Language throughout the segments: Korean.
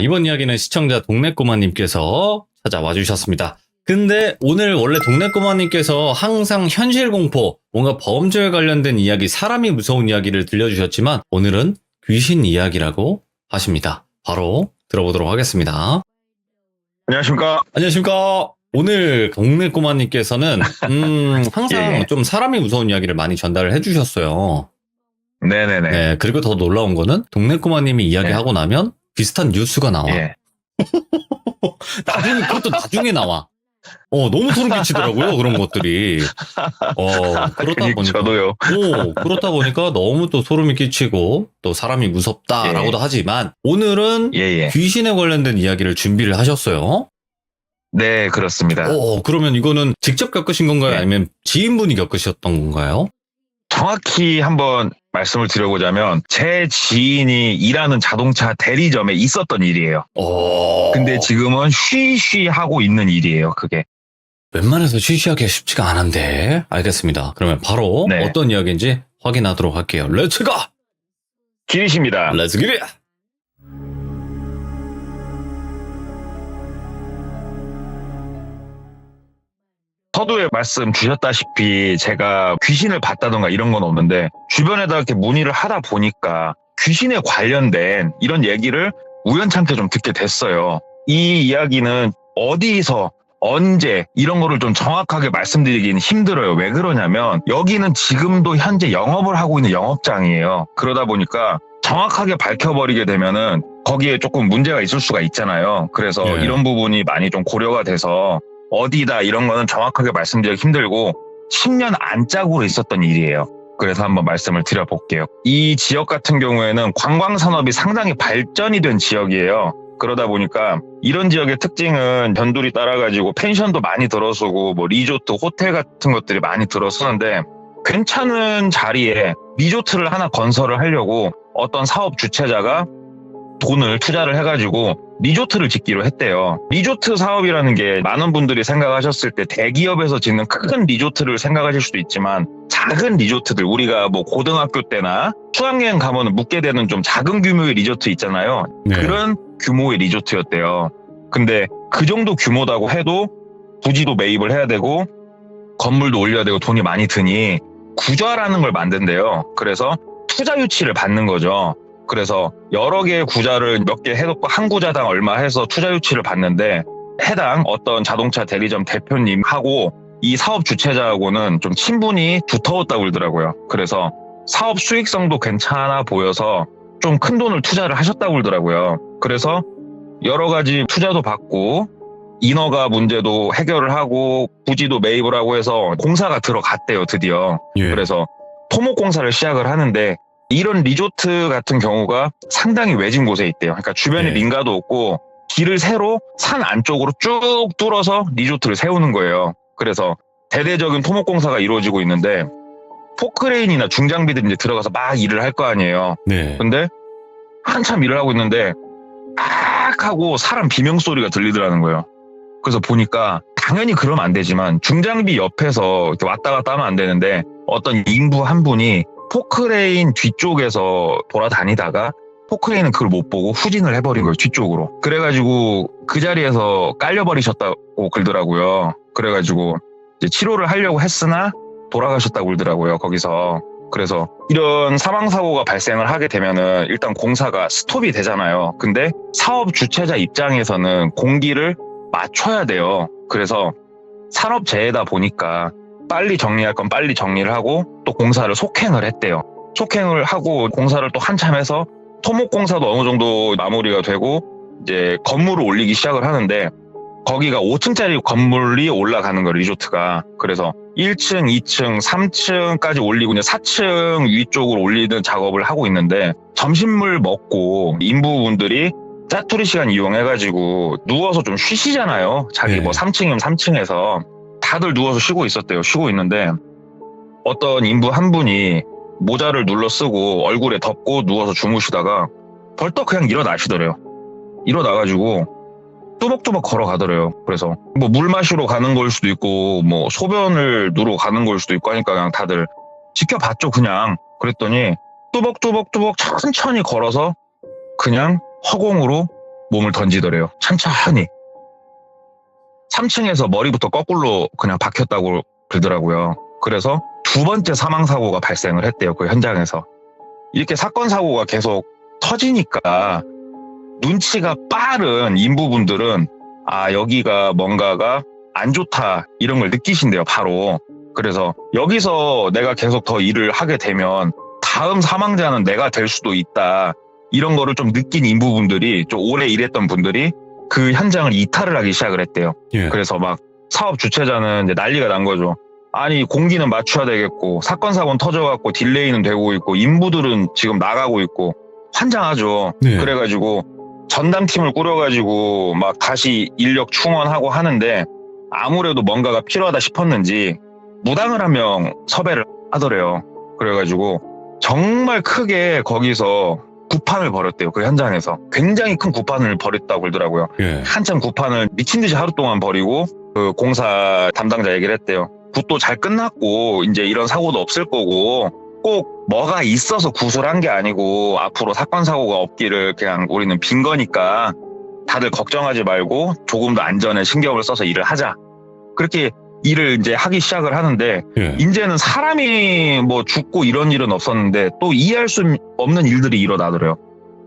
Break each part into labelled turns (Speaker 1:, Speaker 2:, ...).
Speaker 1: 이번 이야기는 시청자 동네꼬마님께서 찾아와 주셨습니다. 근데 오늘 원래 동네꼬마님께서 항상 현실 공포, 뭔가 범죄에 관련된 이야기, 사람이 무서운 이야기를 들려주셨지만 오늘은 귀신 이야기라고 하십니다. 바로 들어보도록 하겠습니다.
Speaker 2: 안녕하십니까.
Speaker 1: 안녕하십니까. 오늘 동네꼬마님께서는 항상
Speaker 2: 예.
Speaker 1: 좀 사람이 무서운 이야기를 많이 전달을 해주셨어요.
Speaker 2: 네네네.
Speaker 1: 네, 그리고 더 놀라운 거는 동네꼬마님이 이야기하고 나면 비슷한 뉴스가 나와.
Speaker 2: 예.
Speaker 1: 그것도 나중에 나와. 너무 소름 끼치더라고요, 그런 것들이. 그렇다 보니까.
Speaker 2: 저도요.
Speaker 1: 그렇다 보니까 너무 또 소름이 끼치고, 또 사람이 무섭다라고도 하지만, 오늘은
Speaker 2: 예.
Speaker 1: 귀신에 관련된 이야기를 준비를 하셨어요.
Speaker 2: 네, 그렇습니다.
Speaker 1: 그러면 이거는 직접 겪으신 건가요?
Speaker 2: 네.
Speaker 1: 아니면 지인분이 겪으셨던 건가요?
Speaker 2: 정확히 한번 말씀을 드려보자면 제 지인이 일하는 자동차 대리점에 있었던 일이에요. 근데 지금은 쉬쉬하고 있는 일이에요, 그게.
Speaker 1: 웬만해서 쉬쉬하기가 쉽지가 않은데. 알겠습니다. 그러면 바로
Speaker 2: 네.
Speaker 1: 어떤 이야기인지 확인하도록 할게요. 렛츠 고!
Speaker 2: 길이십니다.
Speaker 1: 렛츠 기릿!
Speaker 2: 서두에 말씀 주셨다시피 제가 귀신을 봤다던가 이런 건 없는데 주변에다 이렇게 문의를 하다 보니까 귀신에 관련된 이런 얘기를 우연찮게 좀 듣게 됐어요. 이 이야기는 어디서 언제 이런 거를 좀 정확하게 말씀드리긴 힘들어요. 왜 그러냐면 여기는 지금도 현재 영업을 하고 있는 영업장이에요. 그러다 보니까 정확하게 밝혀버리게 되면은 거기에 조금 문제가 있을 수가 있잖아요. 그래서
Speaker 1: 예.
Speaker 2: 이런 부분이 많이 좀 고려가 돼서 어디다 이런 거는 정확하게 말씀드리기 힘들고 10년 안짝으로 있었던 일이에요. 그래서 한번 말씀을 드려볼게요. 이 지역 같은 경우에는 관광산업이 상당히 발전이 된 지역이에요. 그러다 보니까 이런 지역의 특징은 변두리 따라가지고 펜션도 많이 들어서고 뭐 리조트, 호텔 같은 것들이 많이 들어서는데 괜찮은 자리에 리조트를 하나 건설을 하려고 어떤 사업 주체자가 돈을 투자를 해가지고 리조트를 짓기로 했대요. 리조트 사업이라는 게 많은 분들이 생각하셨을 때 대기업에서 짓는 큰 리조트를 생각하실 수도 있지만 작은 리조트들, 우리가 뭐 고등학교 때나 수학여행 가면 묵게 되는 좀 작은 규모의 리조트 있잖아요.
Speaker 1: 네.
Speaker 2: 그런 규모의 리조트였대요. 근데 그 정도 규모다고 해도 부지도 매입을 해야 되고 건물도 올려야 되고 돈이 많이 드니 구좌라는 걸 만든대요. 그래서 투자 유치를 받는 거죠. 그래서 여러 개의 구좌를 몇 개 해놓고 한 구좌당 얼마 해서 투자 유치를 받는데 해당 어떤 자동차 대리점 대표님하고 이 사업 주체자하고는 좀 친분이 두터웠다고 그러더라고요. 그래서 사업 수익성도 괜찮아 보여서 좀 큰 돈을 투자를 하셨다고 그러더라고요. 그래서 여러 가지 투자도 받고 인허가 문제도 해결을 하고 부지도 매입을 하고 해서 공사가 들어갔대요, 드디어.
Speaker 1: 예.
Speaker 2: 그래서 토목공사를 시작을 하는데 이런 리조트 같은 경우가 상당히 외진 곳에 있대요. 그러니까 주변에
Speaker 1: 네.
Speaker 2: 민가도 없고 길을 세로 산 안쪽으로 쭉 뚫어서 리조트를 세우는 거예요. 그래서 대대적인 토목공사가 이루어지고 있는데 포크레인이나 중장비들이 이제 들어가서 막 일을 할 거 아니에요.
Speaker 1: 네.
Speaker 2: 근데 한참 일을 하고 있는데 악 하고 사람 비명소리가 들리더라는 거예요. 그래서 보니까 당연히 그러면 안 되지만 중장비 옆에서 이렇게 왔다 갔다 하면 안 되는데 어떤 인부 한 분이 포크레인 뒤쪽에서 돌아다니다가 포크레인은 그걸 못 보고 후진을 해버린 거예요, 뒤쪽으로. 그래가지고 그 자리에서 깔려버리셨다고 그러더라고요. 그래가지고 이제 치료를 하려고 했으나 돌아가셨다고 그러더라고요, 거기서. 그래서 이런 사망사고가 발생을 하게 되면은 일단 공사가 스톱이 되잖아요. 근데 사업 주체자 입장에서는 공기를 맞춰야 돼요. 그래서 산업재해다 보니까 빨리 정리할 건 빨리 정리를 하고 또 공사를 속행을 했대요. 속행을 하고 공사를 또 한참 해서 토목공사도 어느 정도 마무리가 되고 이제 건물을 올리기 시작을 하는데 거기가 5층짜리 건물이 올라가는 거예요, 리조트가. 그래서 1층, 2층, 3층까지 올리고 이제 4층 위쪽으로 올리는 작업을 하고 있는데 점심을 먹고 인부분들이 짜투리 시간 이용해가지고 누워서 좀 쉬시잖아요. 자기
Speaker 1: 네.
Speaker 2: 뭐 3층이면 3층에서 다들 누워서 쉬고 있었대요. 쉬고 있는데 어떤 인부 한 분이 모자를 눌러 쓰고 얼굴에 덮고 누워서 주무시다가 벌떡 그냥 일어나시더래요. 일어나가지고 뚜벅뚜벅 걸어가더래요. 그래서 뭐 물 마시러 가는 걸 수도 있고 뭐 소변을 누러 가는 걸 수도 있고 하니까 그냥 다들 지켜봤죠, 그냥. 그랬더니 뚜벅뚜벅뚜벅 천천히 걸어서 그냥 허공으로 몸을 던지더래요. 천천히. 3층에서 머리부터 거꾸로 그냥 박혔다고 그러더라고요. 그래서 두 번째 사망사고가 발생을 했대요. 그 현장에서. 이렇게 사건 사고가 계속 터지니까 눈치가 빠른 인부분들은 여기가 뭔가가 안 좋다 이런 걸 느끼신대요. 바로. 그래서 여기서 내가 계속 더 일을 하게 되면 다음 사망자는 내가 될 수도 있다. 이런 거를 좀 느낀 인부분들이 좀 오래 일했던 분들이 그 현장을 이탈을 하기 시작을 했대요.
Speaker 1: 예.
Speaker 2: 그래서 막 사업 주체자는 이제 난리가 난 거죠. 아니 공기는 맞춰야 되겠고 사건 사고는 터져갖고 딜레이는 되고 있고 인부들은 지금 나가고 있고 환장하죠.
Speaker 1: 네.
Speaker 2: 그래가지고 전담팀을 꾸려가지고 막 다시 인력 충원하고 하는데 아무래도 뭔가가 필요하다 싶었는지 무당을 한 명 섭외를 하더래요. 그래가지고 정말 크게 거기서 구판을 벌였대요. 그 현장에서 굉장히 큰 구판을 벌였다고 그러더라고요.
Speaker 1: 예.
Speaker 2: 한참 구판을 미친 듯이 하루 동안 벌이고 그 공사 담당자 얘기를 했대요. 굿도 잘 끝났고 이제 이런 사고도 없을 거고 꼭 뭐가 있어서 구술한 게 아니고 앞으로 사건 사고가 없기를 그냥 우리는 빈 거니까 다들 걱정하지 말고 조금 더 안전에 신경을 써서 일을 하자. 그렇게 일을 이제 하기 시작을 하는데
Speaker 1: 예.
Speaker 2: 이제는 사람이 뭐 죽고 이런 일은 없었는데 또 이해할 수 없는 일들이 일어나더래요.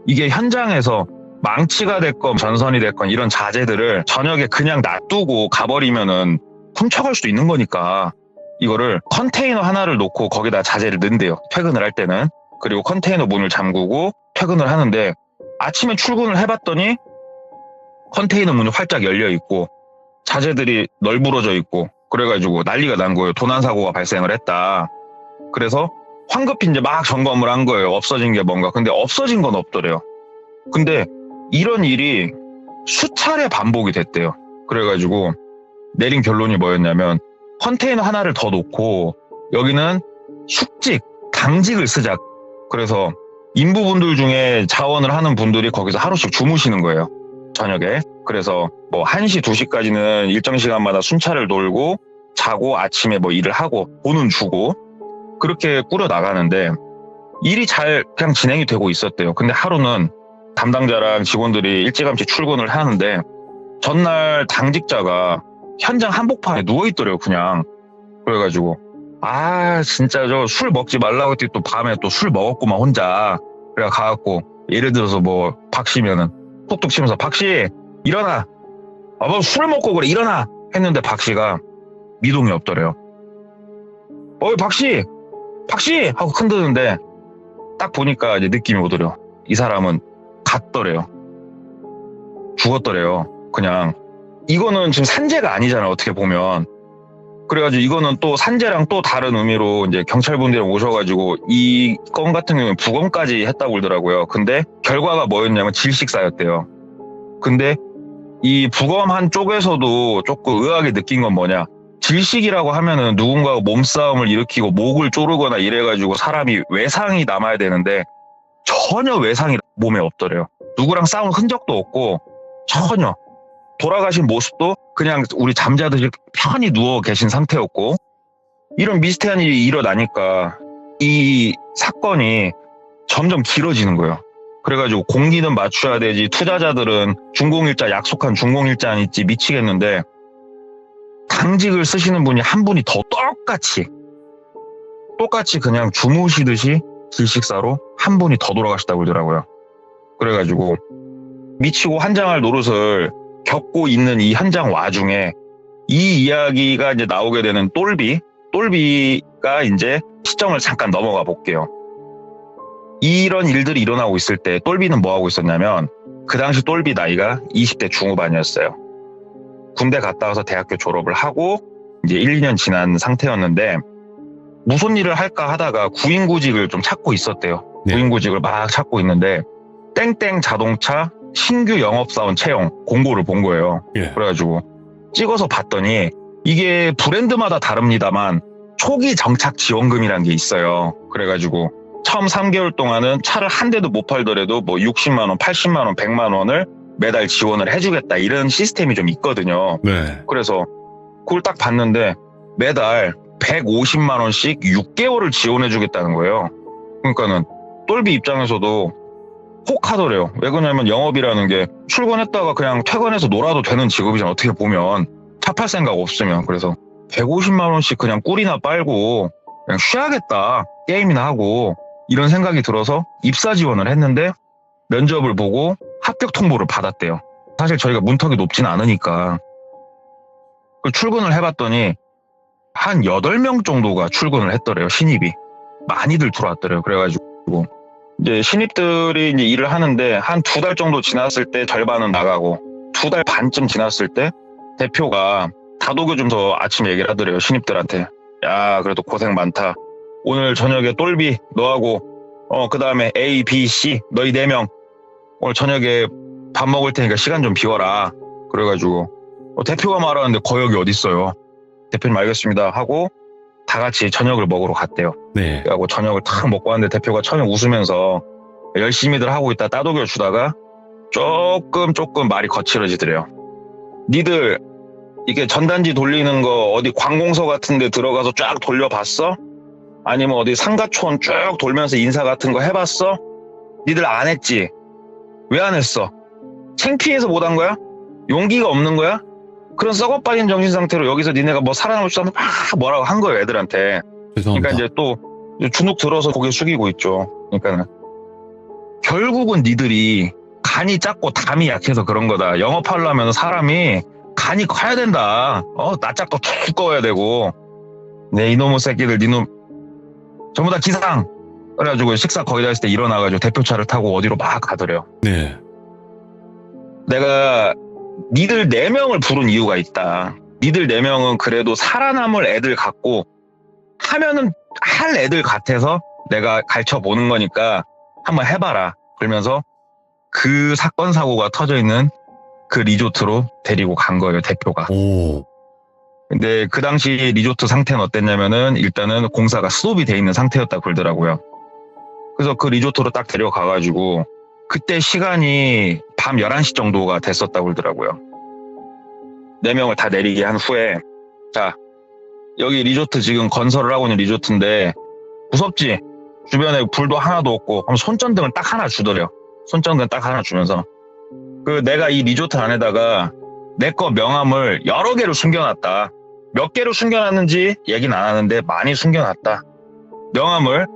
Speaker 2: 이게 현장에서 망치가 됐건 전선이 됐건 이런 자재들을 저녁에 그냥 놔두고 가버리면은 훔쳐갈 수도 있는 거니까 이거를 컨테이너 하나를 놓고 거기다 자재를 넣는데요. 퇴근을 할 때는. 그리고 컨테이너 문을 잠그고 퇴근을 하는데 아침에 출근을 해봤더니 컨테이너 문이 활짝 열려 있고 자재들이 널브러져 있고 그래가지고 난리가 난 거예요. 도난사고가 발생을 했다. 그래서 황급히 이제 막 점검을 한 거예요. 없어진 게 뭔가. 근데 없어진 건 없더래요. 근데 이런 일이 수차례 반복이 됐대요. 그래가지고 내린 결론이 뭐였냐면 컨테이너 하나를 더 놓고 여기는 숙직, 당직을 쓰자. 그래서 인부분들 중에 자원을 하는 분들이 거기서 하루씩 주무시는 거예요. 저녁에. 그래서 뭐 1시, 2시까지는 일정 시간마다 순찰을 돌고 자고 아침에 뭐 일을 하고 돈은 주고 그렇게 꾸려 나가는데 일이 잘 그냥 진행이 되고 있었대요. 근데 하루는 담당자랑 직원들이 일찌감치 출근을 하는데 전날 당직자가 현장 한복판에 누워있더래요. 그냥. 그래가지고 진짜 저 술 먹지 말라고 했더니 또 밤에 또 술 먹었구만 혼자. 그래 가갖고 예를 들어서 뭐 박씨면은 톡톡 치면서 박씨 일어나. 뭐 술 먹고 그래 일어나 했는데 박씨가 미동이 없더래요. 박씨 하고 흔드는데 딱 보니까 이제 느낌이 오더래요. 이 사람은 갔더래요. 죽었더래요. 그냥 이거는 지금 산재가 아니잖아요. 어떻게 보면. 그래가지고 이거는 또 산재랑 또 다른 의미로 이제 경찰분들이 오셔가지고 이 건 같은 경우는 부검까지 했다고 그러더라고요. 근데 결과가 뭐였냐면 질식사였대요. 근데 이 부검한 쪽에서도 조금 의아하게 느낀 건 뭐냐. 질식이라고 하면은 누군가가 몸싸움을 일으키고 목을 조르거나 이래가지고 사람이 외상이 남아야 되는데 전혀 외상이 몸에 없더래요. 누구랑 싸운 흔적도 없고 전혀. 돌아가신 모습도 그냥 우리 잠자듯이 편히 누워 계신 상태였고 이런 미스테리한 일이 일어나니까 이 사건이 점점 길어지는 거예요. 그래가지고 공기는 맞춰야 되지 투자자들은 준공일자 약속한 준공일자는 있지 미치겠는데 당직을 쓰시는 분이 한 분이 더 똑같이 그냥 주무시듯이 질식사로 한 분이 더 돌아가셨다고 그러더라고요. 그래가지고 미치고 환장할 노릇을 겪고 있는 이 현장 와중에 이 이야기가 이제 나오게 되는 똘비가 이제 시점을 잠깐 넘어가 볼게요. 이런 일들이 일어나고 있을 때 똘비는 뭐 하고 있었냐면 그 당시 똘비 나이가 20대 중후반이었어요. 군대 갔다 와서 대학교 졸업을 하고 이제 1, 2년 지난 상태였는데 무슨 일을 할까 하다가 구인구직을 좀 찾고 있었대요.
Speaker 1: 네.
Speaker 2: 구인구직을 막 찾고 있는데 땡땡 자동차 신규 영업사원 채용 공고를 본 거예요.
Speaker 1: 예.
Speaker 2: 그래가지고 찍어서 봤더니 이게 브랜드마다 다릅니다만 초기 정착 지원금이라는 게 있어요. 그래가지고 처음 3개월 동안은 차를 한 대도 못 팔더라도 뭐 60만 원, 80만 원, 100만 원을 매달 지원을 해주겠다 이런 시스템이 좀 있거든요.
Speaker 1: 네.
Speaker 2: 그래서 그걸 딱 봤는데 매달 150만 원씩 6개월을 지원해주겠다는 거예요. 그러니까는 똘비 입장에서도 혹 하더래요. 왜 그러냐면 영업이라는 게 출근했다가 그냥 퇴근해서 놀아도 되는 직업이잖아. 어떻게 보면 차 팔 생각 없으면. 그래서 150만 원씩 그냥 꿀이나 빨고 그냥 쉬어야겠다. 게임이나 하고 이런 생각이 들어서 입사 지원을 했는데 면접을 보고 합격 통보를 받았대요. 사실 저희가 문턱이 높진 않으니까. 출근을 해봤더니 한 8명 정도가 출근을 했더래요. 신입이. 많이들 들어왔더래요. 그래가지고 이제 신입들이 이제 일을 하는데 한 2달 정도 지났을 때 절반은 나가고 2달 반쯤 지났을 때 대표가 다독여주면서 아침에 얘기를 하더래요. 신입들한테. 야, 그래도 고생 많다. 오늘 저녁에 똘비 너하고 그 다음에 A, B, C 너희 4명 오늘 저녁에 밥 먹을 테니까 시간 좀 비워라. 그래가지고 대표가 말하는데 거역이 어딨어요. 대표님 알겠습니다 하고 다 같이 저녁을 먹으러 갔대요.
Speaker 1: 네.
Speaker 2: 그래가지고 저녁을 탁 먹고 왔는데 대표가 처음에 웃으면서 열심히들 하고 있다 따독여 주다가 조금 말이 거칠어지더래요. 니들 이게 전단지 돌리는 거 어디 관공서 같은 데 들어가서 쫙 돌려봤어? 아니면 어디 상가촌 쭉 돌면서 인사 같은 거 해봤어? 니들 안 했지? 왜 안 했어? 창피해서 못 한 거야? 용기가 없는 거야? 그런 썩어빠진 정신 상태로 여기서 니네가 뭐 살아남을 수 없는 막 뭐라고 한 거예요, 애들한테.
Speaker 1: 죄송합니다.
Speaker 2: 그러니까 이제 또 주눅 들어서 고개 숙이고 있죠. 그러니까는 결국은 니들이 간이 작고 담이 약해서 그런 거다. 영업하려면 사람이 간이 커야 된다. 나 작고 두꺼워야 되고. 네, 이놈의 새끼들, 니놈 전부 다 기상. 그래가지고 식사 거의 다 했을 때 일어나가지고 대표차를 타고 어디로 막 가더래요.
Speaker 1: 네.
Speaker 2: 내가 니들 4명을 부른 이유가 있다. 니들 4명은 그래도 살아남을 애들 같고 하면은 할 애들 같아서 내가 가르쳐 보는 거니까 한번 해봐라. 그러면서 그 사건 사고가 터져 있는 그 리조트로 데리고 간 거예요, 대표가.
Speaker 1: 오.
Speaker 2: 근데 그 당시 리조트 상태는 어땠냐면은 일단은 공사가 스톱이 돼 있는 상태였다 그러더라고요. 그래서 그 리조트로 딱 데려가가지고 그때 시간이 밤 11시 정도가 됐었다고 그러더라고요. 4명을 다 내리게 한 후에 자, 여기 리조트 지금 건설을 하고 있는 리조트인데 무섭지? 주변에 불도 하나도 없고 그럼 손전등을 딱 하나 주더래요. 손전등 딱 하나 주면서 내가 이 리조트 안에다가 내 거 명함을 여러 개로 숨겨놨다. 몇 개로 숨겨놨는지 얘기는 안 하는데 많이 숨겨놨다. 명함을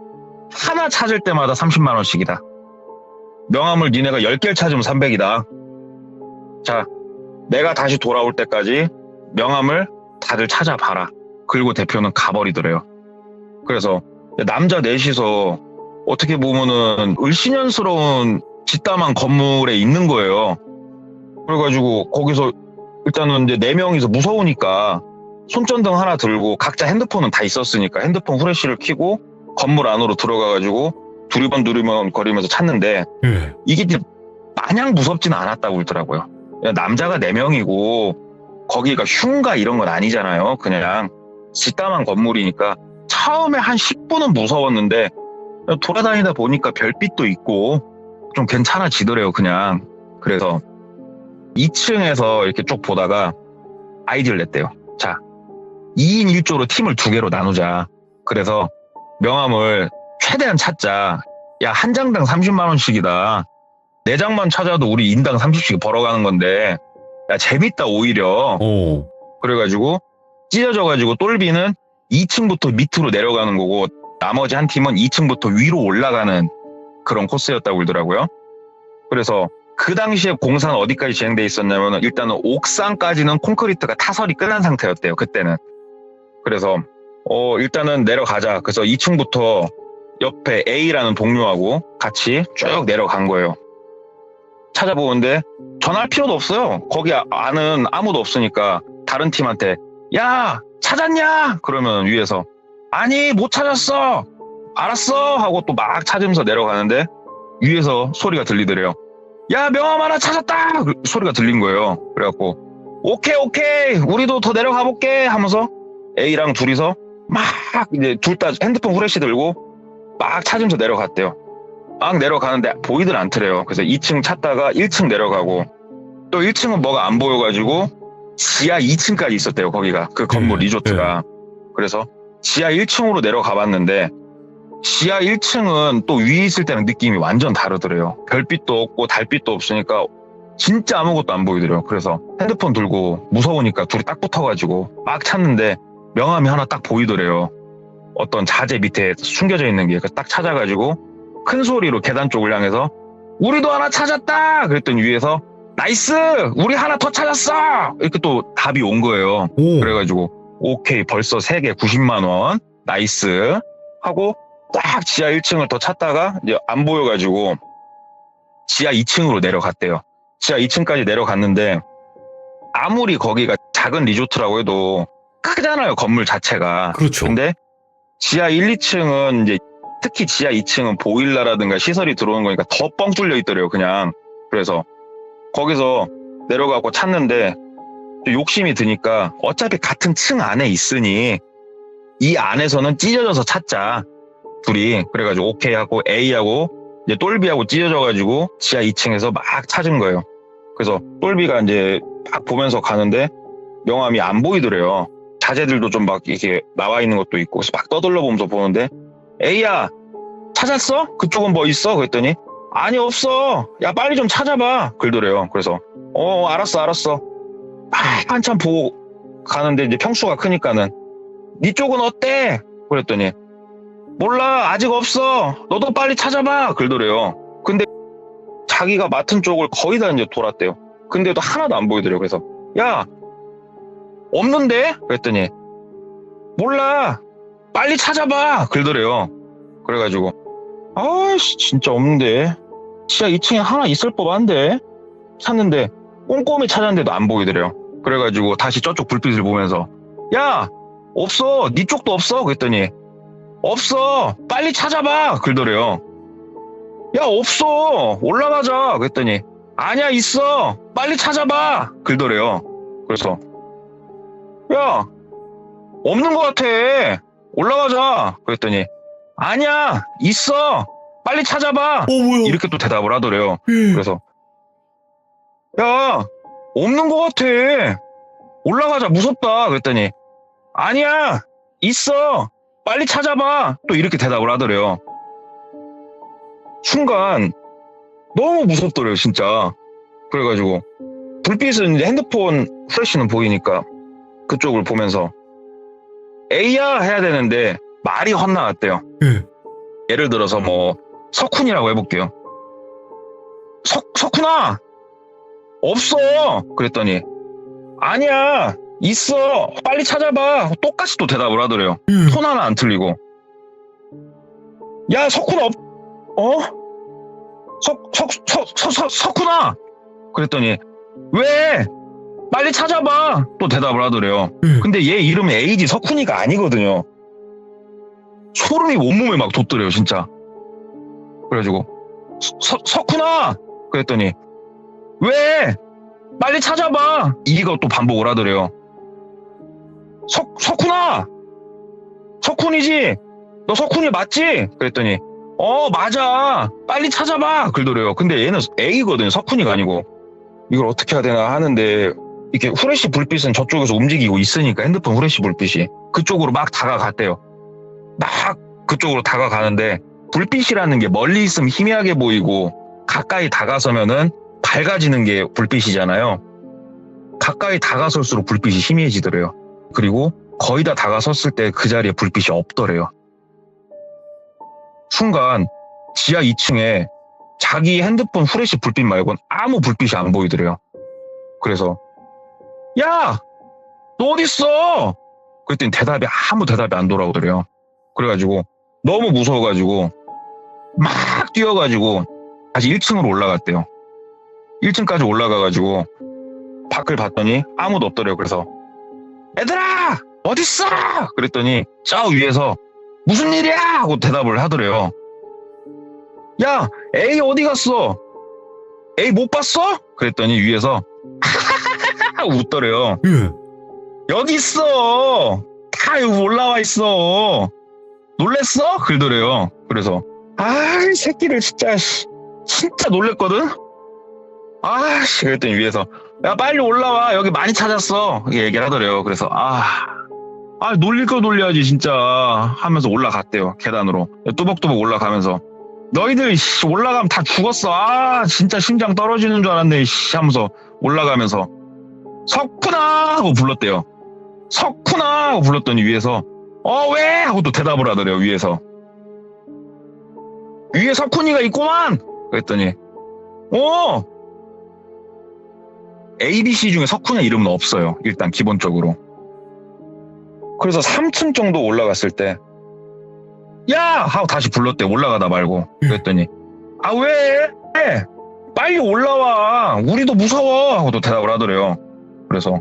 Speaker 2: 하나 찾을 때마다 30만 원씩이다. 명함을 니네가 10개를 찾으면 300이다. 자, 내가 다시 돌아올 때까지 명함을 다들 찾아봐라. 그리고 대표는 가버리더래요. 그래서 남자 넷이서 어떻게 보면은 을씨년스러운 짓담한 건물에 있는 거예요. 그래가지고 거기서 일단은 이제 4명이서 무서우니까 손전등 하나 들고 각자 핸드폰은 다 있었으니까 핸드폰 후레쉬를 켜고 건물 안으로 들어가가지고 두리번 거리면서 찾는데
Speaker 1: 네.
Speaker 2: 이게 이제 마냥 무섭지는 않았다고 그러더라고요. 남자가 4명이고 거기가 흉가 이런 건 아니잖아요. 그냥 짓담한 건물이니까 처음에 한 10분은 무서웠는데 돌아다니다 보니까 별빛도 있고 좀 괜찮아지더래요, 그냥. 그래서 2층에서 이렇게 쭉 보다가 아이디어를 냈대요. 자, 2인 1조로 팀을 2개로 나누자. 그래서 명함을 최대한 찾자. 야, 한 장당 30만 원씩이다. 4장만 찾아도 우리 인당 30씩 벌어가는 건데 야, 재밌다 오히려.
Speaker 1: 오.
Speaker 2: 그래가지고 찢어져가지고 똘비는 2층부터 밑으로 내려가는 거고 나머지 한 팀은 2층부터 위로 올라가는 그런 코스였다고 그러더라고요. 그래서 그 당시에 공사는 어디까지 진행돼 있었냐면 일단은 옥상까지는 콘크리트가 타설이 끝난 상태였대요. 그때는. 그래서 일단은 내려가자. 그래서 2층부터 옆에 A라는 동료하고 같이 쭉 내려간 거예요. 찾아보는데 전화할 필요도 없어요. 거기 아는 아무도 없으니까 다른 팀한테 야, 찾았냐? 그러면 위에서 아니, 못 찾았어. 알았어. 하고 또 막 찾으면서 내려가는데 위에서 소리가 들리더래요. 야, 명함 하나 찾았다. 소리가 들린 거예요. 그래갖고 오케이 우리도 더 내려가 볼게 하면서 A랑 둘이서 막 이제 둘 다 핸드폰 후레쉬 들고 막 찾으면서 내려갔대요. 막 내려가는데 보이들 않더래요. 그래서 2층 찾다가 1층 내려가고 또 1층은 뭐가 안 보여가지고 지하 2층까지 있었대요. 거기가 그 건물 리조트가. 그래서 지하 1층으로 내려가 봤는데 지하 1층은 또 위에 있을 때는 느낌이 완전 다르더래요. 별빛도 없고 달빛도 없으니까 진짜 아무것도 안 보이더래요. 그래서 핸드폰 들고 무서우니까 둘이 딱 붙어가지고 막 찾는데 명함이 하나 딱 보이더래요. 어떤 자재 밑에 숨겨져 있는 게 딱 찾아가지고 큰 소리로 계단 쪽을 향해서 우리도 하나 찾았다! 그랬더니 위에서 나이스! 우리 하나 더 찾았어! 이렇게 또 답이 온 거예요.
Speaker 1: 오.
Speaker 2: 그래가지고 오케이 벌써 3개 90만 원 나이스 하고 딱 지하 1층을 더 찾다가 이제 안 보여가지고 지하 2층으로 내려갔대요. 지하 2층까지 내려갔는데 아무리 거기가 작은 리조트라고 해도 크잖아요, 건물 자체가.
Speaker 1: 그렇죠.
Speaker 2: 근데 지하 1, 2층은 이제 특히 지하 2층은 보일러라든가 시설이 들어오는 거니까 더 뻥 뚫려 있더래요, 그냥. 그래서 거기서 내려가고 찾는데 욕심이 드니까 어차피 같은 층 안에 있으니 이 안에서는 찢어져서 찾자. 둘이. 그래가지고 오케이 하고 A하고 이제 똘비하고 찢어져가지고 지하 2층에서 막 찾은 거예요. 그래서 똘비가 이제 막 보면서 가는데 명함이 안 보이더래요. 자재들도 좀 막 이렇게 나와 있는 것도 있고 그래서 막 떠들러 보면서 보는데 A야 찾았어? 그쪽은 뭐 있어? 그랬더니 아니 없어. 야 빨리 좀 찾아봐. 그러더래요. 그래서 알았어. 한참 보고 가는데 이제 평수가 크니까는 네 쪽은 어때? 그랬더니 몰라 아직 없어. 너도 빨리 찾아봐. 그러더래요. 근데 자기가 맡은 쪽을 거의 다 이제 돌았대요. 근데도 하나도 안 보이더래요. 그래서 야 없는데? 그랬더니 몰라 빨리 찾아봐. 그러더래요. 그래가지고 아씨 진짜 없는데 지하 2층에 하나 있을 법한데 찾는데 꼼꼼히 찾았는데도 안 보이더래요. 그래가지고 다시 저쪽 불빛을 보면서 야 없어 네 쪽도 없어? 그랬더니 없어 빨리 찾아봐. 그러더래요. 야 없어 올라가자. 그랬더니 아니야 있어 빨리 찾아봐. 그러더래요. 그래서 야 없는 것 같아 올라가자. 그랬더니 아니야 있어 빨리 찾아봐.
Speaker 1: 뭐야?
Speaker 2: 이렇게 또 대답을 하더래요.
Speaker 1: 예.
Speaker 2: 그래서 야 없는 것 같아 올라가자 무섭다. 그랬더니 아니야 있어 빨리 찾아봐. 또 이렇게 대답을 하더래요. 순간 너무 무섭더래요 진짜. 그래가지고 불빛은 이제 핸드폰 플래시는 보이니까 그쪽을 보면서 A야 해야 되는데 말이 헛나왔대요.
Speaker 1: 예.
Speaker 2: 예를 들어서 뭐 석훈이라고 해볼게요. 석훈아 없어. 그랬더니 아니야 있어 빨리 찾아봐. 똑같이 또 대답을 하더래요.
Speaker 1: 예.
Speaker 2: 톤 하나 안 틀리고. 야 석훈아 석훈아. 그랬더니 왜 빨리 찾아봐. 또 대답을 하더래요.
Speaker 1: 예.
Speaker 2: 근데 얘 이름이 A지 석훈이가 아니거든요. 소름이 온몸에 막 돋더래요 진짜. 그래가지고 석훈아. 그랬더니 왜 빨리 찾아봐. 이거 또 반복을 하더래요. 석훈아 석훈이지 너 석훈이 맞지? 그랬더니 맞아 빨리 찾아봐. 그러더래요. 근데 얘는 A거든요 석훈이가 아니고. 이걸 어떻게 해야 되나 하는데 이렇게 후레쉬 불빛은 저쪽에서 움직이고 있으니까 핸드폰 후레쉬 불빛이 그쪽으로 막 다가갔대요. 막 그쪽으로 다가가는데 불빛이라는 게 멀리 있으면 희미하게 보이고 가까이 다가서면은 밝아지는 게 불빛이잖아요. 가까이 다가설수록 불빛이 희미해지더래요. 그리고 거의 다 다가섰을 때 그 자리에 불빛이 없더래요. 순간 지하 2층에 자기 핸드폰 후레쉬 불빛 말고는 아무 불빛이 안 보이더래요. 그래서 야! 너 어딨어? 그랬더니 아무 대답이 안 돌아오더래요. 그래가지고 너무 무서워가지고 막 뛰어가지고 다시 1층으로 올라갔대요. 1층까지 올라가가지고 밖을 봤더니 아무도 없더래요. 그래서 얘들아 어딨어? 그랬더니 저 위에서 무슨 일이야? 하고 대답을 하더래요. 야 A 어디 갔어? A 못 봤어? 그랬더니 위에서 웃더래요.
Speaker 1: 예.
Speaker 2: 여기 있어. 다 여기 올라와 있어. 놀랬어? 그러더래요. 그래서 이 새끼를 진짜 놀랬거든. 그랬더니 위에서 야 빨리 올라와 여기 많이 찾았어. 이렇게 얘기를 하더래요. 그래서 아, 놀릴 거 놀려야지, 진짜. 하면서 올라갔대요, 계단으로. 뚜벅뚜벅 올라가면서. 너희들, 올라가면 다 죽었어. 아, 진짜 심장 떨어지는 줄 알았네, 하면서 올라가면서. 석훈아! 하고 불렀대요. 석훈아! 하고 불렀더니 위에서, 왜? 하고 또 대답을 하더래요, 위에서. 위에 석훈이가 있구만! 그랬더니, ABC 중에 석훈의 이름은 없어요, 일단 기본적으로. 그래서 3층 정도 올라갔을 때, 야! 하고 다시 불렀대, 올라가다 말고. 그랬더니, 아, 왜? 빨리 올라와. 우리도 무서워. 하고 또 대답을 하더래요. 그래서,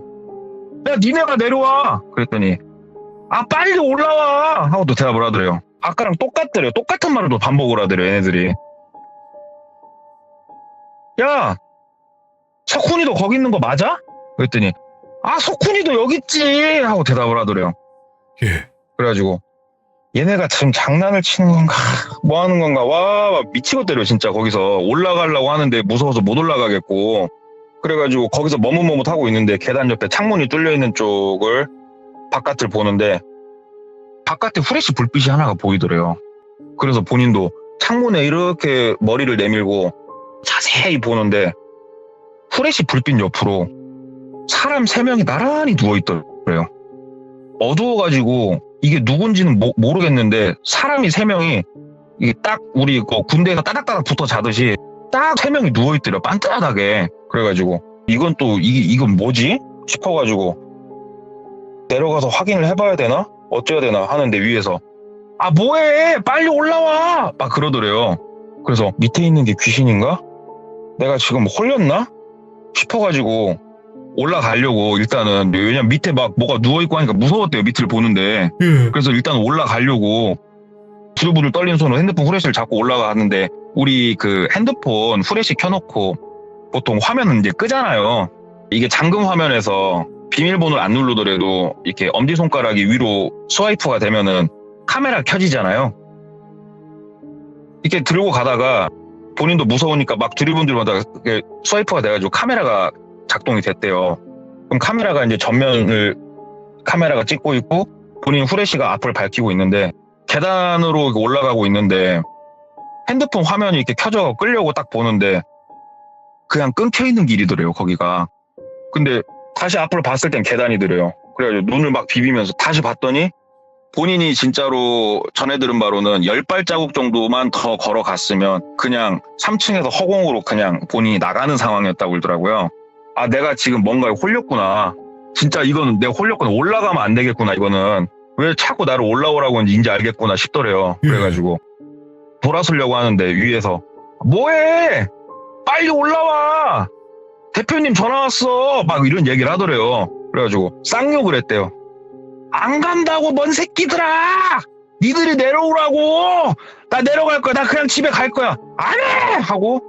Speaker 2: 야, 니네가 내려와. 그랬더니, 아, 빨리 올라와. 하고 또 대답을 하더래요. 아까랑 똑같더래요. 똑같은 말을 또 반복을 하더래요, 얘네들이. 야! 석훈이도 거기 있는 거 맞아? 그랬더니, 아, 석훈이도 여기 있지. 하고 대답을 하더래요.
Speaker 1: 예.
Speaker 2: 그래가지고, 얘네가 지금 장난을 치는 건가, 뭐 하는 건가, 와, 미치겠더래요, 진짜. 거기서 올라가려고 하는데 무서워서 못 올라가겠고. 그래가지고, 거기서 머뭇머뭇하고 있는데, 계단 옆에 창문이 뚫려있는 쪽을, 바깥을 보는데, 바깥에 후레쉬 불빛이 하나가 보이더래요. 그래서 본인도 창문에 이렇게 머리를 내밀고, 자세히 보는데, 후레쉬 불빛 옆으로, 사람 3명이 나란히 누워있더래요. 어두워가지고 이게 누군지는 모르겠는데 사람이 3명이 이게 딱 우리 군대에서 따닥따닥 붙어 자듯이 딱 3명이 누워있더래요. 반듯하게. 그래가지고 이건 또 이건 뭐지? 싶어가지고 내려가서 확인을 해봐야 되나? 어째야 되나 하는데 위에서 아 뭐해? 빨리 올라와! 막 그러더래요. 그래서 밑에 있는 게 귀신인가? 내가 지금 홀렸나? 싶어가지고 올라가려고 일단은 왜냐면 밑에 막 뭐가 누워있고 하니까 무서웠대요. 밑을 보는데. 그래서 일단 올라가려고 부들부들 떨리는 손으로 핸드폰 후레쉬를 잡고 올라가는데 우리 그 핸드폰 후레쉬 켜놓고 보통 화면은 이제 끄잖아요. 이게 잠금 화면에서 비밀번호를 안 누르더라도 이렇게 엄지손가락이 위로 스와이프가 되면은 카메라 켜지잖아요. 이렇게 들고 가다가 본인도 무서우니까 막 두리번두리하다가 스와이프가 돼가지고 카메라가 작동이 됐대요. 그럼 카메라가 이제 전면을 카메라가 찍고 있고 본인 후레쉬가 앞을 밝히고 있는데 계단으로 올라가고 있는데 핸드폰 화면이 이렇게 켜져 끌려고 딱 보는데 그냥 끊겨 있는 길이더래요, 거기가. 근데 다시 앞으로 봤을 땐 계단이더래요. 그래가지고 눈을 막 비비면서 다시 봤더니 본인이 진짜로 전해 들은 바로는 10발자국 정도만 더 걸어갔으면 그냥 3층에서 허공으로 그냥 본인이 나가는 상황이었다고 그러더라고요. 아, 내가 지금 뭔가에 홀렸구나. 진짜 이거는 내가 홀렸구나. 올라가면 안 되겠구나, 이거는. 왜 자꾸 나를 올라오라고 하는지 이제 알겠구나 싶더래요. 그래가지고 돌아서려고 하는데 위에서 뭐해? 빨리 올라와! 대표님 전화 왔어! 막 이런 얘기를 하더래요. 그래가지고 쌍욕을 했대요. 안 간다고, 뭔 새끼들아! 니들이 내려오라고! 나 내려갈 거야. 나 그냥 집에 갈 거야. 안 해! 하고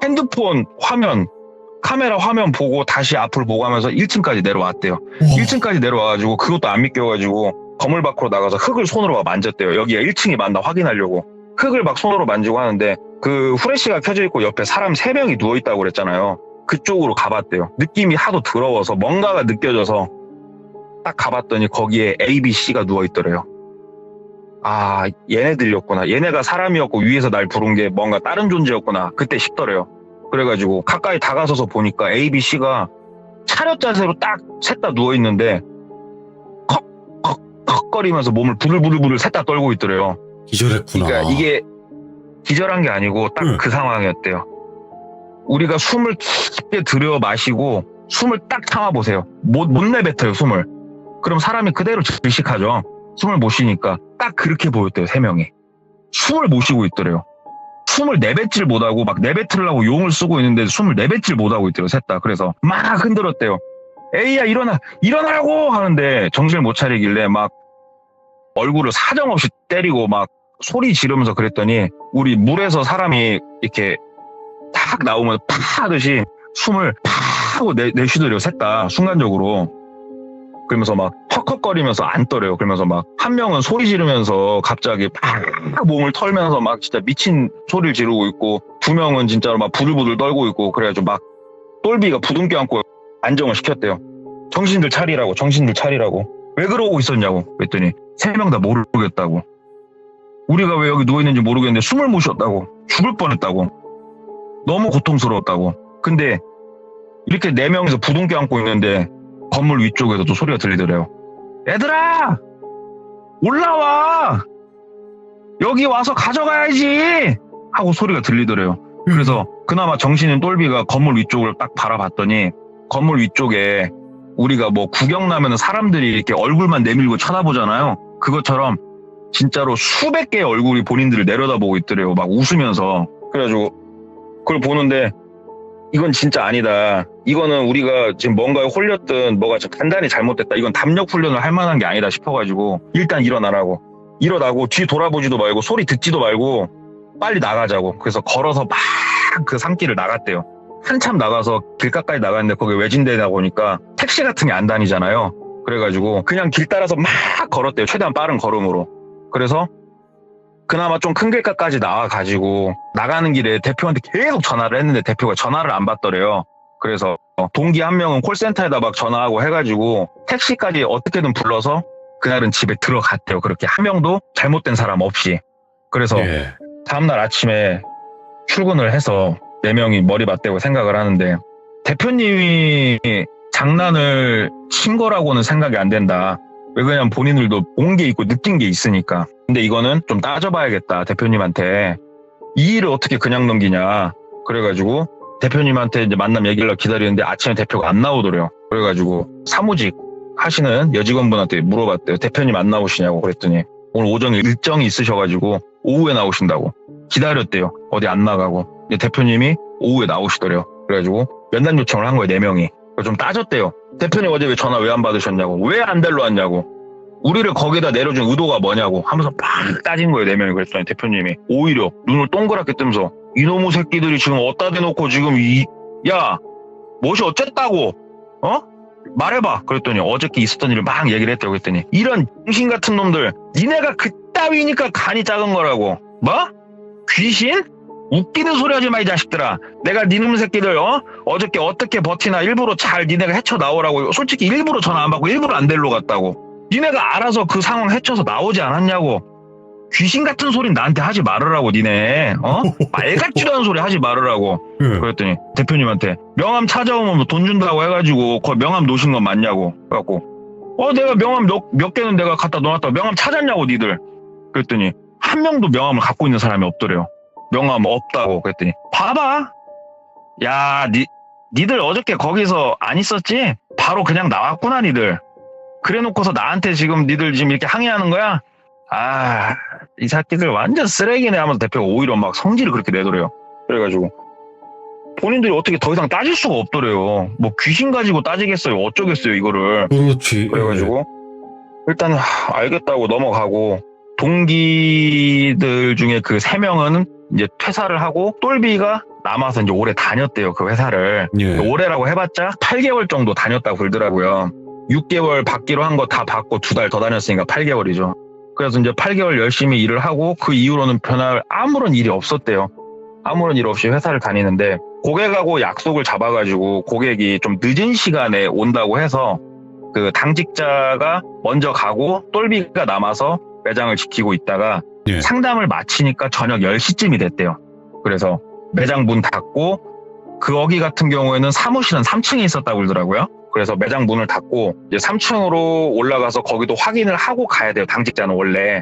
Speaker 2: 핸드폰 화면 카메라 화면 보고 다시 앞을 보고 하면서 1층까지 내려왔대요.
Speaker 1: 우와.
Speaker 2: 1층까지 내려와가지고 그것도 안 믿겨가지고 건물 밖으로 나가서 흙을 손으로 막 만졌대요. 여기가 1층이 맞나 확인하려고. 흙을 막 손으로 만지고 하는데 그 후레쉬가 켜져 있고 옆에 사람 3명이 누워있다고 그랬잖아요. 그쪽으로 가봤대요. 느낌이 하도 더러워서 뭔가가 느껴져서 딱 가봤더니 거기에 ABC가 누워있더래요. 아, 얘네들이었구나. 얘네가 사람이었고 위에서 날 부른 게 뭔가 다른 존재였구나. 그때 싶더래요. 그래가지고 가까이 다가서서 보니까 ABC가 차렷 자세로 딱 셋 다 누워있는데 컥컥컥거리면서 몸을 부들부들부들 셋 다 떨고 있더래요.
Speaker 1: 기절했구나.
Speaker 2: 그러니까 이게 기절한 게 아니고 딱 그 상황이었대요. 우리가 숨을 깊게 들여 마시고 숨을 딱 참아보세요. 못 내뱉어요, 숨을. 그럼 사람이 그대로 질식하죠. 숨을 못 쉬니까 딱 그렇게 보였대요, 3명이. 숨을 못 쉬고 있더래요. 숨을 내뱉질 못하고 막 내뱉으려고 용을 쓰고 있는데 숨을 내뱉질 못하고 있더래요, 셋 다. 그래서 막 흔들었대요. 에이야, 일어나라고 하는데 정신을 못 차리길래 막 얼굴을 사정없이 때리고 막 소리 지르면서 그랬더니 우리 물에서 사람이 이렇게 탁 나오면 팍 하듯이 숨을 팍 하고 내쉬더래요, 셋 다 순간적으로. 그러면서 막 헉헉거리면서 안 떠래요. 그러면서 막 한 명은 소리 지르면서 갑자기 팍 몸을 털면서 막 진짜 미친 소리를 지르고 있고 2명은 진짜로 막 부들부들 떨고 있고 그래가지고 막 똘비가 부둥켜 안고 안정을 시켰대요. 정신들 차리라고. 왜 그러고 있었냐고 그랬더니 3명 다 모르겠다고. 우리가 왜 여기 누워있는지 모르겠는데 숨을 못 쉬었다고. 죽을 뻔했다고. 너무 고통스러웠다고. 근데 이렇게 4명이서 부둥켜 안고 있는데 건물 위쪽에서도 소리가 들리더래요. 얘들아! 올라와! 여기 와서 가져가야지! 하고 소리가 들리더래요. 그래서 그나마 정신인 똘비가 건물 위쪽을 딱 바라봤더니 건물 위쪽에 우리가 뭐 구경 나면 사람들이 이렇게 얼굴만 내밀고 쳐다보잖아요. 그것처럼 진짜로 수백 개의 얼굴이 본인들을 내려다보고 있더래요. 막 웃으면서. 그래가지고 그걸 보는데 이건 진짜 아니다. 이거는 우리가 지금 뭔가에 홀렸든 뭐가 단단히 잘못됐다. 이건 담력 훈련을 할 만한 게 아니다 싶어가지고 일단 일어나라고. 일어나고 뒤 돌아보지도 말고 소리 듣지도 말고 빨리 나가자고. 그래서 걸어서 막 그 산길을 나갔대요. 한참 나가서 길가까지 나갔는데 거기 외진데다 보니까 택시 같은 게 안 다니잖아요. 그래가지고 그냥 길 따라서 막 걸었대요. 최대한 빠른 걸음으로. 그래서 그나마 좀 큰 길가까지 나와가지고 나가는 길에 대표한테 계속 전화를 했는데 대표가 전화를 안 받더래요. 그래서 동기 한 명은 콜센터에다 막 전화하고 해가지고 택시까지 어떻게든 불러서 그날은 집에 들어갔대요. 그렇게 한 명도 잘못된 사람 없이. 그래서
Speaker 1: 예.
Speaker 2: 다음날 아침에 출근을 해서 4명이 머리 맞대고 생각을 하는데 대표님이 장난을 친 거라고는 생각이 안 된다. 왜 그러냐면 본인들도 본 게 있고 느낀 게 있으니까. 근데 이거는 좀 따져봐야겠다. 대표님한테. 이 일을 어떻게 그냥 넘기냐. 그래가지고 대표님한테 이제 만남 얘기를 기다리는데 아침에 대표가 안 나오더래요. 그래가지고 사무직 하시는 여직원분한테 물어봤대요. 대표님 안 나오시냐고. 그랬더니 오늘 오전에 일정이 있으셔가지고 오후에 나오신다고. 기다렸대요. 어디 안 나가고. 근데 대표님이 오후에 나오시더래요. 그래가지고 면담 요청을 한 거예요. 4명이. 좀 따졌대요. 대표님 어제 왜 전화 왜 안 받으셨냐고. 왜 안 데려왔냐고. 우리를 거기다 내려준 의도가 뭐냐고 하면서 막 따진 거예요. 4명이. 그랬더니 대표님이 오히려 눈을 동그랗게 뜨면서 이놈의 새끼들이 지금 어디다 대놓고 지금 야 무엇이 어쨌다고 말해봐. 그랬더니 어저께 있었던 일을 막 얘기를 했대요. 그랬더니 이런 정신 같은 놈들 니네가 그따위니까 간이 작은 거라고. 뭐? 귀신? 웃기는 소리 하지 마 이 자식들아. 내가 니놈 새끼들 어저께 어떻게 버티나 일부러 잘 니네가 헤쳐나오라고. 솔직히 일부러 전화 안 받고 일부러 안 데리러 갔다고. 니네가 알아서 그 상황 헤쳐서 나오지 않았냐고. 귀신 같은 소리 나한테 하지 말으라고 니네. 말 같지도 않은 소리 하지 말으라고. 그랬더니 대표님한테 명함 찾아오면 뭐 돈 준다고 해가지고 거기 명함 놓으신 건 맞냐고. 그래갖고 내가 명함 몇 개는 내가 갖다 놓았다고. 명함 찾았냐고 니들. 그랬더니 한 명도 명함을 갖고 있는 사람이 없더래요. 명함 없다고. 그랬더니 봐봐. 야 니들 어저께 거기서 안 있었지? 바로 그냥 나왔구나 니들. 그래놓고서 나한테 지금 니들 지금 이렇게 항의하는 거야? 이 새끼들 완전 쓰레기네 하면서 대표가 오히려 막 성질을 그렇게 내더래요. 그래가지고 본인들이 어떻게 더 이상 따질 수가 없더래요. 뭐 귀신 가지고 따지겠어요. 어쩌겠어요 이거를.
Speaker 1: 그렇지.
Speaker 2: 그래가지고 일단 알겠다고 넘어가고 동기들 중에 그 3명은 이제 퇴사를 하고 똘비가 남아서 이제 오래 다녔대요. 그 회사를.
Speaker 1: 예.
Speaker 2: 오래라고 해봤자 8개월 정도 다녔다고 그러더라고요. 6개월 받기로 한 거 다 받고 2달 더 다녔으니까 8개월이죠. 그래서 이제 8개월 열심히 일을 하고 그 이후로는 변할 아무런 일이 없었대요. 아무런 일 없이 회사를 다니는데 고객하고 약속을 잡아가지고 고객이 좀 늦은 시간에 온다고 해서 그 당직자가 먼저 가고 똘비가 남아서 매장을 지키고 있다가
Speaker 1: 예.
Speaker 2: 상담을 마치니까 저녁 10시쯤이 됐대요. 그래서 매장 문 닫고 거기 같은 경우에는 사무실은 3층에 있었다고 그러더라고요. 그래서 매장 문을 닫고 이제 3층으로 올라가서 거기도 확인을 하고 가야 돼요. 당직자는 원래.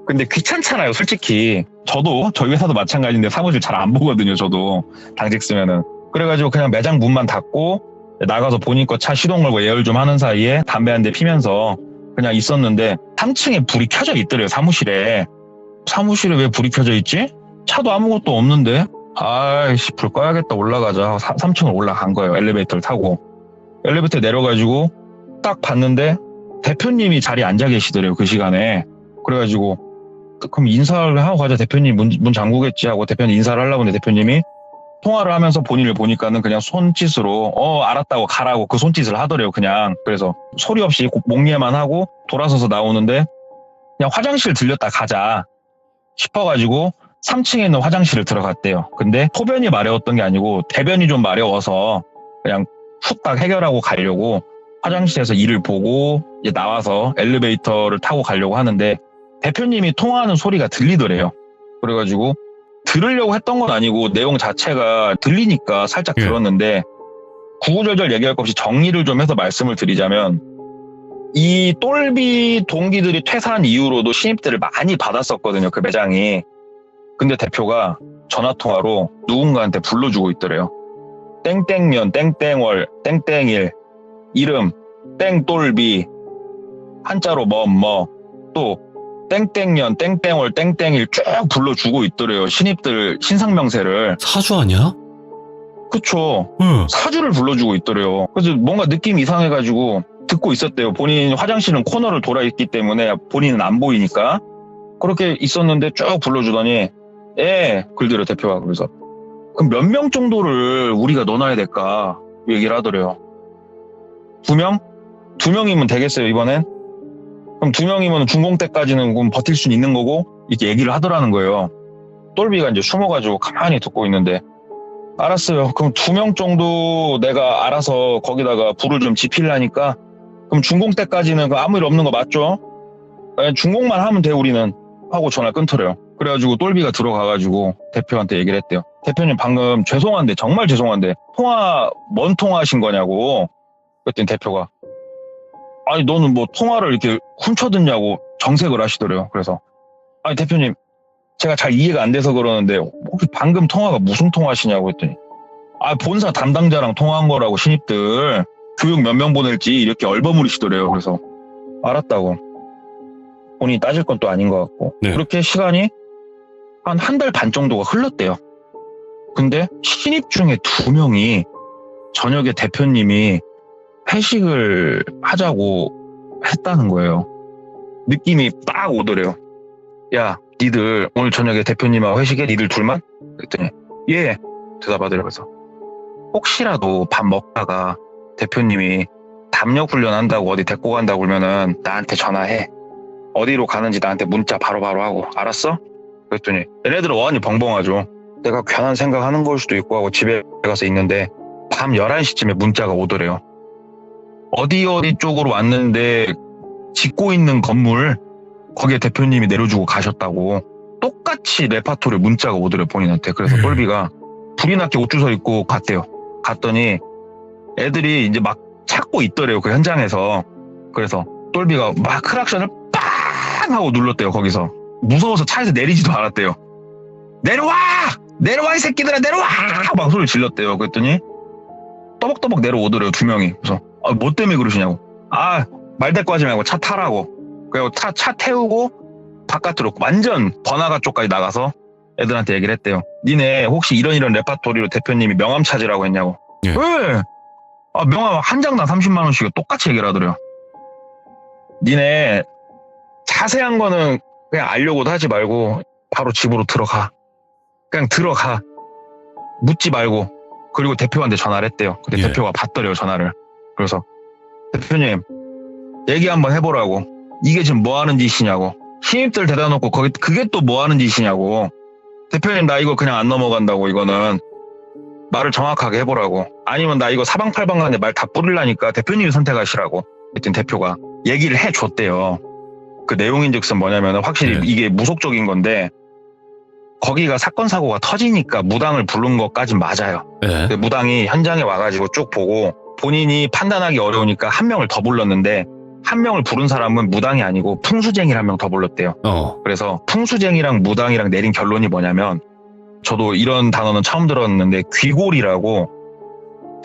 Speaker 2: 근데 귀찮잖아요, 솔직히. 저도 저희 회사도 마찬가지인데 사무실 잘 안 보거든요, 저도. 당직 쓰면은. 그래가지고 그냥 매장 문만 닫고 나가서 본인 거 차 시동 걸고 예열 좀 하는 사이에 담배 한 대 피면서 그냥 있었는데 3층에 불이 켜져 있더래요, 사무실에. 사무실에 왜 불이 켜져 있지? 차도 아무것도 없는데? 아이씨, 불 꺼야겠다, 올라가자. 3층을 올라간 거예요, 엘리베이터를 타고. 엘리베이터 내려가지고 딱 봤는데 대표님이 자리에 앉아 계시더래요, 그 시간에. 그래가지고 그럼 인사를 하고 가자. 대표님 문 잠그겠지 하고 대표님 인사를 하려고 했는데 대표님이 통화를 하면서 본인을 보니까는 그냥 손짓으로 알았다고 가라고 그 손짓을 하더래요, 그냥. 그래서 소리 없이 목례만 하고 돌아서서 나오는데 그냥 화장실 들렸다 가자 싶어가지고 3층에 있는 화장실을 들어갔대요. 근데 소변이 마려웠던 게 아니고 대변이 좀 마려워서 그냥 후딱 해결하고 가려고 화장실에서 일을 보고 이제 나와서 엘리베이터를 타고 가려고 하는데 대표님이 통화하는 소리가 들리더래요. 그래가지고 들으려고 했던 건 아니고 내용 자체가 들리니까 살짝
Speaker 1: 예.
Speaker 2: 들었는데 구구절절 얘기할 것 없이 정리를 좀 해서 말씀을 드리자면 이 똘비 동기들이 퇴사한 이후로도 신입들을 많이 받았었거든요. 그 매장이. 근데 대표가 전화통화로 누군가한테 불러주고 있더래요. 땡땡년, 땡땡월, 땡땡일, 이름, 땡똘비, 한자로 또 땡땡년, 땡땡월, 땡땡일 쭉 불러주고 있더래요. 신입들 신상명세를.
Speaker 1: 사주 아니야?
Speaker 2: 그쵸.
Speaker 1: 응.
Speaker 2: 사주를 불러주고 있더래요. 그래서 뭔가 느낌이 이상해가지고 듣고 있었대요. 본인 화장실은 코너를 돌아 있기 때문에 본인은 안 보이니까. 그렇게 있었는데 쭉 불러주더니 글들여 대표가. 그래서 그럼 몇 명 정도를 우리가 넣어놔야 될까 얘기를 하더래요. 2명? 2명이면 되겠어요 이번엔? 그럼 2명이면 준공 때까지는 그럼 버틸 수 있는 거고 이렇게 얘기를 하더라는 거예요. 똘비가 이제 숨어가지고 가만히 듣고 있는데 알았어요. 그럼 2명 정도 내가 알아서 거기다가 불을 좀 지피려니까 그럼 준공 때까지는 아무 일 없는 거 맞죠? 준공만 하면 돼 우리는 하고 전화 끊더래요. 그래가지고 똘비가 들어가가지고 대표한테 얘기를 했대요. 대표님 방금 죄송한데 정말 죄송한데 뭔 통화하신 거냐고. 그랬더니 대표가 아니 너는 뭐 통화를 이렇게 훔쳐듣냐고 정색을 하시더래요. 그래서 아니 대표님 제가 잘 이해가 안 돼서 그러는데 혹시 방금 통화가 무슨 통화시냐고 했더니 본사 담당자랑 통화한 거라고 신입들 교육 몇 명 보낼지 이렇게 얼버무리시더래요. 그래서 알았다고. 본인이 따질 건 또 아닌 것 같고.
Speaker 1: 네.
Speaker 2: 그렇게 시간이 한 달 반 정도가 흘렀대요. 근데 신입 중에 2명이 저녁에 대표님이 회식을 하자고 했다는 거예요. 느낌이 딱 오더래요. 야, 니들 오늘 저녁에 대표님하고 회식해? 니들 둘만? 그랬더니 예 대답하더래요. 그래서 혹시라도 밥 먹다가 대표님이 담력 훈련한다고 어디 데리고 간다고 그러면은 나한테 전화해. 어디로 가는지 나한테 문자 바로바로 하고. 알았어? 그랬더니 얘네들은 어안이 벙벙하죠. 내가 괜한 생각하는 걸 수도 있고 하고 집에 가서 있는데 밤 11시쯤에 문자가 오더래요. 어디 쪽으로 왔는데 짓고 있는 건물 거기에 대표님이 내려주고 가셨다고 똑같이 레파토리 문자가 오더래요 본인한테. 그래서 똘비가 불이 나게 옷 주워 입고 갔대요. 갔더니 애들이 이제 막 찾고 있더래요 그 현장에서. 그래서 똘비가 막 크락션을 빵 하고 눌렀대요. 거기서 무서워서 차에서 내리지도 않았대요. 내려와 이 새끼들아 내려와 막 소리 질렀대요. 그랬더니 떠벅떠벅 내려오더래요 2명이. 그래서 뭐 때문에 그러시냐고. 말대꾸 하지 말고 차 타라고. 그리고 차 태우고 바깥으로 완전 번화가 쪽까지 나가서 애들한테 얘기를 했대요. 니네 혹시 이런 레파토리로 대표님이 명함 찾으라고 했냐고.
Speaker 1: 예.
Speaker 2: 왜? 명함 한 장당 30만 원씩 똑같이 얘기를 하더래요. 니네 자세한 거는 그냥 알려고도 하지 말고 바로 집으로 들어가. 그냥 들어가. 묻지 말고. 그리고 대표한테 전화를 했대요. 근데
Speaker 1: 예.
Speaker 2: 대표가 받더래요 전화를. 그래서 대표님 얘기 한번 해보라고. 이게 지금 뭐 하는 짓이냐고. 신입들 대다 놓고 그게 또 뭐 하는 짓이냐고. 대표님 나 이거 그냥 안 넘어간다고. 이거는 말을 정확하게 해보라고. 아니면 나 이거 사방팔방간에 말 다 뿌리려니까 대표님이 선택하시라고. 그랬더니 대표가 얘기를 해줬대요. 그 내용인즉슨 뭐냐면 확실히 이게 무속적인 건데 거기가 사건 사고가 터지니까 무당을 부른 것까진 맞아요.
Speaker 1: 예.
Speaker 2: 무당이 현장에 와가지고 쭉 보고 본인이 판단하기 어려우니까 한 명을 더 불렀는데 한 명을 부른 사람은 무당이 아니고 풍수쟁이를 한 명 더 불렀대요. 그래서 풍수쟁이랑 무당이랑 내린 결론이 뭐냐면 저도 이런 단어는 처음 들었는데 귀골이라고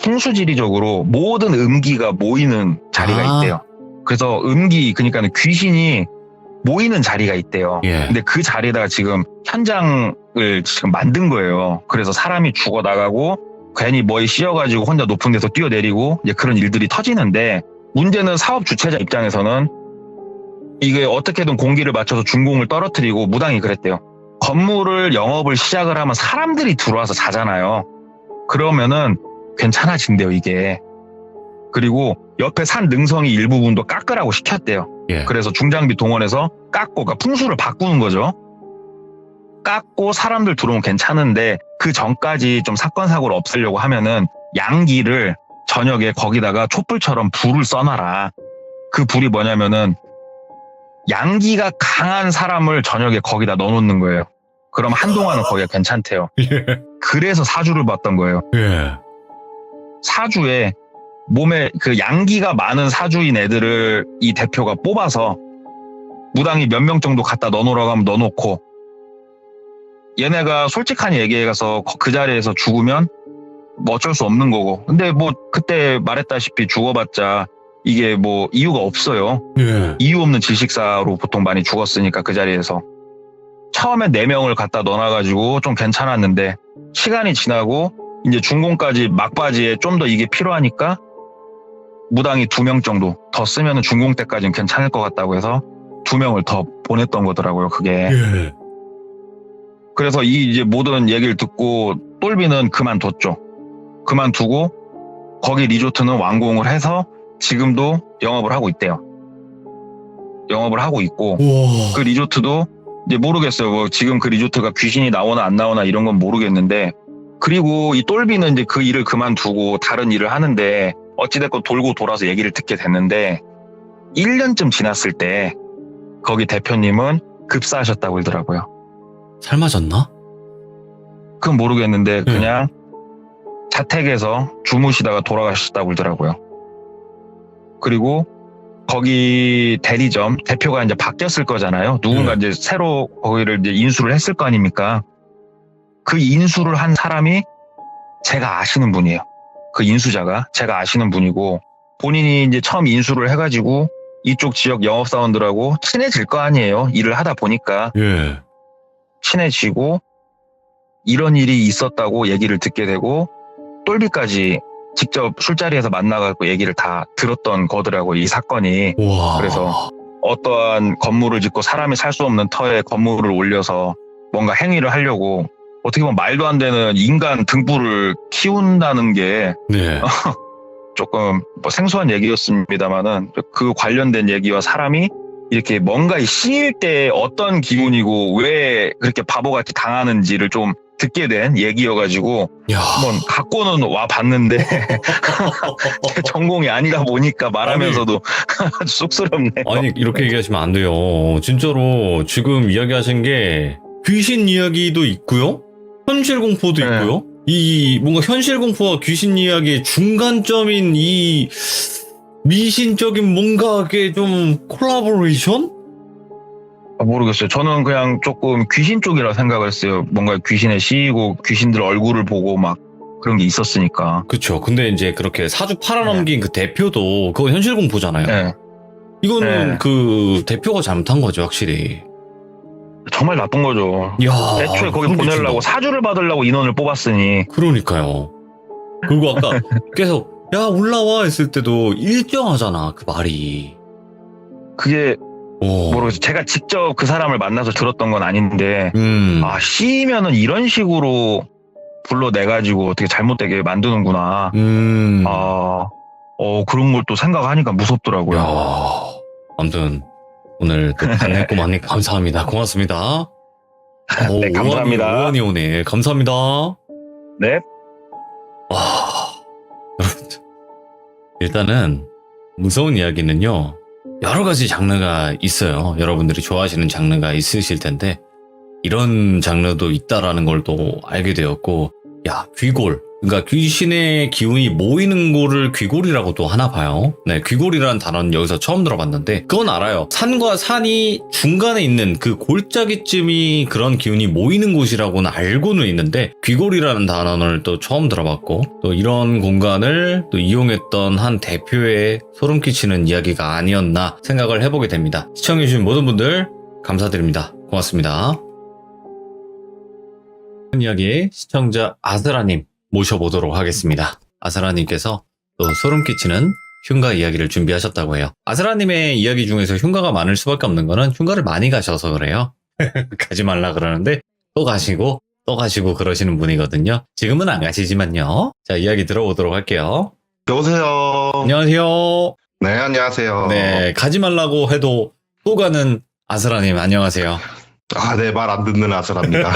Speaker 2: 풍수지리적으로 모든 음기가 모이는 자리가 있대요. 그래서 그러니까 귀신이 모이는 자리가 있대요.
Speaker 1: 예.
Speaker 2: 근데 그 자리에다가 지금 현장을 지금 만든 거예요. 그래서 사람이 죽어나가고 괜히 뭐에 씌여가지고 혼자 높은 데서 뛰어내리고 이제 그런 일들이 터지는데 문제는 사업 주체자 입장에서는 이게 어떻게든 공기를 맞춰서 준공을 떨어뜨리고 무당이 그랬대요. 건물을 영업을 시작을 하면 사람들이 들어와서 자잖아요. 그러면은 괜찮아진대요 이게. 그리고 옆에 산 능성이 일부분도 깎으라고 시켰대요.
Speaker 1: 예.
Speaker 2: 그래서 중장비 동원해서 깎고, 그러니까 풍수를 바꾸는 거죠. 깎고 사람들 들어오면 괜찮은데 그 전까지 좀 사건 사고를 없애려고 하면은 양기를 저녁에 거기다가 촛불처럼 불을 써놔라. 그 불이 뭐냐면은 양기가 강한 사람을 저녁에 거기다 넣어놓는 거예요. 그럼 한동안은 거기가 괜찮대요.
Speaker 1: 예.
Speaker 2: 그래서 사주를 봤던 거예요.
Speaker 1: 예.
Speaker 2: 사주에 몸에 그 양기가 많은 사주인 애들을 이 대표가 뽑아서 무당이 몇 명 정도 갖다 넣어놓으라고 하면 넣어놓고, 얘네가 솔직하게 얘기해가서 그 자리에서 죽으면 뭐 어쩔 수 없는 거고. 근데 뭐 그때 말했다시피 죽어봤자 이게 뭐 이유가 없어요.
Speaker 1: 예.
Speaker 2: 이유 없는 질식사로 보통 많이 죽었으니까 그 자리에서. 처음에 4명을 갖다 넣어놔가지고 좀 괜찮았는데 시간이 지나고 이제 중공까지 막바지에 좀 더 이게 필요하니까 무당이 2명 정도 더 쓰면 중공 때까지는 괜찮을 것 같다고 해서 2명을 더 보냈던 거더라고요, 그게.
Speaker 1: 예.
Speaker 2: 그래서 이 이제 모든 얘기를 듣고 똘비는 그만뒀죠. 그만두고 거기 리조트는 완공을 해서 지금도 영업을 하고 있대요. 영업을 하고 있고,
Speaker 1: 우와.
Speaker 2: 그 리조트도 이제 모르겠어요. 뭐 지금 그 리조트가 귀신이 나오나 안 나오나 이런 건 모르겠는데, 그리고 이 똘비는 이제 그 일을 그만두고 다른 일을 하는데 어찌됐건 돌고 돌아서 얘기를 듣게 됐는데 1년쯤 지났을 때 거기 대표님은 급사하셨다고 그러더라고요.
Speaker 1: 살 맞았나?
Speaker 2: 그건 모르겠는데 그냥 자택에서 주무시다가 돌아가셨다고 그러더라고요. 그리고 거기 대리점 대표가 이제 바뀌었을 거잖아요. 누군가 이제 새로 거기를 이제 인수를 했을 거 아닙니까? 그 인수를 한 사람이 제가 아시는 분이에요. 그 인수자가 제가 아시는 분이고, 본인이 이제 처음 인수를 해가지고 이쪽 지역 영업사원들하고 친해질 거 아니에요. 일을 하다 보니까
Speaker 1: 예.
Speaker 2: 친해지고 이런 일이 있었다고 얘기를 듣게 되고 똘비까지 직접 술자리에서 만나가지고 얘기를 다 들었던 거더라고, 이 사건이.
Speaker 1: 와.
Speaker 2: 그래서 어떠한 건물을 짓고 사람이 살 수 없는 터에 건물을 올려서 뭔가 행위를 하려고 어떻게 보면 말도 안 되는 인간 등불을 키운다는 게
Speaker 1: 네.
Speaker 2: 조금 뭐 생소한 얘기였습니다만은 그 관련된 얘기와 사람이 이렇게 뭔가 씌일 때 어떤 기분이고 왜 그렇게 바보같이 당하는지를 좀 듣게 된 얘기여가지고
Speaker 1: 야.
Speaker 2: 한번 갖고는 와 봤는데 제 전공이 아니다 보니까 말하면서도 쑥스럽네요.
Speaker 1: 아니, 이렇게 얘기하시면 안 돼요. 진짜로 지금 이야기하신 게 귀신 이야기도 있고요. 현실 공포도
Speaker 2: 네.
Speaker 1: 있고요. 이 뭔가 현실 공포와 귀신 이야기의 중간점인 이 미신적인 뭔가의 좀 콜라보레이션?
Speaker 2: 모르겠어요. 저는 그냥 조금 귀신 쪽이라 생각을 했어요. 뭔가 귀신에 씌이고 귀신들 얼굴을 보고 막 그런 게 있었으니까.
Speaker 1: 그쵸. 근데 이제 그렇게 사주 팔아넘긴 그 대표도 그거 현실 공포잖아요.
Speaker 2: 네.
Speaker 1: 이거는
Speaker 2: 네.
Speaker 1: 그 대표가 잘못한 거죠, 확실히.
Speaker 2: 정말 나쁜 거죠.
Speaker 1: 이야,
Speaker 2: 애초에 거기
Speaker 1: 소름
Speaker 2: 보내려고
Speaker 1: 끼친다.
Speaker 2: 사주를 받으려고 인원을 뽑았으니.
Speaker 1: 그러니까요. 그리고 아까 계속 야 올라와 했을 때도 일정하잖아, 그 말이.
Speaker 2: 그게
Speaker 1: 어.
Speaker 2: 모르겠어요. 제가 직접 그 사람을 만나서 들었던 건 아닌데 아 씌이면은 이런 식으로 불러내가지고 어떻게 잘못되게 만드는구나. 그런 걸 또 생각하니까 무섭더라고요.
Speaker 1: 야, 아무튼 오늘 또 반갑고만님 감사합니다. 고맙습니다.
Speaker 2: 네, 감사합니다.
Speaker 1: 오원이 오네. 감사합니다.
Speaker 2: 네.
Speaker 1: 와, 여러분 일단은 무서운 이야기는요 여러 가지 장르가 있어요. 여러분들이 좋아하시는 장르가 있으실 텐데 이런 장르도 있다라는 걸 또 알게 되었고, 야 귀골, 그러니까 귀신의 기운이 모이는 곳을 귀골이라고 또 하나 봐요. 네, 귀골이라는 단어는 여기서 처음 들어봤는데 그건 알아요. 산과 산이 중간에 있는 그 골짜기쯤이 그런 기운이 모이는 곳이라고는 알고는 있는데 귀골이라는 단어를 또 처음 들어봤고, 또 이런 공간을 또 이용했던 한 대표의 소름 끼치는 이야기가 아니었나 생각을 해보게 됩니다. 시청해주신 모든 분들 감사드립니다. 고맙습니다. 이야기 시청자 아스라님 모셔보도록 하겠습니다. 아스라님께서 또 소름 끼치는 흉가 이야기를 준비하셨다고 해요. 아스라님의 이야기 중에서 흉가가 많을 수밖에 없는 거는 흉가를 많이 가셔서 그래요. 가지 말라 그러는데 또 가시고 또 가시고 그러시는 분이거든요. 지금은 안 가시지만요. 자, 이야기 들어보도록 할게요.
Speaker 3: 여보세요.
Speaker 1: 안녕하세요.
Speaker 3: 네, 안녕하세요.
Speaker 1: 네, 가지 말라고 해도 또 가는 아스라님 안녕하세요.
Speaker 3: 아, 네, 말 안 듣는 아슬합니다.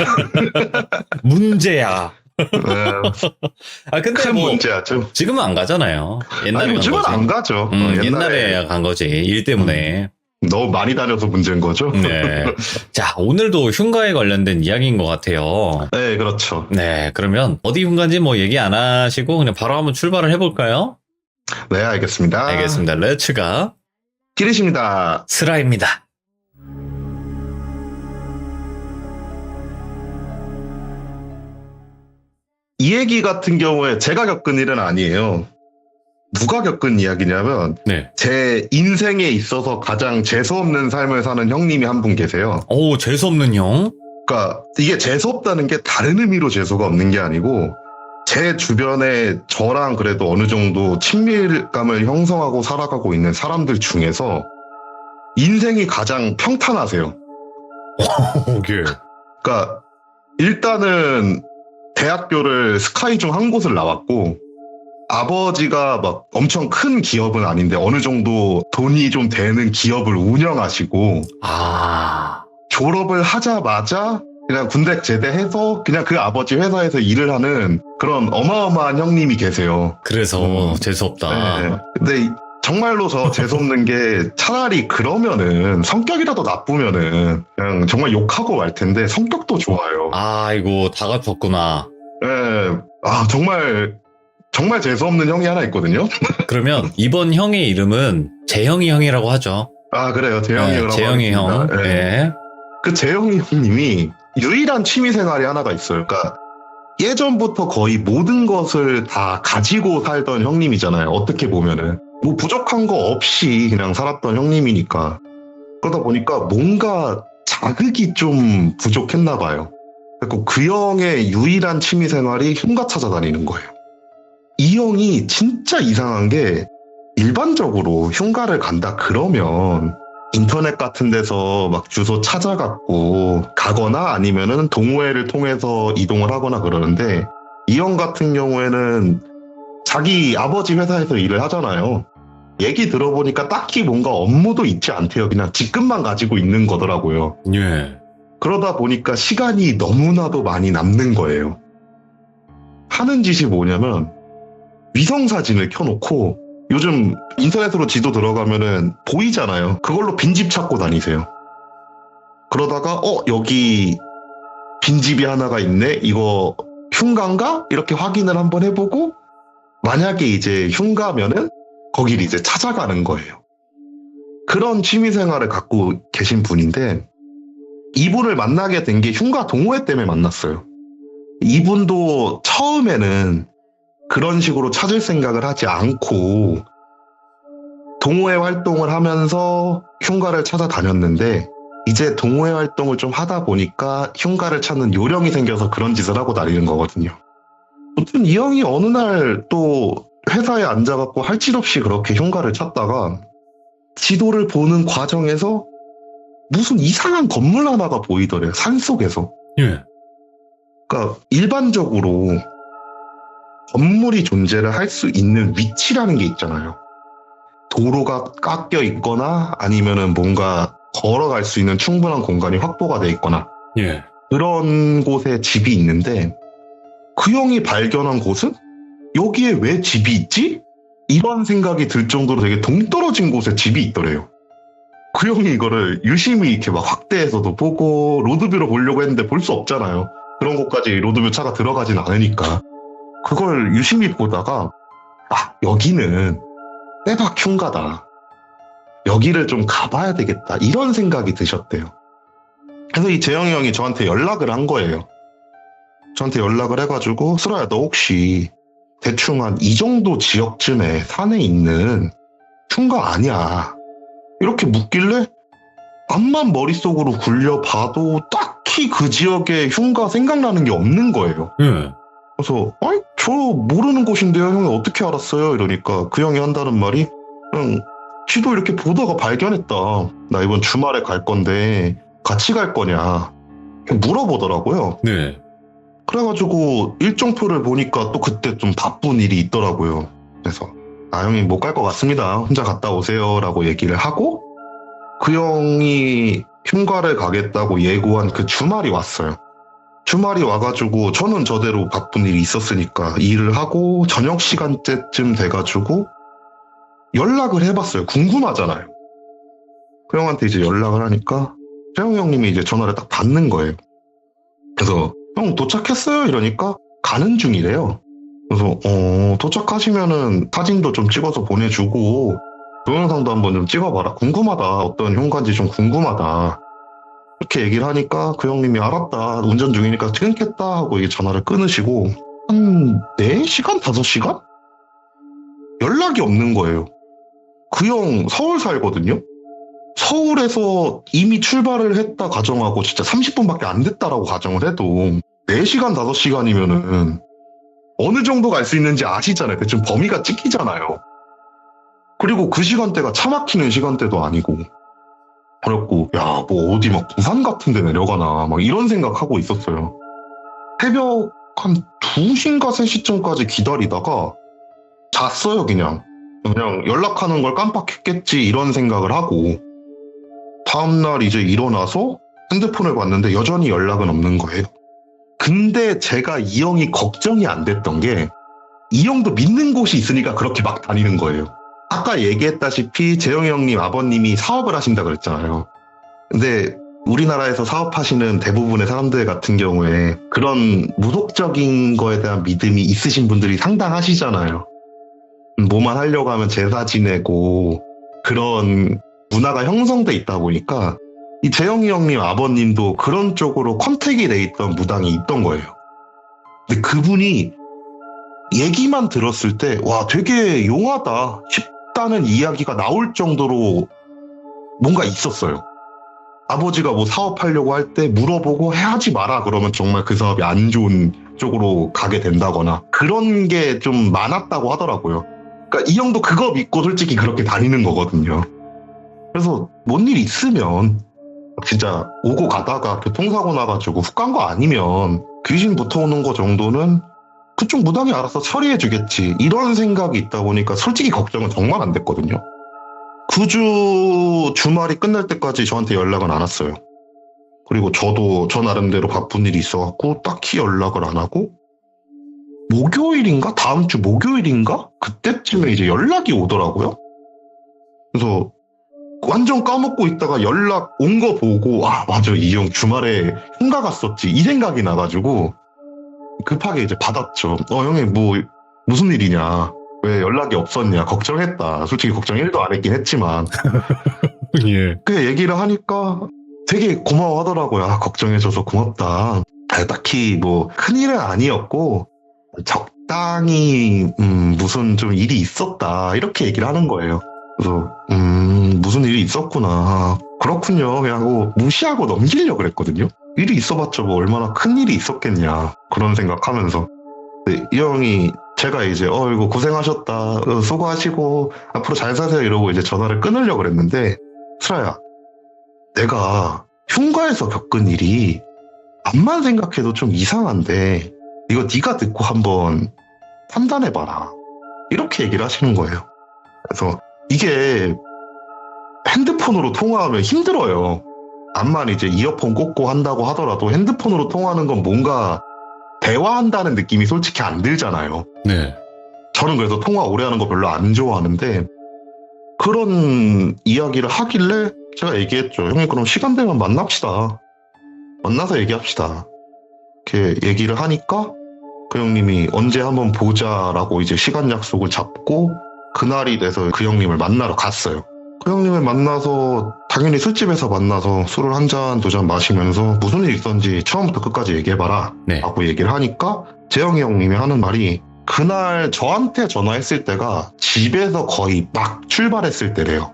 Speaker 1: 문제야. 근데
Speaker 3: 큰
Speaker 1: 뭐
Speaker 3: 문제야 좀.
Speaker 1: 지금은 안 가잖아요. 옛날에 간
Speaker 3: 요즘은
Speaker 1: 거지.
Speaker 3: 안 가죠.
Speaker 1: 옛날에 간 거지. 일 때문에.
Speaker 3: 너무 많이 다녀서 문제인 거죠.
Speaker 1: 네. 자, 오늘도 흉가에 관련된 이야기인 것 같아요.
Speaker 3: 네, 그렇죠.
Speaker 1: 네, 그러면 어디 흉가인지 뭐 얘기 안 하시고 그냥 바로 한번 출발을 해볼까요?
Speaker 3: 네, 알겠습니다.
Speaker 1: 알겠습니다. 렛츠가
Speaker 3: 기리십니다.
Speaker 1: 스라입니다.
Speaker 3: 이 얘기 같은 경우에 제가 겪은 일은 아니에요. 누가 겪은 이야기냐면
Speaker 1: 네.
Speaker 3: 제 인생에 있어서 가장 재수없는 삶을 사는 형님이 한 분 계세요.
Speaker 1: 오, 재수없는 형?
Speaker 3: 그러니까 이게 재수없다는 게 다른 의미로 재수가 없는 게 아니고 제 주변에 저랑 그래도 어느 정도 친밀감을 형성하고 살아가고 있는 사람들 중에서 인생이 가장 평탄하세요.
Speaker 1: 오케이.
Speaker 3: 그러니까 일단은 대학교를 스카이 중 한 곳을 나왔고 아버지가 막 엄청 큰 기업은 아닌데 어느 정도 돈이 좀 되는 기업을 운영하시고
Speaker 1: 아,
Speaker 3: 졸업을 하자마자 그냥 군대 제대해서 그냥 그 아버지 회사에서 일을 하는 그런 어마어마한 형님이 계세요.
Speaker 1: 그래서 재수없다.
Speaker 3: 네. 근데 정말로 저 재수없는 게 차라리 그러면은 성격이라도 나쁘면은 그냥 정말 욕하고 말 텐데 성격도 좋아요.
Speaker 1: 아이고, 다 갖췄구나.
Speaker 3: 네. 정말 재수없는 형이 하나 있거든요.
Speaker 1: 그러면 이번 형의 이름은 재형이 형이라고 하죠.
Speaker 3: 아, 그래요. 재영이 형이라고
Speaker 1: 재형이 형.
Speaker 3: 하겠습니다. 네.
Speaker 1: 네.
Speaker 3: 그 재영이 형님이 유일한 취미 생활이 하나가 있어요. 그러니까 예전부터 거의 모든 것을 다 가지고 살던 형님이잖아요. 어떻게 보면은. 뭐 부족한 거 없이 그냥 살았던 형님이니까. 그러다 보니까 뭔가 자극이 좀 부족했나 봐요. 그래서 그 형의 유일한 취미 생활이 흉가 찾아다니는 거예요. 이 형이 진짜 이상한 게 일반적으로 흉가를 간다 그러면 인터넷 같은 데서 막 주소 찾아갖고 가거나 아니면은 동호회를 통해서 이동을 하거나 그러는데 이 형 같은 경우에는 자기 아버지 회사에서 일을 하잖아요. 얘기 들어보니까 딱히 뭔가 업무도 있지 않대요. 그냥 직급만 가지고 있는 거더라고요.
Speaker 1: 예.
Speaker 3: 그러다 보니까 시간이 너무나도 많이 남는 거예요. 하는 짓이 뭐냐면 위성사진을 켜놓고 요즘 인터넷으로 지도 들어가면은 보이잖아요. 그걸로 빈집 찾고 다니세요. 그러다가 여기 빈집이 하나가 있네? 이거 흉가인가? 이렇게 확인을 한번 해보고 만약에 이제 흉가면은 거길 이제 찾아가는 거예요. 그런 취미생활을 갖고 계신 분인데 이분을 만나게 된 게 흉가 동호회 때문에 만났어요. 이분도 처음에는 그런 식으로 찾을 생각을 하지 않고 동호회 활동을 하면서 흉가를 찾아다녔는데 이제 동호회 활동을 좀 하다 보니까 흉가를 찾는 요령이 생겨서 그런 짓을 하고 다니는 거거든요. 아무튼 이 형이 어느 날 또 회사에 앉아갖고 할 짓 없이 그렇게 흉가를 찾다가 지도를 보는 과정에서 무슨 이상한 건물 하나가 보이더래요. 산속에서.
Speaker 1: 예.
Speaker 3: 그러니까 일반적으로 건물이 존재를 할 수 있는 위치라는 게 있잖아요. 도로가 깎여 있거나 아니면은 뭔가 걸어갈 수 있는 충분한 공간이 확보가 돼 있거나
Speaker 1: 예.
Speaker 3: 그런 곳에 집이 있는데 그 형이 발견한 곳은 여기에 왜 집이 있지? 이런 생각이 들 정도로 되게 동떨어진 곳에 집이 있더래요. 그 형이 이거를 유심히 이렇게 막 확대해서도 보고 로드뷰로 보려고 했는데 볼 수 없잖아요. 그런 곳까지 로드뷰 차가 들어가진 않으니까. 그걸 유심히 보다가 여기는 빼박 흉가다. 여기를 좀 가봐야 되겠다. 이런 생각이 드셨대요. 그래서 이 재영이 형이 저한테 연락을 한 거예요. 저한테 연락을 해가지고 슬아야 너 혹시 대충 한 이 정도 지역쯤에 산에 있는 흉가 아니야? 이렇게 묻길래 암만 머릿속으로 굴려봐도 딱히 그 지역에 흉가 생각나는 게 없는 거예요.
Speaker 1: 예.
Speaker 3: 그래서 저 모르는 곳인데요 형이 어떻게 알았어요? 이러니까 그 형이 한다는 말이 그냥 지도 이렇게 보다가 발견했다. 나 이번 주말에 갈 건데 같이 갈 거냐 물어보더라고요.
Speaker 1: 네.
Speaker 3: 그래가지고 일정표를 보니까 또 그때 좀 바쁜 일이 있더라고요. 그래서 형이 못 갈 것 같습니다. 혼자 갔다 오세요 라고 얘기를 하고 그 형이 흉가를 가겠다고 예고한 그 주말이 왔어요. 주말이 와가지고 저는 저대로 바쁜 일이 있었으니까 일을 하고 저녁 시간대쯤 돼가지고 연락을 해봤어요. 궁금하잖아요. 그 형한테 이제 연락을 하니까 태영 형님이 이제 전화를 딱 받는 거예요. 그래서 형 도착했어요? 이러니까 가는 중이래요. 그래서 도착하시면은 사진도 좀 찍어서 보내주고 동영상도 한번 좀 찍어봐라. 궁금하다. 어떤 현관지 좀 궁금하다. 이렇게 얘기를 하니까 그 형님이 알았다. 운전 중이니까 끊겠다 하고 이게 전화를 끊으시고 한 4시간? 5시간? 연락이 없는 거예요. 그 형 서울 살거든요. 서울에서 이미 출발을 했다 가정하고 진짜 30분밖에 안 됐다라고 가정을 해도 4시간, 5시간이면은 어느 정도 갈 수 있는지 아시잖아요. 대충 범위가 찍히잖아요. 그리고 그 시간대가 차 막히는 시간대도 아니고 그랬고 야, 뭐 어디 막 부산 같은 데 내려가나 막 이런 생각하고 있었어요. 새벽 한 2시인가 3시쯤까지 기다리다가 잤어요. 그냥 연락하는 걸 깜빡했겠지 이런 생각을 하고 다음날 이제 일어나서 핸드폰을 봤는데 여전히 연락은 없는 거예요. 근데 제가 이 형이 걱정이 안 됐던 게 이 형도 믿는 곳이 있으니까 그렇게 막 다니는 거예요. 아까 얘기했다시피 재영이 형님 아버님이 사업을 하신다 그랬잖아요. 근데 우리나라에서 사업하시는 대부분의 사람들 같은 경우에 그런 무속적인 거에 대한 믿음이 있으신 분들이 상당하시잖아요. 뭐만 하려고 하면 제사 지내고 그런 문화가 형성돼 있다 보니까 이 재영이 형님 아버님도 그런 쪽으로 컨택이 돼 있던 무당이 있던 거예요. 근데 그분이 얘기만 들었을 때 와 되게 용하다 싶다는 이야기가 나올 정도로 뭔가 있었어요. 아버지가 뭐 사업하려고 할 때 물어보고 해야지 마라 그러면 정말 그 사업이 안 좋은 쪽으로 가게 된다거나 그런 게 좀 많았다고 하더라고요. 그러니까 이 형도 그거 믿고 솔직히 그렇게 다니는 거거든요. 그래서 뭔 일 있으면 진짜 오고 가다가 교통사고 나가지고 훅 간 거 아니면 귀신 붙어오는 거 정도는 그쪽 무당이 알아서 처리해 주겠지 이런 생각이 있다 보니까 솔직히 걱정은 정말 안 됐거든요. 그 주 주말이 끝날 때까지 저한테 연락은 안 왔어요. 그리고 저도 저 나름대로 바쁜 일이 있어갖고 딱히 연락을 안 하고 목요일인가? 다음 주 목요일인가? 그때쯤에 이제 연락이 오더라고요. 그래서 완전 까먹고 있다가 연락 온 거 보고 아 맞아 이 형 주말에 휴가 갔었지 이 생각이 나가지고 급하게 이제 받았죠. 형님 뭐 무슨 일이냐 왜 연락이 없었냐 걱정했다. 솔직히 걱정 1도 안 했긴 했지만
Speaker 1: 예.
Speaker 3: 그 얘기를 하니까 되게 고마워하더라고요. 아, 걱정해줘서 고맙다. 딱히 뭐 큰일은 아니었고 적당히 무슨 좀 일이 있었다 이렇게 얘기를 하는 거예요. 그래서 무슨 일이 있었구나 그렇군요 그냥 하고 무시하고 넘기려고 그랬거든요. 일이 있어봤자 뭐 얼마나 큰 일이 있었겠냐 그런 생각하면서 네, 이 형이 제가 이제 이거 고생하셨다 수고하시고 앞으로 잘 사세요 이러고 이제 전화를 끊으려고 그랬는데 슬아야 내가 흉가에서 겪은 일이 암만 생각해도 좀 이상한데 이거 네가 듣고 한번 판단해봐라 이렇게 얘기를 하시는 거예요. 그래서 이게 핸드폰으로 통화하면 힘들어요. 암만 이제 이어폰 꽂고 한다고 하더라도 핸드폰으로 통화하는 건 뭔가 대화한다는 느낌이 솔직히 안 들잖아요.
Speaker 1: 네.
Speaker 3: 저는 그래서 통화 오래 하는 거 별로 안 좋아하는데 그런 이야기를 하길래 제가 얘기했죠. 형님 그럼 시간 되면 만납시다. 만나서 얘기합시다. 이렇게 얘기를 하니까 그 형님이 언제 한번 보자라고 이제 시간 약속을 잡고 그날이 돼서 그 형님을 만나러 갔어요. 그 형님을 만나서 당연히 술집에서 만나서 술을 한 잔, 두 잔 마시면서 무슨 일 있었는지 처음부터 끝까지 얘기해봐라
Speaker 1: 네.
Speaker 3: 라고 얘기를 하니까 재영이 형님이 하는 말이 그날 저한테 전화했을 때가 집에서 거의 막 출발했을 때래요.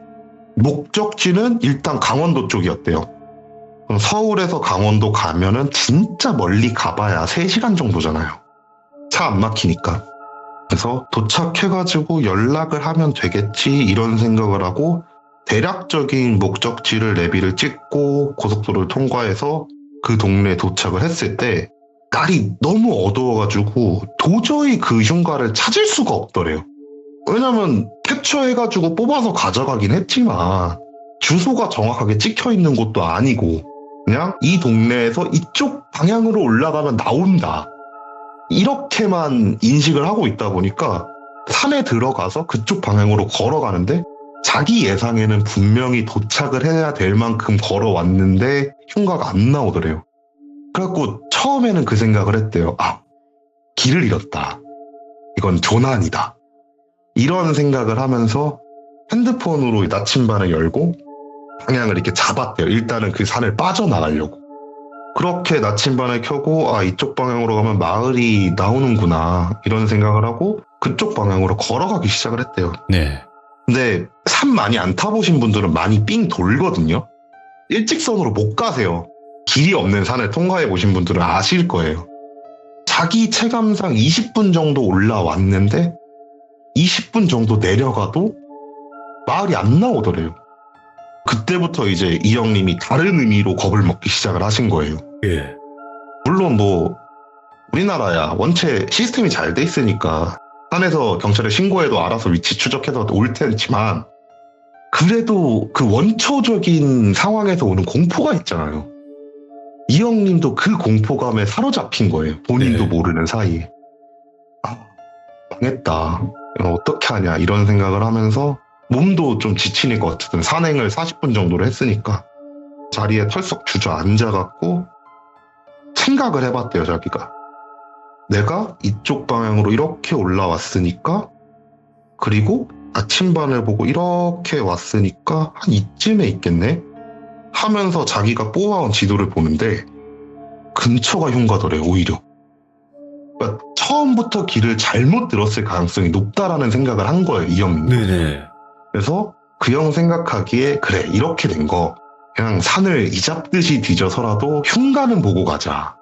Speaker 3: 목적지는 일단 강원도 쪽이었대요. 서울에서 강원도 가면은 진짜 멀리 가봐야 3시간 정도잖아요. 차 안 막히니까. 그래서 도착해가지고 연락을 하면 되겠지 이런 생각을 하고 대략적인 목적지를 내비를 찍고 고속도로를 통과해서 그 동네에 도착을 했을 때 날이 너무 어두워가지고 도저히 그 흉가를 찾을 수가 없더래요. 왜냐면 캡처해가지고 뽑아서 가져가긴 했지만 주소가 정확하게 찍혀있는 곳도 아니고 그냥 이 동네에서 이쪽 방향으로 올라가면 나온다. 이렇게만 인식을 하고 있다 보니까 산에 들어가서 그쪽 방향으로 걸어가는데 자기 예상에는 분명히 도착을 해야 될 만큼 걸어왔는데 흉가가 안 나오더래요. 그래갖고 처음에는 그 생각을 했대요. 아, 길을 잃었다. 이건 조난이다. 이런 생각을 하면서 핸드폰으로 나침반을 열고 방향을 이렇게 잡았대요. 일단은 그 산을 빠져나가려고. 그렇게 나침반을 켜고 아, 이쪽 방향으로 가면 마을이 나오는구나 이런 생각을 하고 그쪽 방향으로 걸어가기 시작을 했대요.
Speaker 1: 네.
Speaker 3: 근데 산 많이 안 타보신 분들은 많이 삥 돌거든요. 일직선으로 못 가세요. 길이 없는 산을 통과해 보신 분들은 아실 거예요. 자기 체감상 20분 정도 올라왔는데 20분 정도 내려가도 마을이 안 나오더래요. 그때부터 이제 이 형님이 다른 의미로 겁을 먹기 시작을 하신 거예요.
Speaker 1: 예.
Speaker 3: 물론 뭐 우리나라야 원체 시스템이 잘 돼 있으니까 산에서 경찰에 신고해도 알아서 위치 추적해서 올 테지만 그래도 그 원초적인 상황에서 오는 공포가 있잖아요. 이 형님도 그 공포감에 사로잡힌 거예요. 본인도
Speaker 1: 네.
Speaker 3: 모르는 사이에. 아, 망했다. 이거 어떻게 하냐 이런 생각을 하면서 몸도 좀 지치니까 어쨌든 산행을 40분 정도를 했으니까 자리에 털썩 주저앉아갖고 생각을 해봤대요. 자기가. 내가 이쪽 방향으로 이렇게 올라왔으니까 그리고 나침반을 보고 이렇게 왔으니까 한 이쯤에 있겠네 하면서 자기가 뽑아온 지도를 보는데 근처가 흉가더래요. 오히려. 그러니까 처음부터 길을 잘못 들었을 가능성이 높다라는 생각을 한 거예요. 이 형님.
Speaker 1: 네네.
Speaker 3: 그래서 그 형 생각하기에 그래 이렇게 된 거 그냥 산을 이잡듯이 뒤져서라도 흉가는 보고 가자.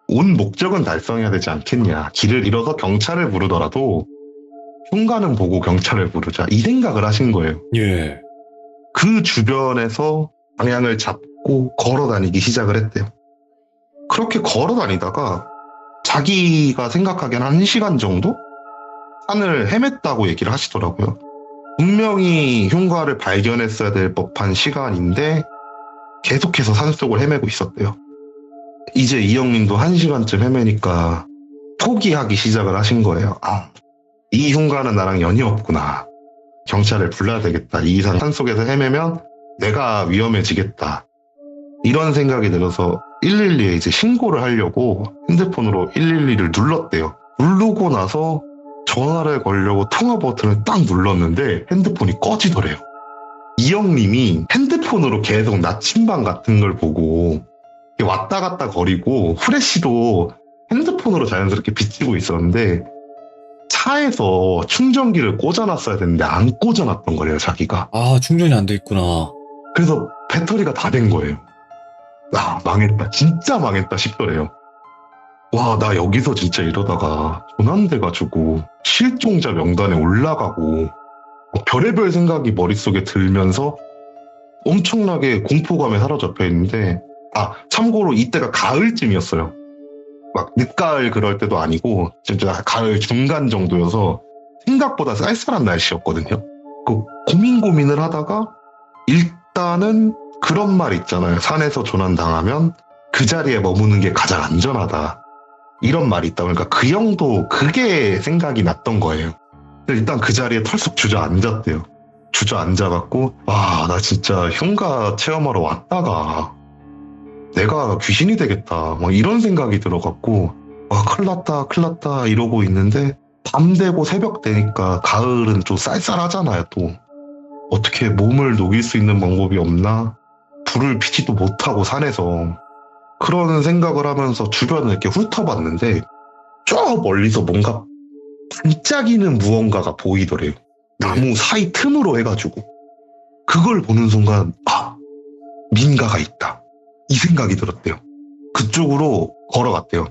Speaker 3: 온 목적은 달성해야 되지 않겠냐. 길을 잃어서 경찰을 부르더라도 흉가는 보고 경찰을 부르자. 이 생각을 하신 거예요.
Speaker 1: 예.
Speaker 3: 그 주변에서 방향을 잡고 걸어 다니기 시작을 했대요. 그렇게 걸어 다니다가 자기가 생각하기엔 1시간 정도 산을 헤맸다고 얘기를 하시더라고요. 분명히 흉가를 발견했어야 될 법한 시간인데 계속해서 산속을 헤매고 있었대요. 이제 이 형님도 1시간쯤 헤매니까 포기하기 시작을 하신 거예요. 아, 이 흉가는 나랑 연이 없구나. 경찰을 불러야 되겠다. 이 이상 산속에서 헤매면 내가 위험해지겠다. 이런 생각이 들어서 112에 이제 신고를 하려고 핸드폰으로 112를 눌렀대요. 누르고 나서 전화를 걸려고 통화 버튼을 딱 눌렀는데 핸드폰이 꺼지더래요. 이 형님이 핸드폰으로 계속 나침반 같은 걸 보고 왔다 갔다 거리고 후레쉬도 핸드폰으로 자연스럽게 비치고 있었는데 차에서 충전기를 꽂아놨어야 되는데 안 꽂아놨던 거래요. 자기가.
Speaker 1: 아, 충전이 안 돼 있구나.
Speaker 3: 그래서 배터리가 다 된 거예요. 아, 망했다. 진짜 망했다 싶더래요. 와, 나 여기서 진짜 이러다가 조난돼가지고 실종자 명단에 올라가고 별의별 생각이 머릿속에 들면서 엄청나게 공포감에 사로잡혀 있는데 아, 참고로 이때가 가을쯤이었어요. 막 늦가을 그럴 때도 아니고 진짜 가을 중간 정도여서 생각보다 쌀쌀한 날씨였거든요. 그 고민을 하다가 일단은 그런 말 있잖아요. 산에서 조난당하면 그 자리에 머무는 게 가장 안전하다. 이런 말이 있다 보니까 그 형도 그게 생각이 났던 거예요. 일단 그 자리에 털썩 주저앉았대요. 주저앉아갖고 와, 나 진짜 흉가 체험하러 왔다가 내가 귀신이 되겠다. 막 이런 생각이 들어갖고 와, 큰일 났다 이러고 있는데 밤 되고 새벽 되니까 가을은 좀 쌀쌀하잖아요. 또 어떻게 몸을 녹일 수 있는 방법이 없나? 불을 피지도 못하고 산에서 그런 생각을 하면서 주변을 이렇게 훑어봤는데 저 멀리서 뭔가 반짝이는 무언가가 보이더래요. 나무 사이 틈으로 해가지고 그걸 보는 순간 아, 민가가 있다. 이 생각이 들었대요. 그쪽으로 걸어갔대요.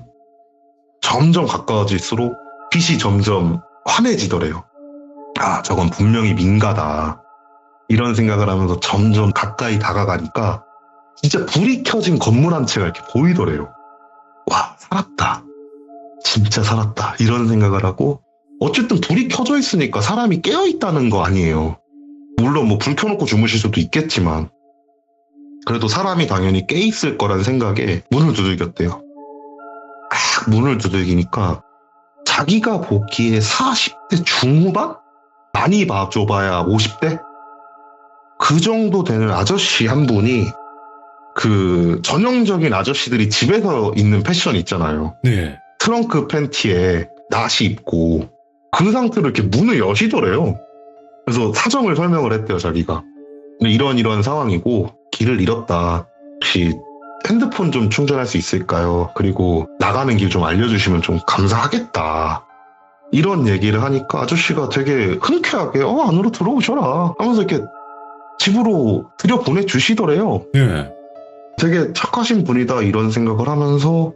Speaker 3: 점점 가까워질수록 빛이 점점 환해지더래요. 아, 저건 분명히 민가다. 이런 생각을 하면서 점점 가까이 다가가니까 진짜 불이 켜진 건물 한 채가 이렇게 보이더래요. 와, 살았다. 진짜 살았다. 이런 생각을 하고 어쨌든 불이 켜져 있으니까 사람이 깨어있다는 거 아니에요. 물론 뭐 불 켜놓고 주무실 수도 있겠지만 그래도 사람이 당연히 깨 있을 거란 생각에 문을 두들겼대요. 딱 문을 두들기니까 자기가 보기에 40대 중후반? 많이 봐줘봐야 50대? 그 정도 되는 아저씨 한 분이 그 전형적인 아저씨들이 집에서 입는 패션 있잖아요.
Speaker 1: 네.
Speaker 3: 트렁크 팬티에 나시 입고 그 상태로 이렇게 문을 여시더래요. 그래서 사정을 설명을 했대요, 자기가. 이런 상황이고 길을 잃었다. 혹시 핸드폰 좀 충전할 수 있을까요? 그리고 나가는 길 좀 알려주시면 좀 감사하겠다. 이런 얘기를 하니까 아저씨가 되게 흔쾌하게 안으로 들어오셔라 하면서 이렇게 집으로 들여보내주시더래요.
Speaker 1: 네.
Speaker 3: 되게 착하신 분이다 이런 생각을 하면서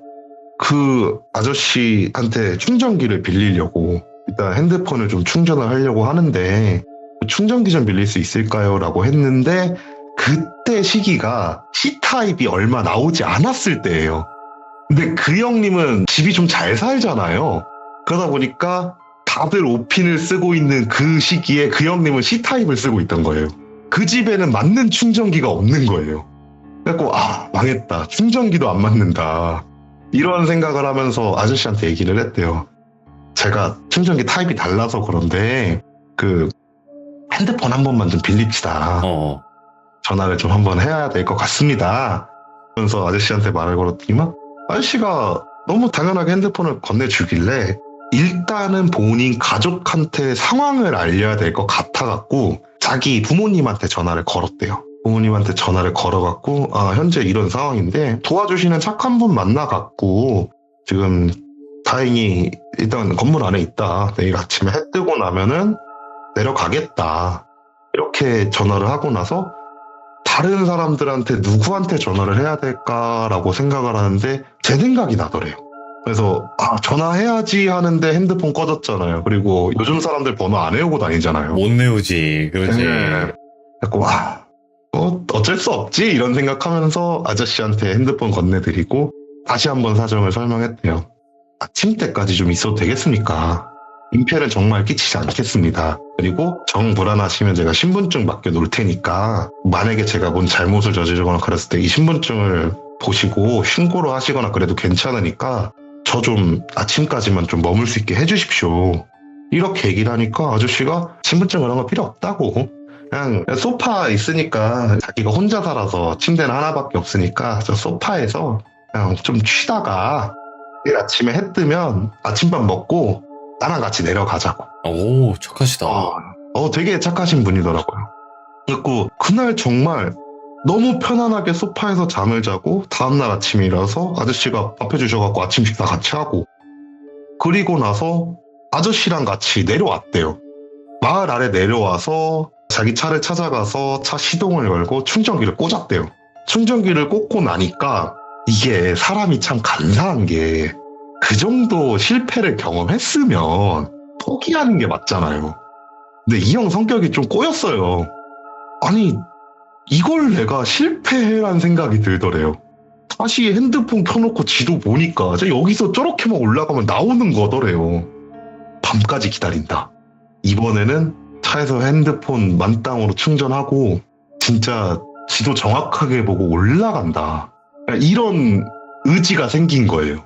Speaker 3: 그 아저씨한테 충전기를 빌리려고 일단 핸드폰을 좀 충전을 하려고 하는데 충전기 좀 빌릴 수 있을까요? 라고 했는데 그때 시기가 C타입이 얼마 나오지 않았을 때예요. 근데 그 형님은 집이 좀 잘 살잖아요. 그러다 보니까 다들 오핀을 쓰고 있는 그 시기에 그 형님은 C타입을 쓰고 있던 거예요. 그 집에는 맞는 충전기가 없는 거예요. 그래갖고 망했다. 충전기도 안 맞는다. 이런 생각을 하면서 아저씨한테 얘기를 했대요. 제가 충전기 타입이 달라서 그런데 그 핸드폰 한 번만 좀 빌립시다. 전화를 좀 한번 해야 될 것 같습니다. 그러면서 아저씨한테 말을 걸었더니만 아저씨가 너무 당연하게 핸드폰을 건네주길래 일단은 본인 가족한테 상황을 알려야 될 것 같아갖고 자기 부모님한테 전화를 걸었대요. 부모님한테 전화를 걸어갖고 현재 이런 상황인데 도와주시는 착한 분 만나갖고 지금 다행히 일단 건물 안에 있다. 내일 아침에 해 뜨고 나면은 내려가겠다. 이렇게 전화를 하고 나서 다른 사람들한테 누구한테 전화를 해야 될까라고 생각을 하는데 제 생각이 나더래요. 그래서 전화해야지 하는데 핸드폰 꺼졌잖아요. 그리고 요즘 사람들 번호 안 외우고 다니잖아요.
Speaker 1: 못 내우지. 그렇지.
Speaker 3: 네. 그래서 어쩔 수 없지 이런 생각하면서 아저씨한테 핸드폰 건네드리고 다시 한번 사정을 설명했대요. 아침 때까지 좀 있어도 되겠습니까? 민폐는 정말 끼치지 않겠습니다. 그리고 정 불안하시면 제가 신분증 맡겨놓을 테니까 만약에 제가 뭔 잘못을 저지르거나 그랬을 때 이 신분증을 보시고 신고를 하시거나 그래도 괜찮으니까 저 좀 아침까지만 좀 머물 수 있게 해주십시오. 이렇게 얘기를 하니까 아저씨가 신분증 그런 거 필요 없다고 그냥 소파 있으니까 자기가 혼자 살아서 침대는 하나밖에 없으니까 저 소파에서 그냥 좀 쉬다가 내일 아침에 해 뜨면 아침밥 먹고 나랑 같이 내려가자고.
Speaker 1: 오, 착하시다.
Speaker 3: 되게 착하신 분이더라고요. 그래서 그날 정말 너무 편안하게 소파에서 잠을 자고 다음날 아침이라서 아저씨가 밥 해주셔갖고 아침 식사 같이 하고 그리고 나서 아저씨랑 같이 내려왔대요. 마을 아래 내려와서 자기 차를 찾아가서 차 시동을 걸고 충전기를 꽂았대요. 충전기를 꽂고 나니까 이게 사람이 참 간사한 게 그 정도 실패를 경험했으면 포기하는 게 맞잖아요. 근데 이 형 성격이 좀 꼬였어요. 아니 이걸 내가 실패해란 생각이 들더래요. 다시 핸드폰 켜놓고 지도 보니까 여기서 저렇게만 올라가면 나오는 거더래요. 밤까지 기다린다. 이번에는 차에서 핸드폰 만땅으로 충전하고 진짜 지도 정확하게 보고 올라간다. 이런 의지가 생긴 거예요.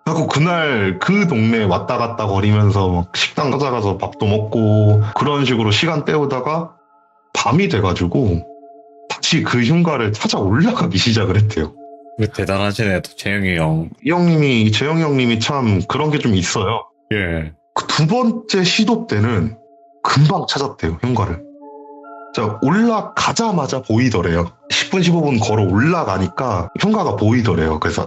Speaker 3: 하고 그날 그 동네에 왔다 갔다 거리면서 막 식당 찾아가서 밥도 먹고 그런 식으로 시간 때우다가 밤이 돼가지고 다시 그 흉가를 찾아 올라가기 시작을 했대요.
Speaker 1: 대단하시네, 또 재영이 형.
Speaker 3: 재영이 형님이 참 그런 게 좀 있어요.
Speaker 1: 예.
Speaker 3: 그 두 번째 시도 때는 금방 찾았대요, 흉가를. 자, 올라가자마자 보이더래요. 10분, 15분 걸어 올라가니까 흉가가 보이더래요. 그래서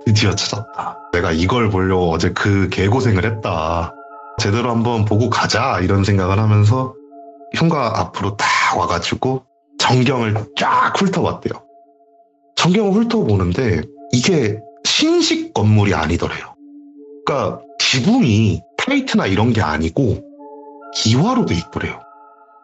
Speaker 3: 드디어 찾았다. 내가 이걸 보려고 어제 그 개고생을 했다. 제대로 한번 보고 가자 이런 생각을 하면서 흉가 앞으로 딱 와가지고 전경을 쫙 훑어봤대요. 전경을 훑어보는데 이게 신식 건물이 아니더래요. 그러니까 지붕이 플레이트나 이런 게 아니고 기와로 돼 있더래요.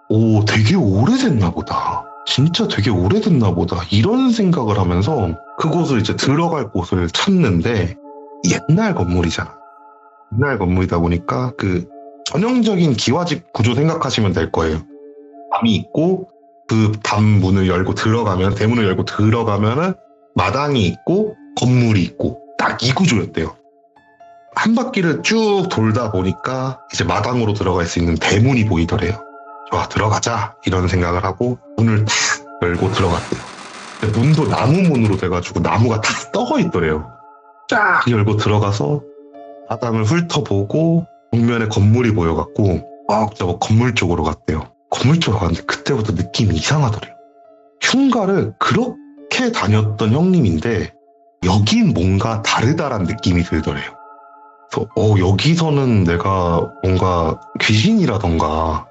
Speaker 3: 오, 되게 오래됐나 보다. 진짜 되게 오래됐나 보다. 이런 생각을 하면서 그곳을 이제 들어갈 곳을 찾는데 옛날 건물이잖아. 옛날 건물이다 보니까 그 전형적인 기와집 구조 생각하시면 될 거예요. 밤이 있고 그 담문을 열고 들어가면, 대문을 열고 들어가면은 마당이 있고 건물이 있고 딱 이 구조였대요. 한 바퀴를 쭉 돌다 보니까 이제 마당으로 들어갈 수 있는 대문이 보이더래요. 좋아, 들어가자 이런 생각을 하고 문을 탁 열고 들어갔대요. 근데 문도 나무 문으로 돼가지고 나무가 다 썩어 있더래요. 쫙 열고 들어가서 마당을 훑어보고 정면에 건물이 보여갖고 저 건물 쪽으로 갔대요. 건물 쪽으로 갔는데 그때부터 느낌이 이상하더래요. 흉가를 그렇게 다녔던 형님인데 여긴 뭔가 다르다란 느낌이 들더래요. 그래서 여기서는 내가 뭔가 귀신이라던가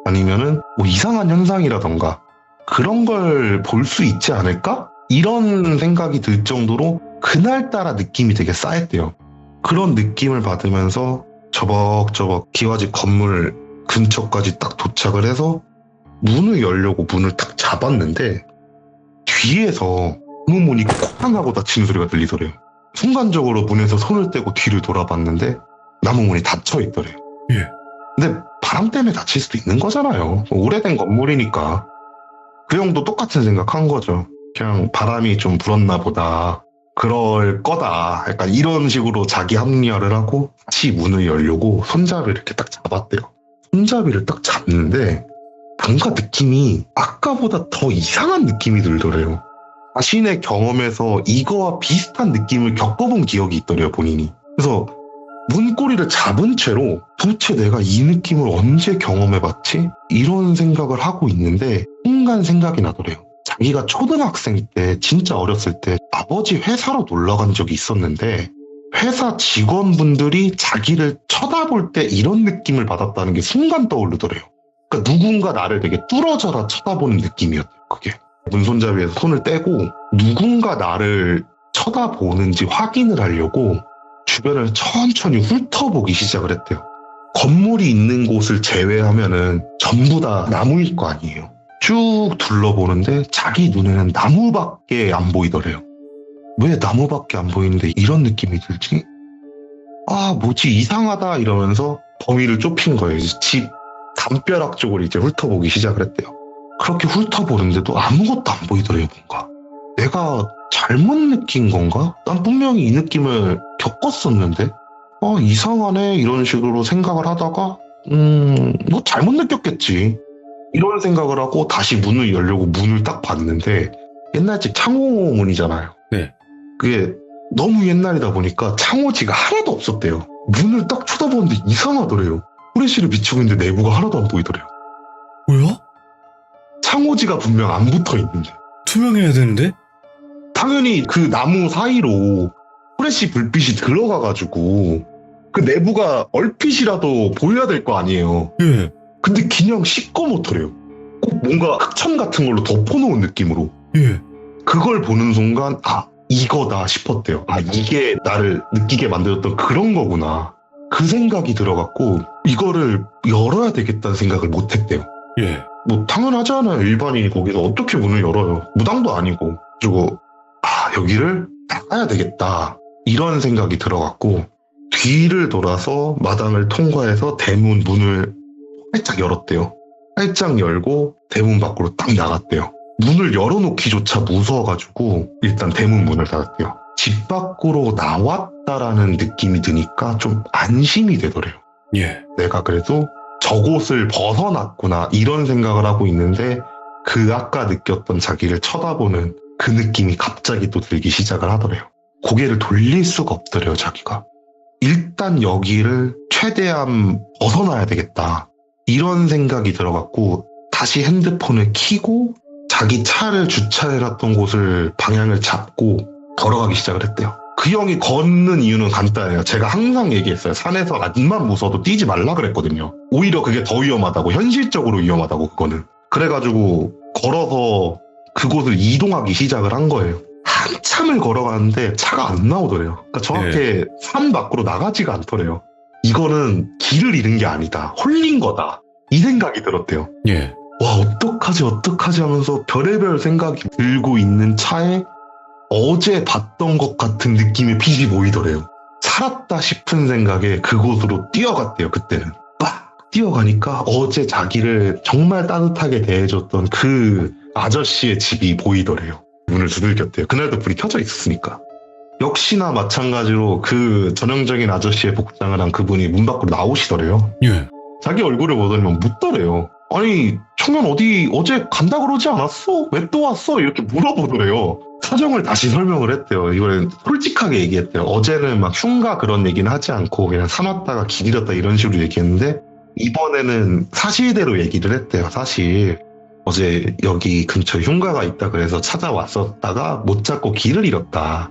Speaker 3: 아니면은 뭐 이상한 현상이라던가 그런 걸 볼 수 있지 않을까? 이런 생각이 들 정도로 그날따라 느낌이 되게 쌓였대요. 그런 느낌을 받으면서 저벅저벅 기와집 건물 근처까지 딱 도착을 해서 문을 열려고 문을 딱 잡았는데 뒤에서 나무 문이 쾅 하고 닫히는 소리가 들리더래요. 순간적으로 문에서 손을 떼고 뒤를 돌아봤는데 나무 문이 닫혀 있더래요.
Speaker 1: 예.
Speaker 3: 근데 바람 때문에 닫힐 수도 있는 거잖아요. 오래된 건물이니까. 그 형도 똑같은 생각한 거죠. 그냥 바람이 좀 불었나 보다. 그럴 거다. 약간 이런 식으로 자기 합리화를 하고 다시 문을 열려고 손잡이를 이렇게 딱 잡았대요. 손잡이를 딱 잡는데 뭔가 느낌이 아까보다 더 이상한 느낌이 들더래요. 자신의 경험에서 이거와 비슷한 느낌을 겪어본 기억이 있더래요, 본인이. 그래서 문고리를 잡은 채로 도대체 내가 이 느낌을 언제 경험해봤지? 이런 생각을 하고 있는데 순간 생각이 나더래요. 자기가 초등학생 때, 진짜 어렸을 때 아버지 회사로 놀러 간 적이 있었는데 회사 직원분들이 자기를 쳐다볼 때 이런 느낌을 받았다는 게 순간 떠오르더래요. 그러니까 누군가 나를 되게 뚫어져라 쳐다보는 느낌이었대요, 그게. 문손잡이에서 손을 떼고 누군가 나를 쳐다보는지 확인을 하려고 주변을 천천히 훑어보기 시작을 했대요. 건물이 있는 곳을 제외하면은 전부 다 나무일 거 아니에요. 쭉 둘러보는데 자기 눈에는 나무밖에 안 보이더래요. 왜 나무밖에 안 보이는데 이런 느낌이 들지? 뭐지 이상하다 이러면서 범위를 좁힌 거예요. 이제 집 담벼락 쪽을 이제 훑어보기 시작을 했대요. 그렇게 훑어보는데도 아무것도 안 보이더래요, 뭔가. 내가 잘못 느낀 건가? 난 분명히 이 느낌을 겪었었는데 이상하네 이런 식으로 생각을 하다가 뭐 잘못 느꼈겠지 이런 생각을 하고 다시 문을 열려고 문을 딱 봤는데 옛날 집 창호문이잖아요.
Speaker 1: 네.
Speaker 3: 그게 너무 옛날이다 보니까 창호지가 하나도 없었대요. 문을 딱 쳐다보는데 이상하더래요. 후레쉬를 비추고 있는데 내부가 하나도 안 보이더래요.
Speaker 1: 뭐야?
Speaker 3: 창호지가 분명 안 붙어 있는데.
Speaker 1: 투명해야 되는데?
Speaker 3: 당연히 그 나무 사이로 후레쉬 불빛이 들어가가지고 그 내부가 얼핏이라도 보여야 될 거 아니에요.
Speaker 1: 예.
Speaker 3: 근데 그냥 시꺼멓더래요. 꼭 뭔가 흑천 같은 걸로 덮어놓은 느낌으로.
Speaker 1: 예.
Speaker 3: 그걸 보는 순간 이거다 싶었대요. 이게 나를 느끼게 만들었던 그런 거구나. 그 생각이 들어갖고 이거를 열어야 되겠다는 생각을 못했대요.
Speaker 1: 예.
Speaker 3: 뭐 당연하잖아요. 일반인이 거기서 어떻게 문을 열어요. 무당도 아니고. 그리고 여기를 나가야 되겠다. 이런 생각이 들어갖고 뒤를 돌아서 마당을 통과해서 대문 문을 활짝 열었대요. 활짝 열고 대문 밖으로 딱 나갔대요. 문을 열어놓기조차 무서워가지고 일단 대문 문을 닫았대요. 집 밖으로 나왔다라는 느낌이 드니까 좀 안심이 되더래요.
Speaker 1: 예.
Speaker 3: 내가 그래도 저곳을 벗어났구나 이런 생각을 하고 있는데 그 아까 느꼈던 자기를 쳐다보는 그 느낌이 갑자기 또 들기 시작을 하더래요. 고개를 돌릴 수가 없더래요, 자기가. 일단 여기를 최대한 벗어나야 되겠다. 이런 생각이 들어갖고 다시 핸드폰을 켜고 자기 차를 주차해놨던 곳을 방향을 잡고 걸어가기 시작을 했대요. 그 형이 걷는 이유는 간단해요. 제가 항상 얘기했어요. 산에서 안만 무서워도 뛰지 말라 그랬거든요. 오히려 그게 더 위험하다고, 현실적으로 위험하다고 그거는. 그래가지고 걸어서 그곳을 이동하기 시작을 한 거예요. 한참을 걸어가는데 차가 안 나오더래요. 그러니까 정확히 산 밖으로 나가지가 않더래요. 이거는 길을 잃은 게 아니다. 홀린 거다. 이 생각이 들었대요.
Speaker 1: 예.
Speaker 3: 와, 어떡하지 하면서 별의별 생각이 들고 있는 차에 어제 봤던 것 같은 느낌의 빛이 보이더래요. 살았다 싶은 생각에 그곳으로 뛰어갔대요, 그때는. 빡! 뛰어가니까 어제 자기를 정말 따뜻하게 대해줬던 그 아저씨의 집이 보이더래요. 문을 두들겼대요. 그날도 불이 켜져 있었으니까. 역시나 마찬가지로 그 전형적인 아저씨의 복장을 한 그분이 문 밖으로 나오시더래요.
Speaker 1: 예.
Speaker 3: 자기 얼굴을 보더니만 묻더래요. 아니 청년 어디 어제 간다 그러지 않았어? 왜 또 왔어? 이렇게 물어보더래요. 사정을 다시 설명을 했대요. 이번엔 솔직하게 얘기했대요. 어제는 막 흉가 그런 얘기는 하지 않고 그냥 사놨다가 길 잃었다 이런 식으로 얘기했는데 이번에는 사실대로 얘기를 했대요. 사실 어제 여기 근처에 흉가가 있다 그래서 찾아왔었다가 못 찾고 길을 잃었다.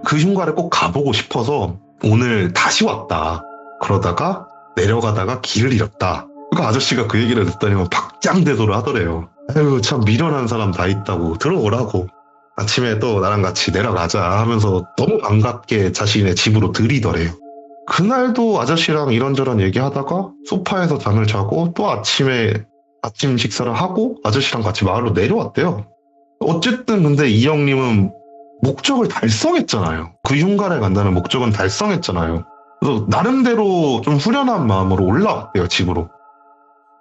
Speaker 3: 그 흉가를 꼭 가보고 싶어서 오늘 다시 왔다. 그러다가 내려가다가 길을 잃었다. 그러니까 아저씨가 그 얘기를 듣더니 박장대소를 하더래요. 아유 참 미련한 사람 다 있다고 들어오라고. 아침에 또 나랑 같이 내려가자 하면서 너무 반갑게 자신의 집으로 들이더래요. 그날도 아저씨랑 이런저런 얘기하다가 소파에서 잠을 자고 또 아침에 아침 식사를 하고 아저씨랑 같이 마을로 내려왔대요. 어쨌든 근데 이 형님은 목적을 달성했잖아요. 그 흉가를 간다는 목적은 달성했잖아요. 그래서 나름대로 좀 후련한 마음으로 올라왔대요, 집으로.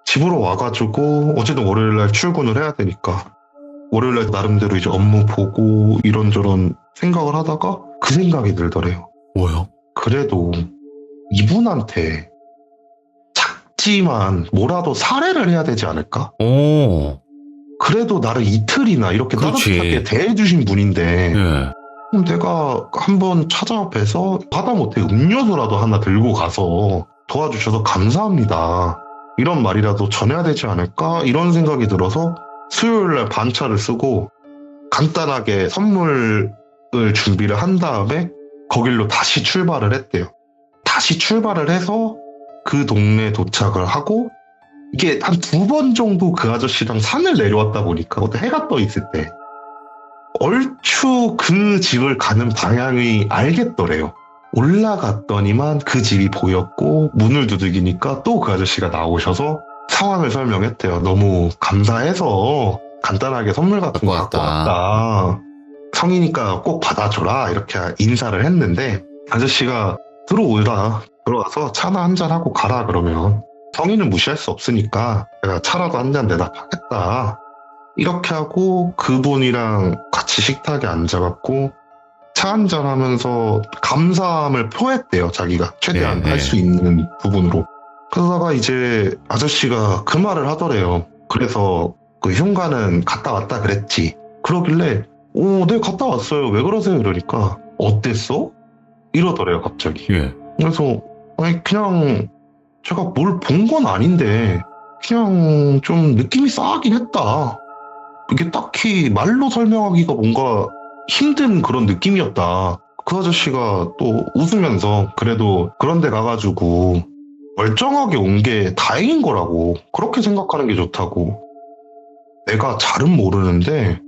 Speaker 3: 집으로 와가지고 어제도 월요일날 출근을 해야 되니까 월요일날 나름대로 이제 업무 보고 이런저런 생각을 하다가 그 생각이 들더래요.
Speaker 1: 뭐요?
Speaker 3: 그래도 이분한테 작지만 뭐라도 살해를 해야 되지 않을까?
Speaker 1: 오.
Speaker 3: 그래도 나를 이틀이나 이렇게
Speaker 1: 그렇지.
Speaker 3: 따뜻하게 대해주신 분인데
Speaker 1: 예.
Speaker 3: 그럼 내가 한번 찾아뵈서 하다못해 음료수라도 하나 들고 가서 도와주셔서 감사합니다. 이런 말이라도 전해야 되지 않을까? 이런 생각이 들어서 수요일날 반차를 쓰고 간단하게 선물을 준비를 한 다음에 거길로 다시 출발을 했대요. 다시 출발을 해서 그 동네에 도착을 하고 이게 한 2번 정도 그 아저씨랑 산을 내려왔다 보니까 그것도 해가 떠 있을 때 얼추 그 집을 가는 방향이 알겠더래요. 올라갔더니만 그 집이 보였고 문을 두들기니까 또 그 아저씨가 나오셔서 상황을 설명했대요. 너무 감사해서 간단하게 선물 같은 거 갖고 왔다. 성이니까 꼭 받아줘라 이렇게 인사를 했는데 아저씨가 들어오라. 들어와서 차나 한잔하고 가라 그러면 성인은 무시할 수 없으니까 내가 차라도 한 잔 대답하겠다. 이렇게 하고 그분이랑 같이 식탁에 앉아갖고 차 한잔 하면서 감사함을 표했대요. 자기가 최대한
Speaker 1: 네,
Speaker 3: 할 수 있는 부분으로. 그러다가 이제 아저씨가 그 말을 하더래요. 그래서 그 흉가는 갔다 왔다 그랬지. 그러길래 네 갔다 왔어요. 왜 그러세요? 이러니까 어땠어? 이러더래요 갑자기.
Speaker 1: 예.
Speaker 3: 그래서 아니 그냥 제가 뭘 본 건 아닌데 그냥 좀 느낌이 싸하긴 했다. 이게 딱히 말로 설명하기가 뭔가 힘든 그런 느낌이었다. 그 아저씨가 또 웃으면서 그래도 그런 데 가가지고 멀쩡하게 온 게 다행인 거라고 그렇게 생각하는 게 좋다고. 내가 잘은 모르는데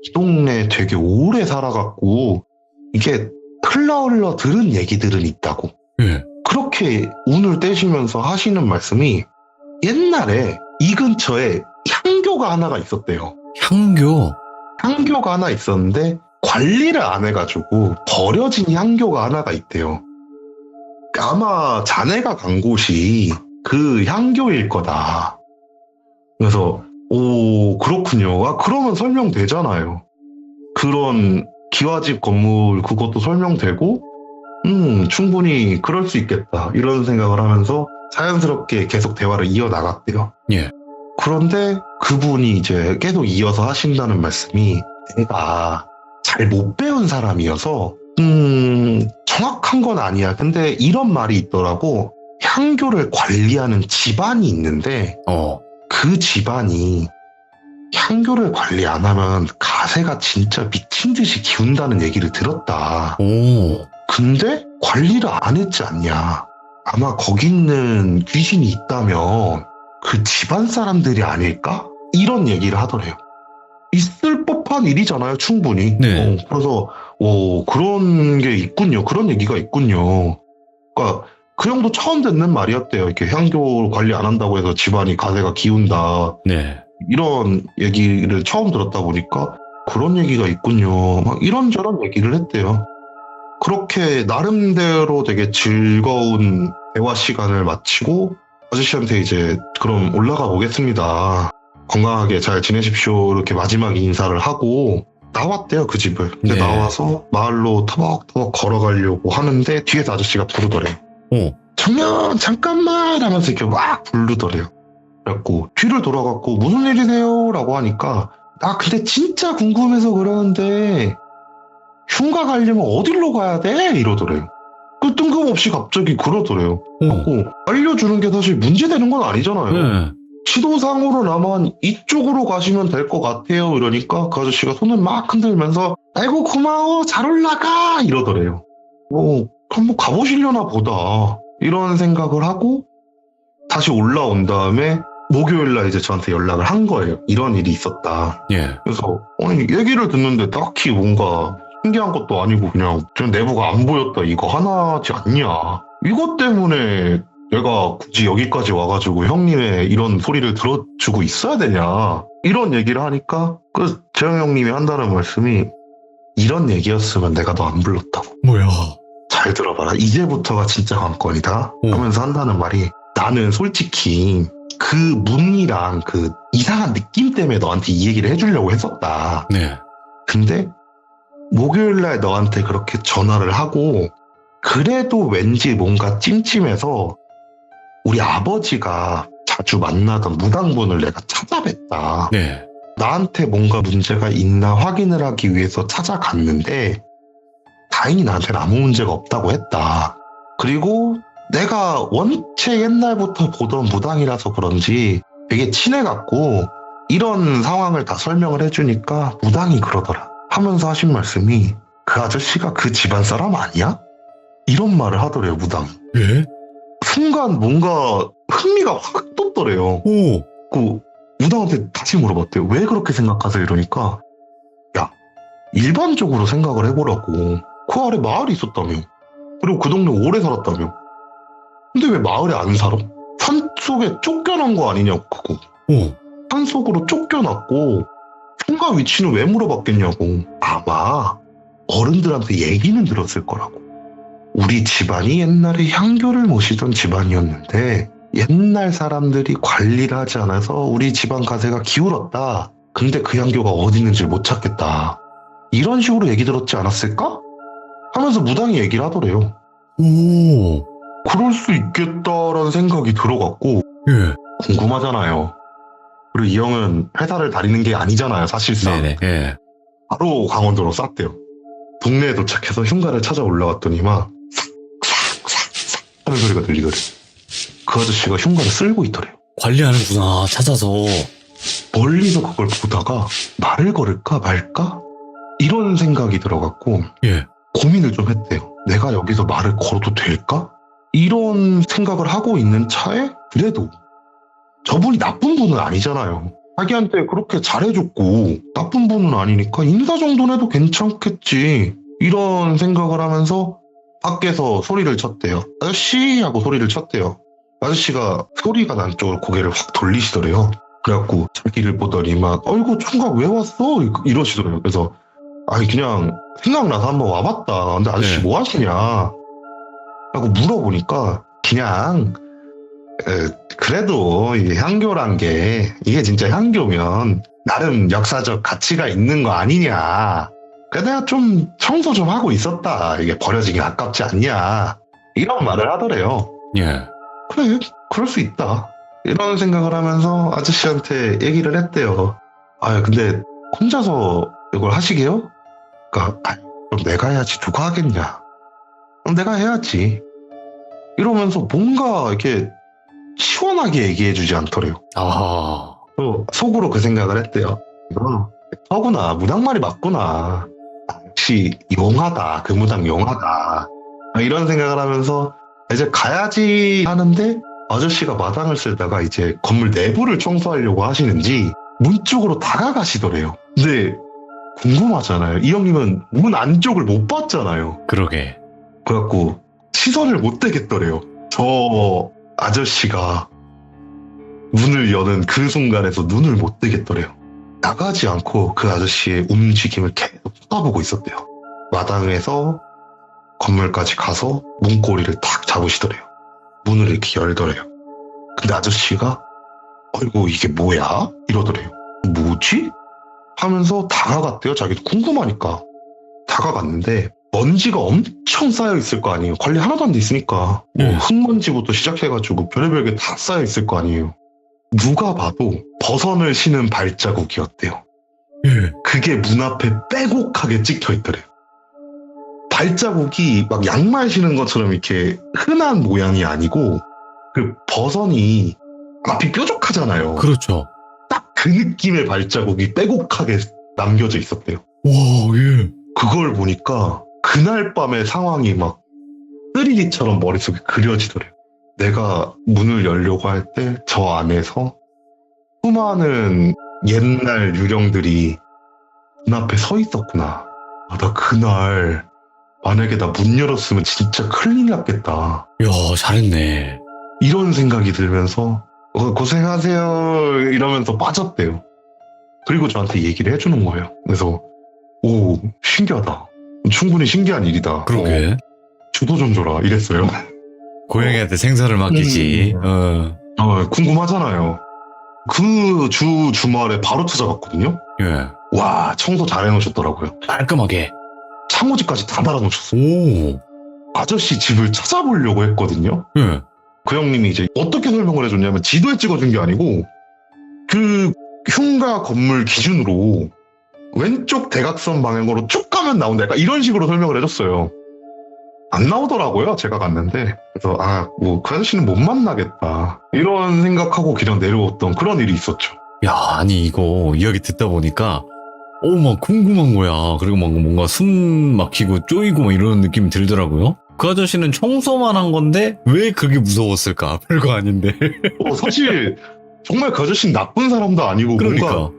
Speaker 3: 이 동네에 되게 오래 살아갖고 이게 흘러 들은 얘기들은 있다고.
Speaker 1: 예.
Speaker 3: 그렇게 운을 떼시면서 하시는 말씀이 옛날에 이 근처에 향교가 하나가 있었대요.
Speaker 1: 향교.
Speaker 3: 향교가 하나 있었는데 관리를 안 해가지고 버려진 향교가 하나가 있대요. 아마 자네가 간 곳이 그 향교일 거다. 그래서 오 그렇군요. 아 그러면 설명되잖아요. 그런 기와집 건물 그것도 설명되고 충분히 그럴 수 있겠다. 이런 생각을 하면서 자연스럽게 계속 대화를 이어나갔대요.
Speaker 1: 예.
Speaker 3: 그런데 그분이 이제 계속 이어서 하신다는 말씀이 내가 잘 못 배운 사람이어서 정확한 건 아니야. 근데 이런 말이 있더라고. 향교를 관리하는 집안이 있는데 그 집안이 향교를 관리 안 하면 가세가 진짜 미친 듯이 기운다는 얘기를 들었다.
Speaker 1: 오.
Speaker 3: 근데 관리를 안 했지 않냐. 아마 거기 있는 귀신이 있다면 그 집안 사람들이 아닐까? 이런 얘기를 하더래요. 있을 법한 일이잖아요, 충분히.
Speaker 1: 네.
Speaker 3: 그래서 그런 게 있군요. 그런 얘기가 있군요. 그러니까 그 형도 처음 듣는 말이었대요. 이렇게 향교 관리 안 한다고 해서 집안이 가세가 기운다.
Speaker 1: 네.
Speaker 3: 이런 얘기를 처음 들었다 보니까 그런 얘기가 있군요. 막 이런저런 얘기를 했대요. 그렇게 나름대로 되게 즐거운 대화 시간을 마치고 아저씨한테 이제 그럼 올라가 보겠습니다. 건강하게 잘 지내십시오. 이렇게 마지막 인사를 하고 나왔대요, 그 집을. 근데
Speaker 1: 네.
Speaker 3: 나와서 마을로 터벅터벅 걸어가려고 하는데 뒤에서 아저씨가 부르더래요. 청년 잠깐만 하면서 이렇게 막 부르더래요. 그래갖고 뒤를 돌아갔고 무슨 일이세요? 라고 하니까 나 근데 진짜 궁금해서 그러는데 흉가 가려면 어디로 가야 돼? 이러더래요. 그 뜬금없이 갑자기 그러더래요. 알려주는 게 사실 문제되는 건 아니잖아요.
Speaker 1: 네.
Speaker 3: 지도상으로나만 이쪽으로 가시면 될 것 같아요. 이러니까 그 아저씨가 손을 막 흔들면서 아이고 고마워 잘 올라가 이러더래요. 그럼 뭐 가보시려나 보다 이런 생각을 하고 다시 올라온 다음에 목요일날 이제 저한테 연락을 한 거예요. 이런 일이 있었다.
Speaker 1: 예.
Speaker 3: 그래서 아니 얘기를 듣는데 딱히 뭔가 신기한 것도 아니고 그냥 내부가 안 보였다 이거 하나지 않냐. 이것 때문에 내가 굳이 여기까지 와가지고 형님의 이런 소리를 들어주고 있어야 되냐. 이런 얘기를 하니까 그 재영 형님이 한다는 말씀이 이런 얘기였으면 내가 너 안 불렀다고.
Speaker 1: 뭐야?
Speaker 3: 잘 들어봐라. 이제부터가 진짜 관건이다. 하면서 한다는 말이 나는 솔직히 그 문이랑 그 이상한 느낌 때문에 너한테 이 얘기를 해주려고 했었다.
Speaker 1: 네.
Speaker 3: 근데 목요일날 너한테 그렇게 전화를 하고 그래도 왠지 뭔가 찜찜해서 우리 아버지가 자주 만나던 무당분을 내가 찾아뵀다.
Speaker 1: 네.
Speaker 3: 나한테 뭔가 문제가 있나 확인을 하기 위해서 찾아갔는데 다행히 나한테는 아무 문제가 없다고 했다. 그리고 내가 원체 옛날부터 보던 무당이라서 그런지 되게 친해갖고 이런 상황을 다 설명을 해주니까 무당이 그러더라. 하면서 하신 말씀이 그 아저씨가 그 집안 사람 아니야? 이런 말을 하더래요, 무당이.
Speaker 1: 예?
Speaker 3: 순간 뭔가 흥미가 확 떴더래요. 그 무당한테 다시 물어봤대요. 왜 그렇게 생각하세요? 이러니까 야, 일반적으로 생각을 해보라고. 그 아래 마을이 있었다며. 그리고 그 동네 오래 살았다며. 근데 왜 마을에 안 살아? 산속에 쫓겨난 거 아니냐고 그거. 산속으로 쫓겨났고 흉가 위치는 왜 물어봤겠냐고. 아마 어른들한테 얘기는 들었을 거라고. 우리 집안이 옛날에 향교를 모시던 집안이었는데 옛날 사람들이 관리를 하지 않아서 우리 집안 가세가 기울었다. 근데 그 향교가 어디 있는지 못 찾겠다. 이런 식으로 얘기 들었지 않았을까? 하면서 무당이 얘기를 하더래요. 그럴 수 있겠다라는 생각이 들어갔고
Speaker 1: 예.
Speaker 3: 궁금하잖아요. 그리고 이 형은 회사를 다니는 게 아니잖아요, 사실상.
Speaker 1: 네네. 예.
Speaker 3: 바로 강원도로 쌌대요. 동네에 도착해서 흉가를 찾아 올라왔더니만 싹싹싹 하는 소리가 들리더래. 그 아저씨가 흉가를 쓸고 있더래요.
Speaker 1: 관리하는구나, 찾아서.
Speaker 3: 멀리서 그걸 보다가 말을 걸을까 말까? 이런 생각이 들어갔고
Speaker 1: 예.
Speaker 3: 고민을 좀 했대요. 내가 여기서 말을 걸어도 될까? 이런 생각을 하고 있는 차에 그래도 저분이 나쁜 분은 아니잖아요. 자기한테 그렇게 잘해줬고 나쁜 분은 아니니까 인사 정도는 해도 괜찮겠지. 이런 생각을 하면서 밖에서 소리를 쳤대요. 아저씨 하고 소리를 쳤대요. 아저씨가 소리가 난 쪽으로 고개를 확 돌리시더래요. 그래갖고 자기를 보더니만 어이구 총각 왜 왔어? 이러시더래요. 그래서 아니 그냥 생각나서 한번 와봤다. 근데 아저씨
Speaker 1: 네.
Speaker 3: 뭐 하시냐? 라고 물어보니까 그냥 그래도 이게 향교란 게 이게 진짜 향교면 나름 역사적 가치가 있는 거 아니냐. 그래 내가 좀 청소 좀 하고 있었다. 이게 버려지긴 아깝지 않냐. 이런 말을 하더래요.
Speaker 1: 예.
Speaker 3: 그래 그럴 수 있다. 이런 생각을 하면서 아저씨한테 얘기를 했대요. 아 근데 혼자서 이걸 하시게요? 그러니까 그럼 내가 해야지 누가 하겠냐. 그럼 내가 해야지. 이러면서 뭔가 이렇게 시원하게 얘기해주지 않더래요.
Speaker 1: 아.
Speaker 3: 또 속으로 그 생각을 했대요. 서구나 무당 말이 맞구나. 역시 용하다. 그 무당 용하다. 이런 생각을 하면서 이제 가야지 하는데 아저씨가 마당을 쓸다가 이제 건물 내부를 청소하려고 하시는지 문 쪽으로 다가가시더래요. 근데 궁금하잖아요. 이 형님은 문 안쪽을 못 봤잖아요.
Speaker 1: 그러게.
Speaker 3: 그래갖고 시선을 못 대겠더래요. 저 아저씨가 문을 여는 그 순간에서 눈을 못 뜨겠더래요. 나가지 않고 그 아저씨의 움직임을 계속 쳐다보고 있었대요. 마당에서 건물까지 가서 문고리를 탁 잡으시더래요. 문을 이렇게 열더래요. 근데 아저씨가 아이고 이게 뭐야? 이러더래요. 뭐지? 하면서 다가갔대요. 자기도 궁금하니까. 다가갔는데 먼지가 엄청 쌓여 있을 거 아니에요. 관리 하나도 안 돼 있으니까. 뭐 흙먼지부터 시작해가지고 별의별 게 다 쌓여 있을 거 아니에요. 누가 봐도 버선을 신은 발자국이었대요.
Speaker 1: 예.
Speaker 3: 그게 문 앞에 빼곡하게 찍혀 있더래요. 발자국이 막 양말 신은 것처럼 이렇게 흔한 모양이 아니고 그 버선이 앞이 뾰족하잖아요.
Speaker 1: 그렇죠.
Speaker 3: 딱 그 느낌의 발자국이 빼곡하게 남겨져 있었대요.
Speaker 1: 와, 예.
Speaker 3: 그걸 보니까 그날 밤의 상황이 막 3D처럼 머릿속에 그려지더래요. 내가 문을 열려고 할 때 저 안에서 수많은 옛날 유령들이 문 앞에 서 있었구나. 아, 나 그날 만약에 나 문 열었으면 진짜 큰일 났겠다.
Speaker 1: 야, 잘했네.
Speaker 3: 이런 생각이 들면서 고생하세요 이러면서 빠졌대요. 그리고 저한테 얘기를 해주는 거예요. 그래서 오 신기하다. 충분히 신기한 일이다.
Speaker 1: 그러게.
Speaker 3: 주도 좀 줘라 이랬어요.
Speaker 1: 고양이한테 생선을 맡기지.
Speaker 3: 궁금하잖아요. 그 주말에 바로 찾아갔거든요.
Speaker 1: 예.
Speaker 3: 와 청소 잘 해놓으셨더라고요.
Speaker 1: 깔끔하게.
Speaker 3: 창호지까지 다 달아놓으셨어요.
Speaker 1: 오.
Speaker 3: 아저씨 집을 찾아보려고 했거든요.
Speaker 1: 예.
Speaker 3: 그 형님이 이제 어떻게 설명을 해줬냐면 지도에 찍어준 게 아니고 그 흉가 건물 기준으로 왼쪽 대각선 방향으로 쭉 가면 나온다. 약간 이런 식으로 설명을 해줬어요. 안 나오더라고요. 제가 갔는데. 그래서 뭐 그 아저씨는 못 만나겠다. 이런 생각하고 그냥 내려왔던 그런 일이 있었죠.
Speaker 1: 야, 아니 이거 이야기 듣다 보니까 막 궁금한 거야. 그리고 막 뭔가 숨 막히고 쪼이고 막 이런 느낌이 들더라고요. 그 아저씨는 청소만 한 건데 왜 그게 무서웠을까? 별거 아닌데.
Speaker 3: 사실 정말 그 아저씨는 나쁜 사람도 아니고
Speaker 1: 그러니까.
Speaker 3: 뭔가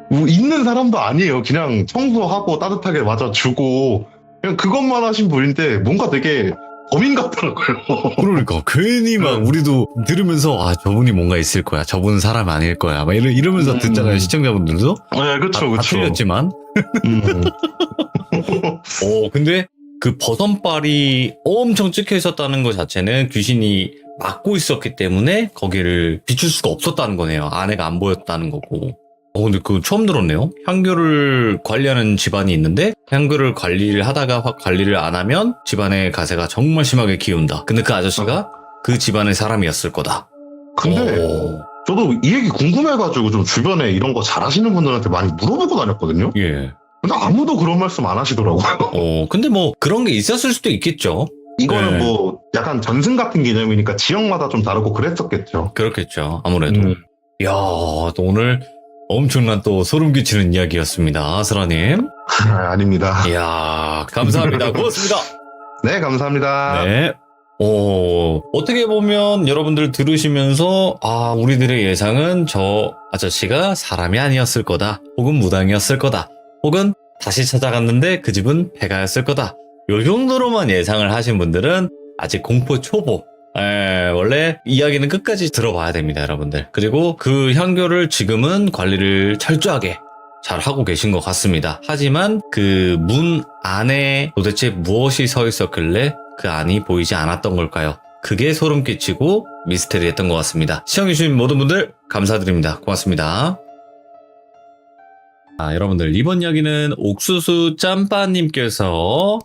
Speaker 3: 뭐 있는 사람도 아니에요. 그냥 청소하고 따뜻하게 맞아주고 그냥 그것만 하신 분인데 뭔가 되게 범인 같더라고요.
Speaker 1: 그러니까 괜히 막 우리도 들으면서 저분이 뭔가 있을 거야. 저분은 사람 아닐 거야. 막 이러면서 듣잖아요. 시청자분들도.
Speaker 3: 네, 그렇죠,
Speaker 1: 다 틀렸지만. 근데 그 버선발이 엄청 찍혀 있었다는 것 자체는 귀신이 막고 있었기 때문에 거기를 비출 수가 없었다는 거네요. 안에가 안 보였다는 거고. 근데 그거 처음 들었네요. 향교를 관리하는 집안이 있는데 향교를 관리를 하다가 확 관리를 안 하면 집안의 가세가 정말 심하게 기운다. 근데 그 아저씨가 그 집안의 사람이었을 거다.
Speaker 3: 근데 저도 이 얘기 궁금해가지고 좀 주변에 이런 거 잘하시는 분들한테 많이 물어보고 다녔거든요.
Speaker 1: 예.
Speaker 3: 근데 아무도 그런 말씀 안 하시더라고요.
Speaker 1: 근데 뭐 그런 게 있었을 수도 있겠죠.
Speaker 3: 이거는 뭐 약간 전승 같은 개념이니까 지역마다 좀 다르고 그랬었겠죠.
Speaker 1: 그렇겠죠. 아무래도. 이야, 또 오늘 엄청난 또 소름 끼치는 이야기였습니다. 아스라님.
Speaker 3: 아닙니다.
Speaker 1: 이야, 감사합니다. 고맙습니다.
Speaker 3: 네, 감사합니다.
Speaker 1: 네. 어떻게 보면 여러분들 들으시면서 우리들의 예상은 저 아저씨가 사람이 아니었을 거다. 혹은 무당이었을 거다. 혹은 다시 찾아갔는데 그 집은 폐가였을 거다. 요 정도로만 예상을 하신 분들은 아직 공포 초보. 원래 이야기는 끝까지 들어봐야 됩니다, 여러분들. 그리고 그 향교를 지금은 관리를 철저하게 잘 하고 계신 것 같습니다. 하지만 그 문 안에 도대체 무엇이 서 있었길래 그 안이 보이지 않았던 걸까요? 그게 소름 끼치고 미스테리했던 것 같습니다. 시청해주신 모든 분들 감사드립니다. 고맙습니다. 여러분들 이번 이야기는 옥수수 짬빠님께서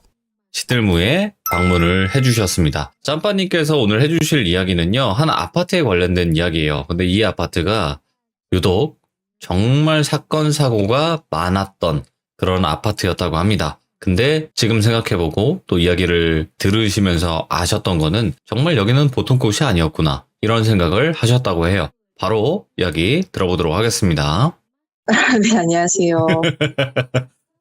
Speaker 1: 시들무에 방문을 해주셨습니다. 짬빠님께서 오늘 해주실 이야기는요, 한 아파트에 관련된 이야기예요. 근데 이 아파트가 유독 정말 사건 사고가 많았던 그런 아파트였다고 합니다. 근데 지금 생각해보고 또 이야기를 들으시면서 아셨던 거는 정말 여기는 보통 곳이 아니었구나, 이런 생각을 하셨다고 해요. 바로 이야기 들어보도록 하겠습니다.
Speaker 4: 네, 안녕하세요.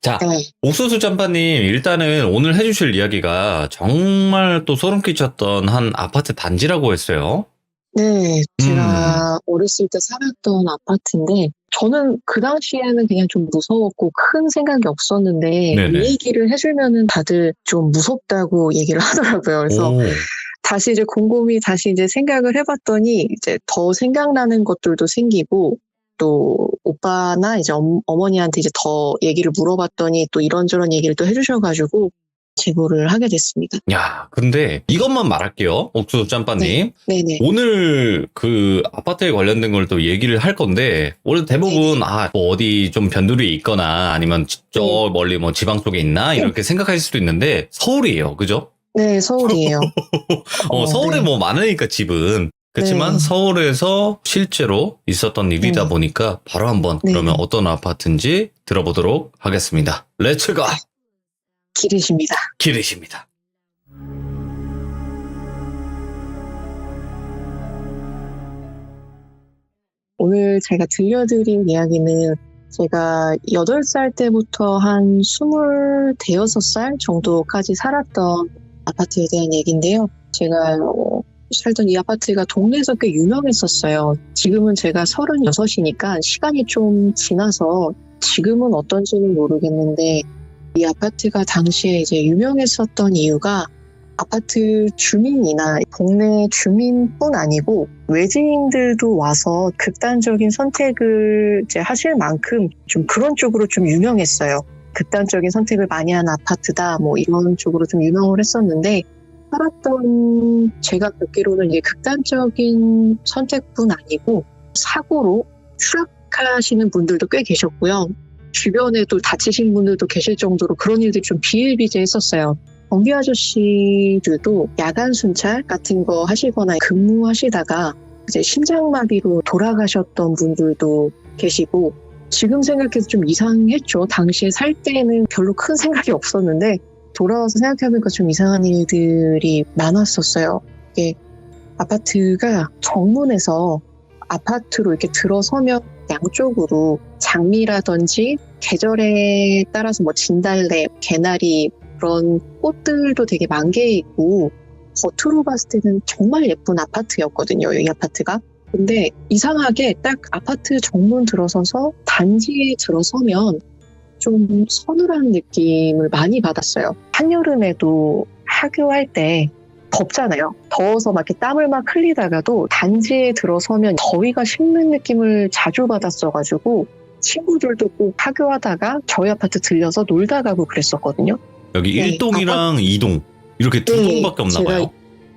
Speaker 1: 자,
Speaker 4: 네.
Speaker 1: 옥수수 짬빠님, 일단은 오늘 해주실 이야기가 정말 또 소름 끼쳤던 한 아파트 단지라고 했어요.
Speaker 4: 네, 제가 어렸을 때 살았던 아파트인데, 저는 그 당시에는 그냥 좀 무서웠고 큰 생각이 없었는데,
Speaker 1: 네네.
Speaker 4: 이 얘기를 해주면은 다들 좀 무섭다고 얘기를 하더라고요. 그래서 다시 이제 곰곰이 다시 이제 생각을 해봤더니, 이제 더 생각나는 것들도 생기고, 또 오빠나 이제 어머니한테 이제 더 얘기를 물어봤더니 또 이런저런 얘기를 또 해주셔가지고 제보를 하게 됐습니다.
Speaker 1: 야, 근데 이것만 말할게요. 옥수수 짬빠님.
Speaker 4: 네네.
Speaker 1: 오늘 그 아파트에 관련된 걸 또 얘기를 할 건데, 원래 대부분, 뭐 어디 좀 변두리에 있거나 아니면 저 멀리 뭐 지방 쪽에 있나? 이렇게 생각하실 수도 있는데, 서울이에요. 그죠?
Speaker 4: 네, 서울이에요.
Speaker 1: 서울에
Speaker 4: 네.
Speaker 1: 뭐 많으니까 집은. 그렇지만
Speaker 4: 네.
Speaker 1: 서울에서 실제로 있었던 일이다
Speaker 4: 네.
Speaker 1: 보니까 바로 한번
Speaker 4: 네.
Speaker 1: 그러면 어떤 아파트인지 들어보도록 하겠습니다. 렛츠고!
Speaker 4: 길이십니다.
Speaker 1: 기르십니다.
Speaker 4: 오늘 제가 들려드릴 이야기는 제가 8살 때부터 한 26살 정도까지 살았던 아파트에 대한 얘기인데요. 제가 살던 이 아파트가 동네에서 꽤 유명했었어요. 지금은 제가 36이니까 시간이 좀 지나서 지금은 어떤지는 모르겠는데 이 아파트가 당시에 이제 유명했었던 이유가 아파트 주민이나 동네 주민뿐 아니고 외지인들도 와서 극단적인 선택을 이제 하실 만큼 좀 그런 쪽으로 좀 유명했어요. 극단적인 선택을 많이 한 아파트다 뭐 이런 쪽으로 좀 유명을 했었는데 살았던 제가 듣기로는 이게 극단적인 선택뿐 아니고 사고로 추락하시는 분들도 꽤 계셨고요. 주변에도 다치신 분들도 계실 정도로 그런 일들이 좀 비일비재했었어요. 경비 아저씨들도 야간 순찰 같은 거 하시거나 근무하시다가 이제 심장마비로 돌아가셨던 분들도 계시고 지금 생각해도 좀 이상했죠. 당시에 살 때는 별로 큰 생각이 없었는데 돌아와서 생각해보니까 좀 이상한 일들이 많았었어요. 이게 아파트가 정문에서 아파트로 이렇게 들어서면 양쪽으로 장미라든지 계절에 따라서 뭐 진달래, 개나리 그런 꽃들도 되게 만개해 있고 겉으로 봤을 때는 정말 예쁜 아파트였거든요. 이 아파트가. 근데 이상하게 딱 아파트 정문 들어서서 단지에 들어서면 좀 서늘한 느낌을 많이 받았어요. 한여름에도 하교할 때 덥잖아요. 더워서 막 이렇게 땀을 막 흘리다가도 단지에 들어서면 더위가 식는 느낌을 자주 받았어가지고 친구들도 꼭 하교하다가 저희 아파트 들려서 놀다 가고 그랬었거든요.
Speaker 1: 여기
Speaker 4: 네,
Speaker 1: 1동이랑 2동 이렇게 두 동밖에 없나 봐요.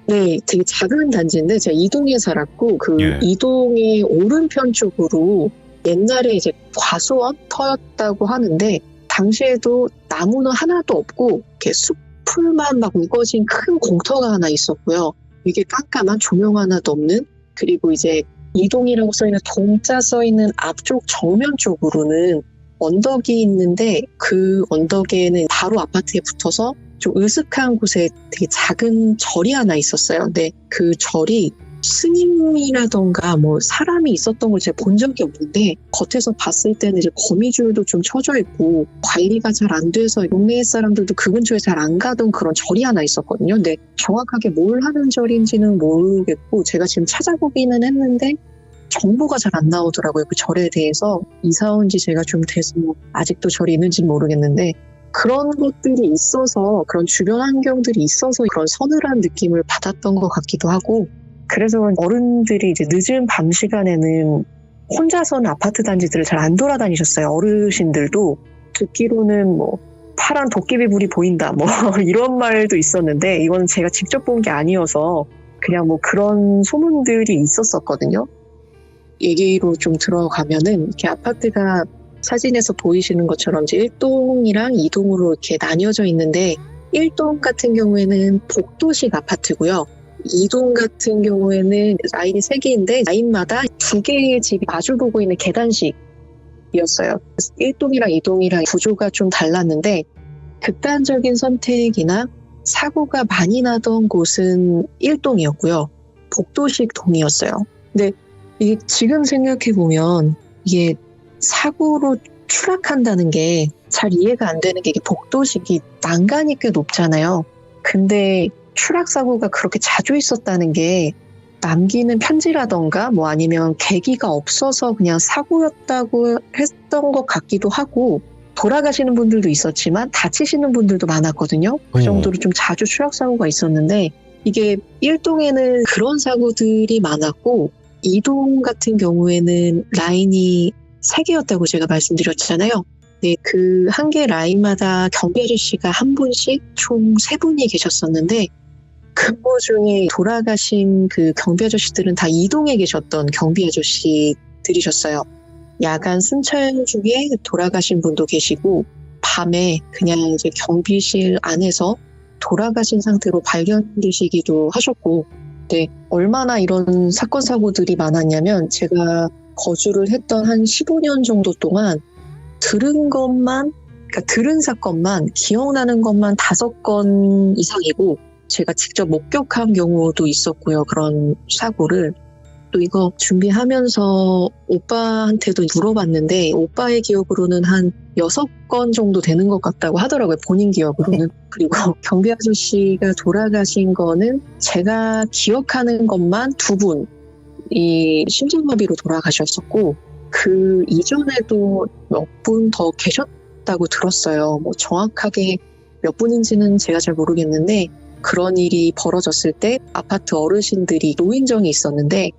Speaker 4: 네, 되게 작은 단지인데 제가 2동에 살았고 그
Speaker 1: 예.
Speaker 4: 2동의 오른편 쪽으로 옛날에 이제 과수원 터였다고 하는데 당시에도 나무는 하나도 없고 이렇게 숲풀만 막 우거진 큰 공터가 하나 있었고요. 이게 깜깜한 조명 하나도 없는 그리고 이제 2동이라고 써있는 동자 써있는 앞쪽 정면 쪽으로는 언덕이 있는데 그 언덕에는 바로 아파트에 붙어서 좀 으슥한 곳에 되게 작은 절이 하나 있었어요. 근데 그 절이 스님이라던가 뭐 사람이 있었던 걸 제가 본 적이 없는데 겉에서 봤을 때는 이제 거미줄도 좀 쳐져 있고 관리가 잘 안 돼서 동네 사람들도 그 근처에 잘 안 가던 그런 절이 하나 있었거든요. 근데 정확하게 뭘 하는 절인지는 모르겠고 제가 지금 찾아보기는 했는데 정보가 잘 안 나오더라고요. 그 절에 대해서 이사 온 지 제가 좀 돼서 아직도 절이 있는지는 모르겠는데 그런 것들이 있어서 그런 주변 환경들이 있어서 그런 서늘한 느낌을 받았던 것 같기도 하고 그래서 어른들이 이제 늦은 밤 시간에는 혼자서는 아파트 단지들을 잘 안 돌아다니셨어요. 어르신들도 듣기로는 뭐 파란 도깨비 불이 보인다 뭐 이런 말도 있었는데 이거는 제가 직접 본 게 아니어서 그냥 뭐 그런 소문들이 있었었거든요. 얘기로 좀 들어가면은 이렇게 아파트가 사진에서 보이시는 것처럼 이제 1동이랑 2동으로 이렇게 나뉘어져 있는데 1동 같은 경우에는 복도식 아파트고요. 2동 같은 경우에는 라인이 3개인데 라인마다 2개의 집이 마주보고 있는 계단식이었어요. 1동이랑 2동이랑 구조가 좀 달랐는데 극단적인 선택이나 사고가 많이 나던 곳은 1동이었고요. 복도식 동이었어요. 근데 이게 지금 생각해보면 이게 사고로 추락한다는 게 잘 이해가 안 되는 게 이게 복도식이 난간이 꽤 높잖아요. 근데 추락 사고가 그렇게 자주 있었다는 게 남기는 편지라던가 뭐 아니면 계기가 없어서 그냥 사고였다고 했던 것 같기도 하고 돌아가시는 분들도 있었지만 다치시는 분들도 많았거든요. 그 정도로 좀 자주 추락 사고가 있었는데 이게 1동에는 그런 사고들이 많았고 2동 같은 경우에는 라인이 3개였다고 제가 말씀드렸잖아요. 네, 그 한 개 라인마다 경비 아저씨가 한 분씩 총 3분이 계셨었는데 근무 중에 돌아가신 그 경비 아저씨들은 다 이동해 계셨던 경비 아저씨들이셨어요. 야간 순찰 중에 돌아가신 분도 계시고 밤에 그냥 이제 경비실 안에서 돌아가신 상태로 발견되시기도 하셨고, 네, 얼마나 이런 사건 사고들이 많았냐면 제가 거주를 했던 한 15년 정도 동안 들은 사건만 기억나는 것만 5건 이상이고 제가 직접 목격한 경우도 있었고요. 그런 사고를. 또 이거 준비하면서 오빠한테도 물어봤는데 오빠의 기억으로는 한 6건 정도 되는 것 같다고 하더라고요. 본인 기억으로는. 그리고 경비 아저씨가 돌아가신 거는 제가 기억하는 것만 2분이 심장마비로 돌아가셨었고 그 이전에도 몇 분 더 계셨다고 들었어요. 뭐 정확하게 몇 분인지는 제가 잘 모르겠는데 그런 일이 벌어졌을 때 아파트 어르신들이 노인정이 있었는데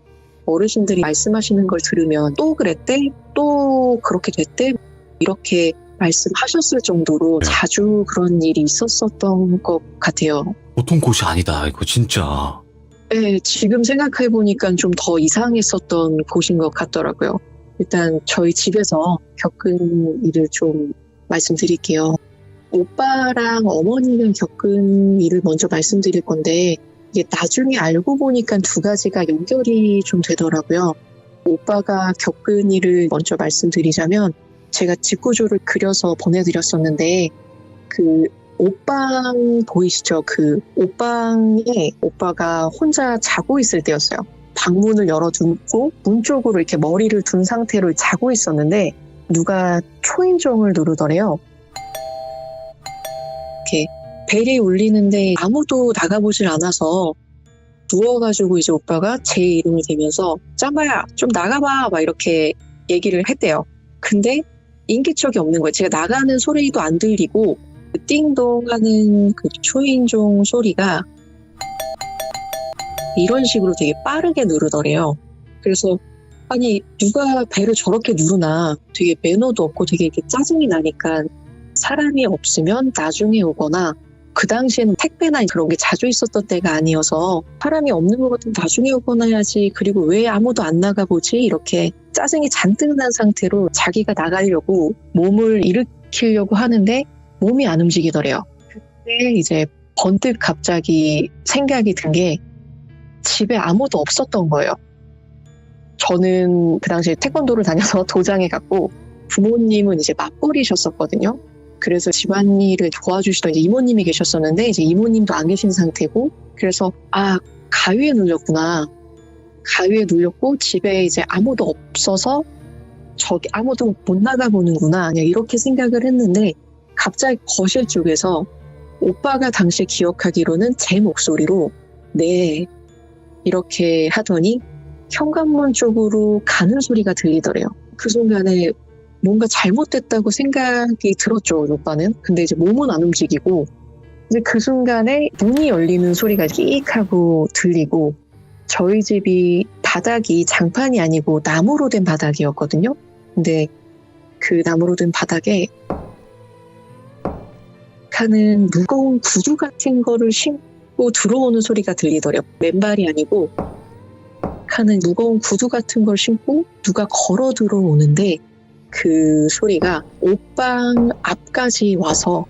Speaker 4: 어르신들이 말씀하시는 걸 들으면 또 그랬대, 또 그렇게 됐대 이렇게 말씀하셨을 정도로 자주 그런 일이 있었었던 것 같아요.
Speaker 1: 보통 곳이 아니다, 이거 진짜.
Speaker 4: 네, 지금 생각해보니까 좀 더 이상했었던 곳인 것 같더라고요. 일단 저희 집에서 겪은 일을 좀 말씀드릴게요. 오빠랑 어머니는 겪은 일을 먼저 말씀드릴 건데 이게 나중에 알고 보니까 2가지가 연결이 좀 되더라고요. 오빠가 겪은 일을 먼저 말씀드리자면 제가 직구조를 그려서 보내드렸었는데 그 옷방 보이시죠? 그 옷방에 오빠가 혼자 자고 있을 때였어요. 방문을 열어두고 문 쪽으로 이렇게 머리를 둔 상태로 자고 있었는데 누가 초인종을 누르더래요. 이렇게 벨이 울리는데 아무도 나가보질 않아서 누워가지고 이제 오빠가 제 이름을 대면서 짬바야 좀 나가봐 막 이렇게 얘기를 했대요. 근데 인기척이 없는 거예요. 제가 나가는 소리도 안 들리고 그 띵동 하는 그 초인종 소리가 이런 식으로 되게 빠르게 누르더래요. 그래서 아니 누가 벨을 저렇게 누르나 되게 매너도 없고 되게 이렇게 짜증이 나니까 사람이 없으면 나중에 오거나 그 당시에는 택배나 그런 게 자주 있었던 때가 아니어서 사람이 없는 것 같으면 나중에 오거나 해야지 그리고 왜 아무도 안 나가보지 이렇게 짜증이 잔뜩 난 상태로 자기가 나가려고 몸을 일으키려고 하는데 몸이 안 움직이더래요. 그때 이제 번뜩 갑자기 생각이 든 게 집에 아무도 없었던 거예요. 저는 그 당시에 태권도를 다녀서 도장에 갔고 부모님은 이제 맞벌이셨었거든요. 그래서 집안일을 도와주시던 이제 이모님이 계셨었는데 이제 이모님도 안 계신 상태고 그래서 가위에 눌렸구나. 가위에 눌렸고 집에 이제 아무도 없어서 저기 아무도 못 나가보는구나. 그냥 이렇게 생각을 했는데 갑자기 거실 쪽에서 오빠가 당시 기억하기로는 제 목소리로 네 이렇게 하더니 현관문 쪽으로 가는 소리가 들리더래요. 그 순간에 뭔가 잘못됐다고 생각이 들었죠, 오빠는. 근데 이제 몸은 안 움직이고 이제 그 순간에 문이 열리는 소리가 끼익 하고 들리고 저희 집이 바닥이 장판이 아니고 나무로 된 바닥이었거든요. 근데 그 나무로 된 바닥에 하는 무거운 구두 같은 거를 신고 들어오는 소리가 들리더래요. 맨발이 아니고 하는 무거운 구두 같은 걸 신고 누가 걸어 들어오는데 그 소리가 옷방 앞까지 와서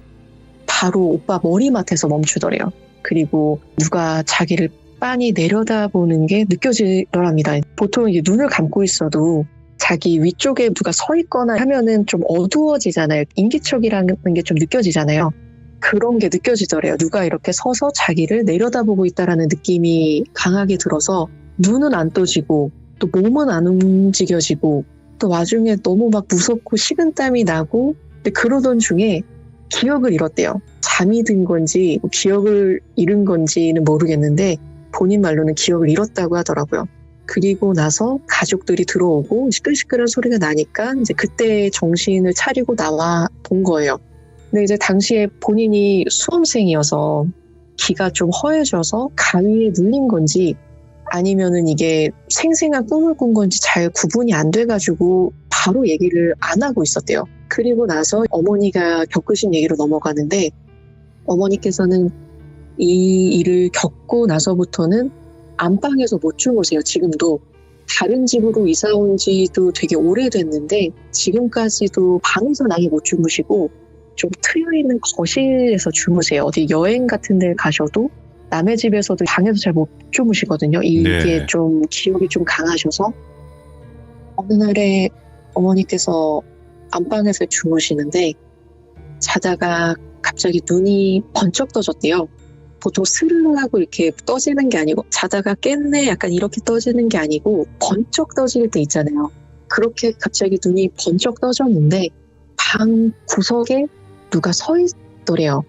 Speaker 4: 바로 오빠 머리맡에서 멈추더래요. 그리고 누가 자기를 빤히 내려다보는 게 느껴지더랍니다. 보통 이게 눈을 감고 있어도 자기 위쪽에 누가 서 있거나 하면은 좀 어두워지잖아요. 인기척이라는 게 좀 느껴지잖아요. 그런 게 느껴지더래요. 누가 이렇게 서서 자기를 내려다보고 있다라는 느낌이 강하게 들어서 눈은 안 떠지고 또 몸은 안 움직여지고 또 와중에 너무 막 무섭고 식은땀이 나고 근데 그러던 중에 기억을 잃었대요. 잠이 든 건지 기억을 잃은 건지는 모르겠는데 본인 말로는 기억을 잃었다고 하더라고요. 그리고 나서 가족들이 들어오고 시끌시끌한 소리가 나니까 이제 그때 정신을 차리고 나와 본 거예요. 근데 이제 당시에 본인이 수험생이어서 귀가 좀 허해져서 가위에 눌린 건지 아니면은 이게 생생한 꿈을 꾼 건지 잘 구분이 안 돼가지고 바로 얘기를 안 하고 있었대요. 그리고 나서 어머니가 겪으신 얘기로 넘어가는데, 어머니께서는 이 일을 겪고 나서부터는 안방에서 못 주무세요. 지금도. 다른 집으로 이사 온 지도 되게 오래됐는데 지금까지도 방에서는 아예 못 주무시고 좀 트여있는 거실에서 주무세요. 어디 여행 같은 데 가셔도 남의 집에서도 방에서 잘 못 주무시거든요. 이게
Speaker 1: 네.
Speaker 4: 좀 기억이 좀 강하셔서 어느 날에 어머니께서 안방에서 주무시는데 자다가 갑자기 눈이 번쩍 떠졌대요. 보통 스르르 하고 이렇게 떠지는 게 아니고 자다가 깼네 약간 이렇게 떠지는 게 아니고 번쩍 떠질 때 있잖아요. 그렇게 갑자기 눈이 번쩍 떠졌는데 방 구석에 누가 서 있더래요.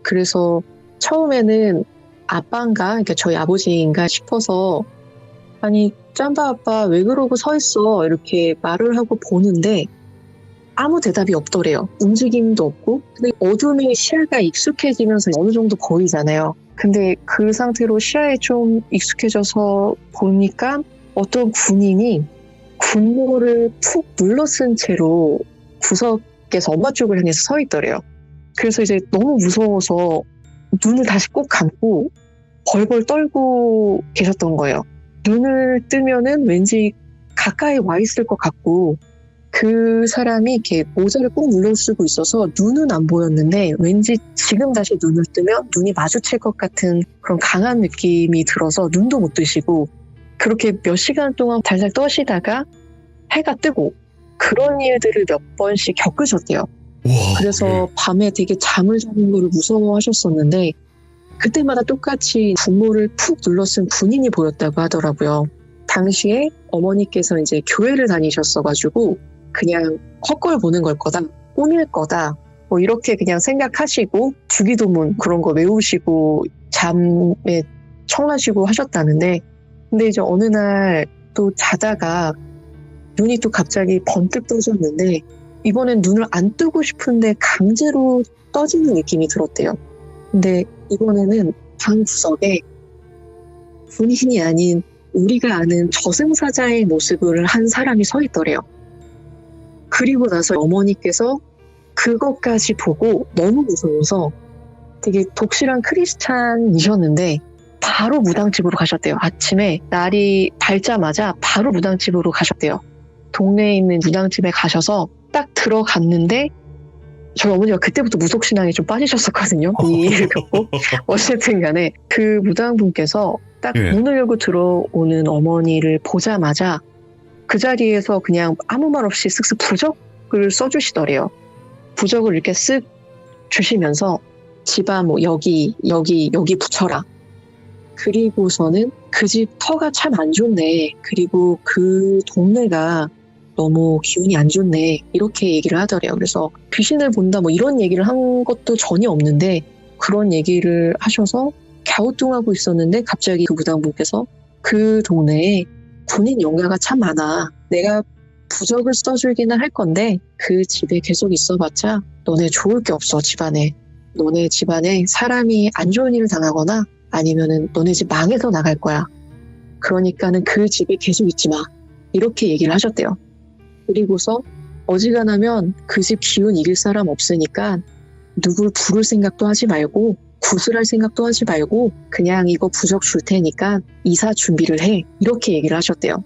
Speaker 4: 그래서 처음에는 아빠인가, 그러니까 저희 아버지인가 싶어서 아니 짬바 아빠 왜 그러고 서 있어 이렇게 말을 하고 보는데 아무 대답이 없더래요. 움직임도 없고. 근데 어둠에 시야가 익숙해지면서 어느 정도 보이잖아요. 근데 그 상태로 시야에 좀 익숙해져서 보니까 어떤 군인이 군모를 푹 눌러쓴 채로 구석에서 엄마 쪽을 향해서 서 있더래요. 그래서 이제 너무 무서워서 눈을 다시 꼭 감고 벌벌 떨고 계셨던 거예요. 눈을 뜨면은 왠지 가까이 와 있을 것 같고 그 사람이 이렇게 모자를 꼭 눌러 쓰고 있어서 눈은 안 보였는데 왠지 지금 다시 눈을 뜨면 눈이 마주칠 것 같은 그런 강한 느낌이 들어서 눈도 못 뜨시고 그렇게 몇 시간 동안 달달 떠시다가 해가 뜨고 그런 일들을 몇 번씩 겪으셨대요.
Speaker 1: 와,
Speaker 4: 그래서 밤에 되게 잠을 자는 거를 무서워하셨었는데 그때마다 똑같이 분모를 푹 눌러쓴 군인이 보였다고 하더라고요. 당시에 어머니께서 이제 교회를 다니셨어가지고 그냥 헛걸 보는 걸 거다, 꿈일 거다, 뭐 이렇게 그냥 생각하시고 주기도문 그런 거 외우시고 잠에 청하시고 하셨다는데, 근데 이제 어느 날 또 자다가 눈이 또 갑자기 번뜩 떠졌는데 이번엔 눈을 안 뜨고 싶은데 강제로 떠지는 느낌이 들었대요. 근데 이번에는 방 구석에 군인이 아닌 우리가 아는 저승사자의 모습을 한 사람이 서 있더래요. 그리고 나서 어머니께서 그것까지 보고 너무 무서워서 되게 독실한 크리스찬이셨는데 바로 무당집으로 가셨대요. 아침에 날이 밝자마자 바로 무당집으로 가셨대요. 동네에 있는 무당집에 가셔서 딱 들어갔는데 저희 어머니가 그때부터 무속신앙에 좀 빠지셨었거든요. 이 일을 겪고. 어쨌든 간에 그 무당분께서 딱
Speaker 1: 예.
Speaker 4: 문을 열고 들어오는 어머니를 보자마자 그 자리에서 그냥 아무 말 없이 쓱쓱 부적을 써주시더래요. 부적을 이렇게 쓱 주시면서 집안 뭐 여기 붙여라. 그리고서는 그 집 터가 참 안 좋네. 그리고 그 동네가 너무 기운이 안 좋네. 이렇게 얘기를 하더래요. 그래서 귀신을 본다 뭐 이런 얘기를 한 것도 전혀 없는데 그런 얘기를 하셔서 갸우뚱하고 있었는데 갑자기 그 무당분께서 그 동네에 군인 영가가 참 많아. 내가 부적을 써주기는 할 건데 그 집에 계속 있어봤자 너네 좋을 게 없어. 집안에. 너네 집안에 사람이 안 좋은 일을 당하거나 아니면은 너네 집 망해서 나갈 거야. 그러니까는 그 집에 계속 있지 마. 이렇게 얘기를 하셨대요. 그리고서 어지간하면 그 집 기운 이길 사람 없으니까 누굴 부를 생각도 하지 말고 구슬할 생각도 하지 말고 그냥 이거 부적 줄 테니까 이사 준비를 해. 이렇게 얘기를 하셨대요.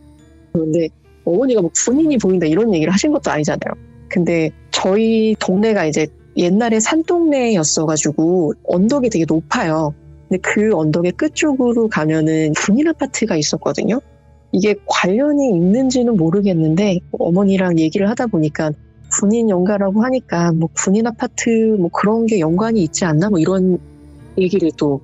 Speaker 4: 그런데 어머니가 뭐 군인이 보인다 이런 얘기를 하신 것도 아니잖아요. 근데 저희 동네가 이제 옛날에 산동네였어가지고 언덕이 되게 높아요. 근데 그 언덕의 끝쪽으로 가면은 군인 아파트가 있었거든요. 이게 관련이 있는지는 모르겠는데 어머니랑 얘기를 하다 보니까 군인 연가라고 하니까 뭐 군인 아파트 뭐 그런 게 연관이 있지 않나 뭐 이런 얘기를 또